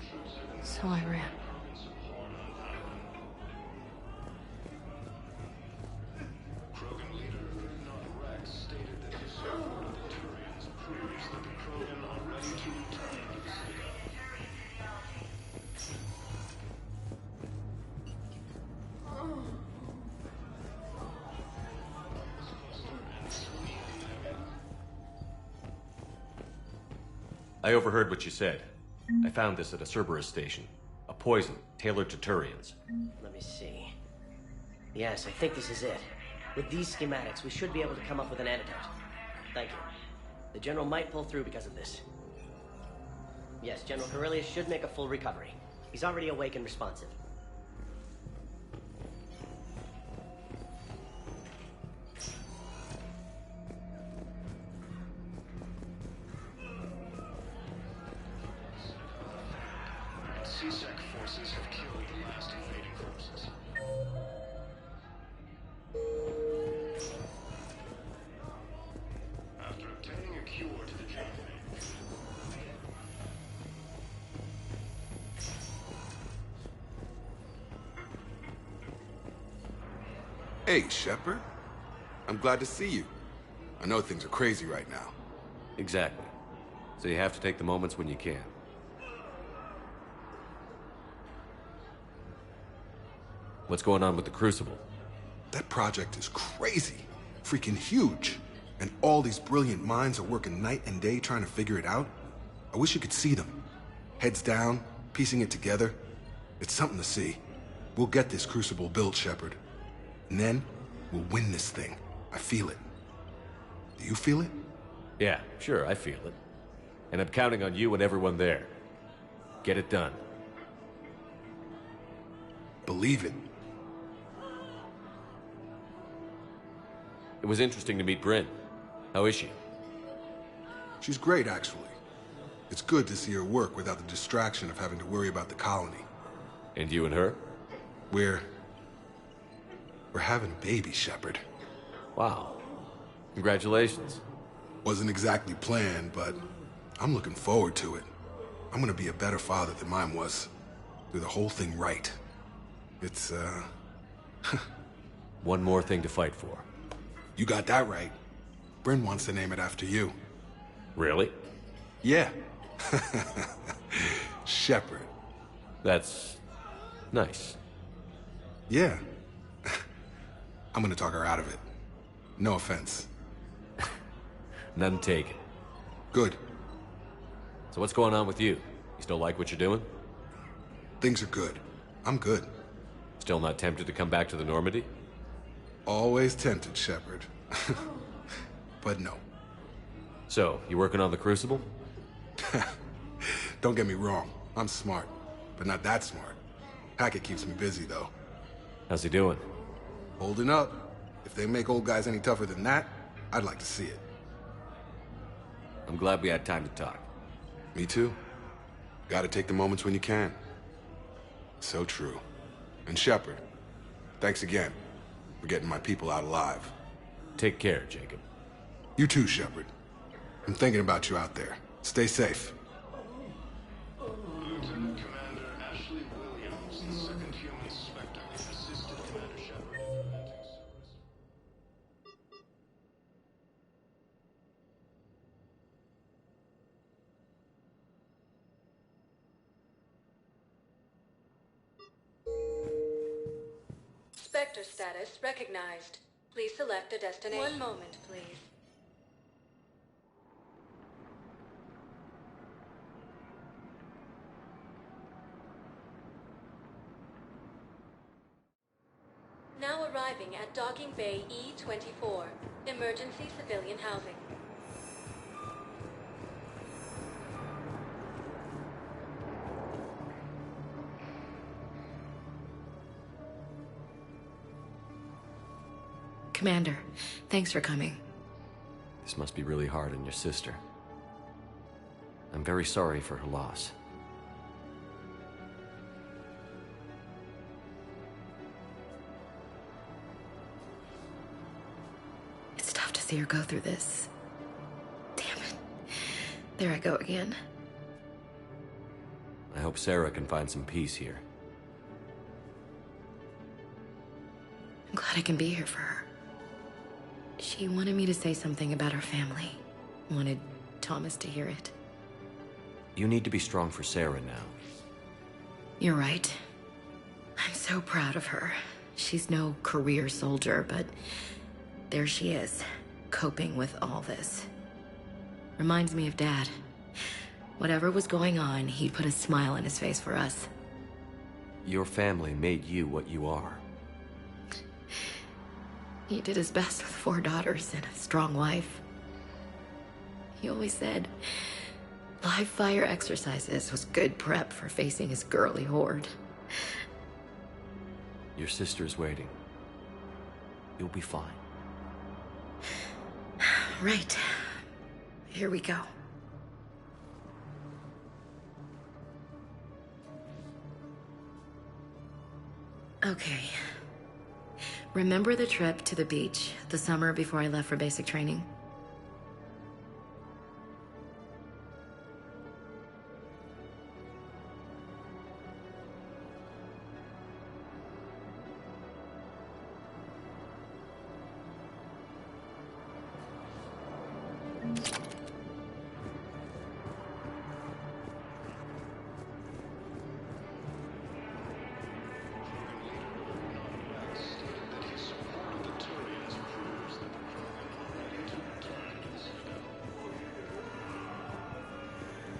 So I ran. Krogan leader Urdnot Rex stated that his support of the Turians proves that the Krogan are ready to return to the I overheard what you said. I found this at a Cerberus station. A poison tailored to Turians. Let me see. Yes, I think this is it. With these schematics, we should be able to come up with an antidote. Thank you. The General might pull through because of this. Yes, General Corellius should make a full recovery. He's already awake and responsive. CSEC forces have killed the last invading forces. After obtaining a cure to the genophage. Hey, Shepard. I'm glad to see you. I know things are crazy right now. Exactly. So you have to take the moments when you can. What's going on with the Crucible? That project is crazy. Freaking huge. And all these brilliant minds are working night and day trying to figure it out. I wish you could see them. Heads down, piecing it together. It's something to see. We'll get this Crucible built, Shepard. And then, we'll win this thing. I feel it. Do you feel it? Yeah, sure, I feel it. And I'm counting on you and everyone there. Get it done. Believe it. It was interesting to meet Bryn. How is she? She's great, actually. It's good to see her work without the distraction of having to worry about the colony. And you and her? We're having a baby, Shepard. Wow. Congratulations. Wasn't exactly planned, but I'm looking forward to it. I'm gonna be a better father than mine was. Do the whole thing right. It's, One more thing to fight for. You got that right. Bryn wants to name it after you. Really? Yeah. Shepard. That's... nice. Yeah. I'm gonna talk her out of it. No offense. None taken. Good. So what's going on with you? You still like what you're doing? Things are good. I'm good. Still not tempted to come back to the Normandy? Always tempted, Shepard. But no. So, you working on the Crucible? Don't get me wrong, I'm smart, but not that smart. Hackett keeps me busy, though. How's he doing? Holding up. If they make old guys any tougher than that, I'd like to see it. I'm glad we had time to talk. Me too. Gotta take the moments when you can. So true. And Shepard, thanks again for getting my people out alive. Take care, Jacob. You too, Shepard. I'm thinking about you out there. Stay safe. Lieutenant Commander Ashley Williams, the second human Spectre, assisted Commander Shepard in preventing Cerberus. Spectre status recognized. Please select a destination. One moment, please. Now arriving at Docking Bay E-24, emergency civilian housing. Commander, thanks for coming. This must be really hard on your sister. I'm very sorry for her loss. It's tough to see her go through this. Damn it. There I go again. I hope Sarah can find some peace here. I'm glad I can be here for her. She wanted me to say something about her family. Wanted Thomas to hear it. You need to be strong for Sarah now. You're right. I'm so proud of her. She's no career soldier, but there she is, coping with all this. Reminds me of Dad. Whatever was going on, he'd put a smile on his face for us. Your family made you what you are. He did his best with 4 daughters and a strong wife. He always said live fire exercises was good prep for facing his girly horde. Your sister's waiting. You'll be fine. Right. Here we go. Okay. Remember the trip to the beach the summer before I left for basic training?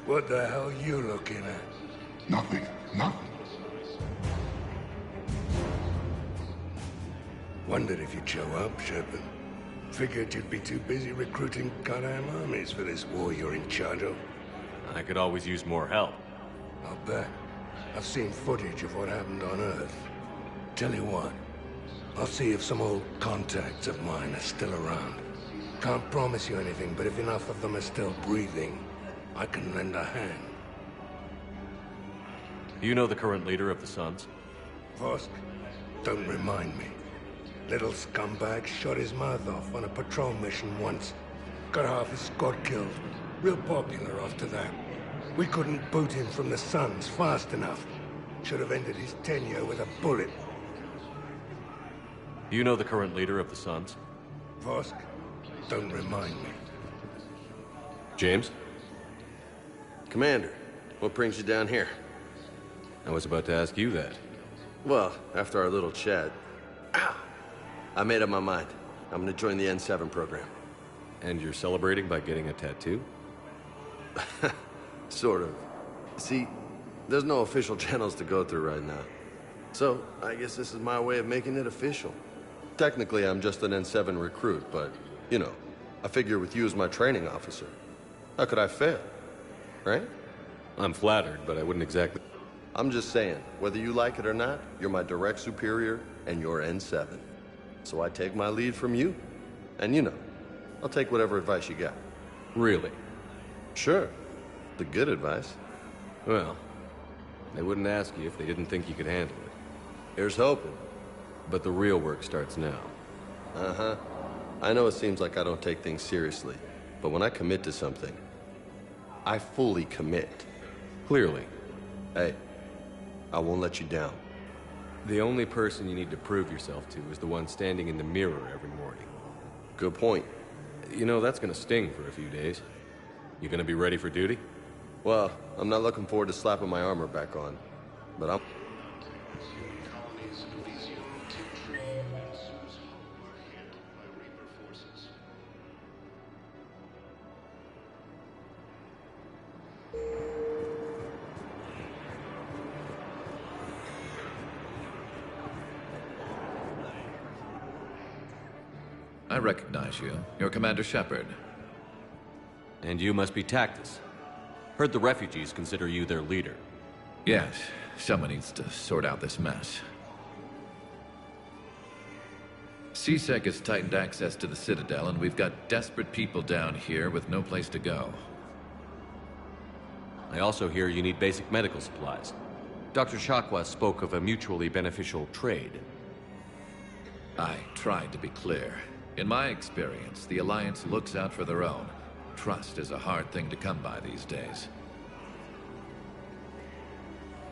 What the hell are you looking at? Nothing. Nothing. Wondered if you'd show up, Shepard. Figured you'd be too busy recruiting goddamn armies for this war you're in charge of. I could always use more help. I'll bet. I've seen footage of what happened on Earth. Tell you what, I'll see if some old contacts of mine are still around. Can't promise you anything, but if enough of them are still breathing, I can lend a hand. You know the current leader of the Suns? Vosk, don't remind me. Little scumbag shot his mouth off on a patrol mission once. Got half his squad killed. Real popular after that. We couldn't boot him from the Suns fast enough. Should have ended his tenure with a bullet. You know the current leader of the Suns? Vosk, don't remind me. James? Commander, what brings you down here? I was about to ask you that. Well, after our little chat, I made up my mind. I'm gonna join the N7 program. And you're celebrating by getting a tattoo? Sort of. See, there's no official channels to go through right now. So, I guess this is my way of making it official. Technically, I'm just an N7 recruit, but, you know, I figure with you as my training officer, how could I fail? Right? I'm flattered, but I wouldn't exactly... I'm just saying, whether you like it or not, you're my direct superior, and you're N7. So I take my lead from you. And you know, I'll take whatever advice you got. Really? Sure. The good advice. Well, they wouldn't ask you if they didn't think you could handle it. Here's hoping. But the real work starts now. Uh-huh. I know it seems like I don't take things seriously, but when I commit to something, I fully commit. Clearly. Hey, I won't let you down. The only person you need to prove yourself to is the one standing in the mirror every morning. Good point. You know, that's gonna sting for a few days. You gonna be ready for duty? Well, I'm not looking forward to slapping my armor back on, but I'm... I recognize you. You're Commander Shepard. And you must be Tactus. Heard the refugees consider you their leader. Yes, someone needs to sort out this mess. C-Sec has tightened access to the Citadel, and we've got desperate people down here with no place to go. I also hear you need basic medical supplies. Dr. Chakwas spoke of a mutually beneficial trade. I tried to be clear. In my experience, the Alliance looks out for their own. Trust is a hard thing to come by these days.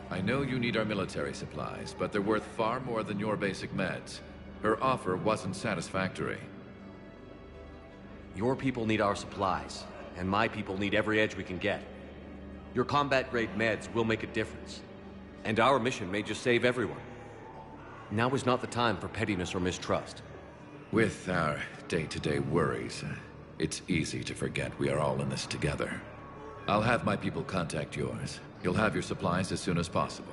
I know you need our military supplies, but they're worth far more than your basic meds. Her offer wasn't satisfactory. Your people need our supplies, and my people need every edge we can get. Your combat-grade meds will make a difference, and our mission may just save everyone. Now is not the time for pettiness or mistrust. With our day-to-day worries, it's easy to forget we are all in this together. I'll have my people contact yours. You'll have your supplies as soon as possible.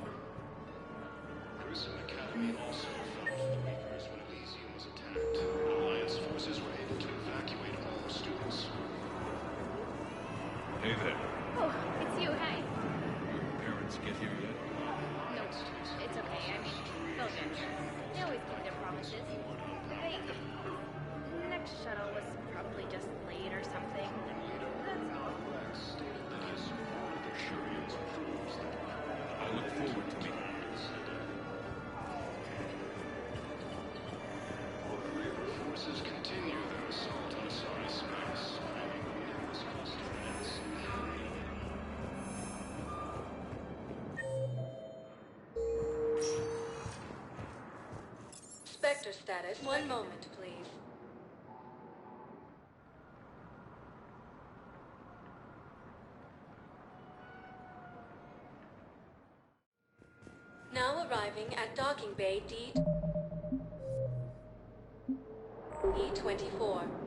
Grissom Academy also felt the Reapers when Elysium was attacked. Alliance forces were able to evacuate all students. Hey there. Oh, it's you, hey. Parents get here yet? No, it's okay. I mean, they'll get here. They always keep their promises. The next shuttle was probably just late or something. That's all. I look forward to meeting you. Forces continue their assault on Sari Space. Numerous cluster events. Spectre status. One moment, please. Now arriving at docking bay D24.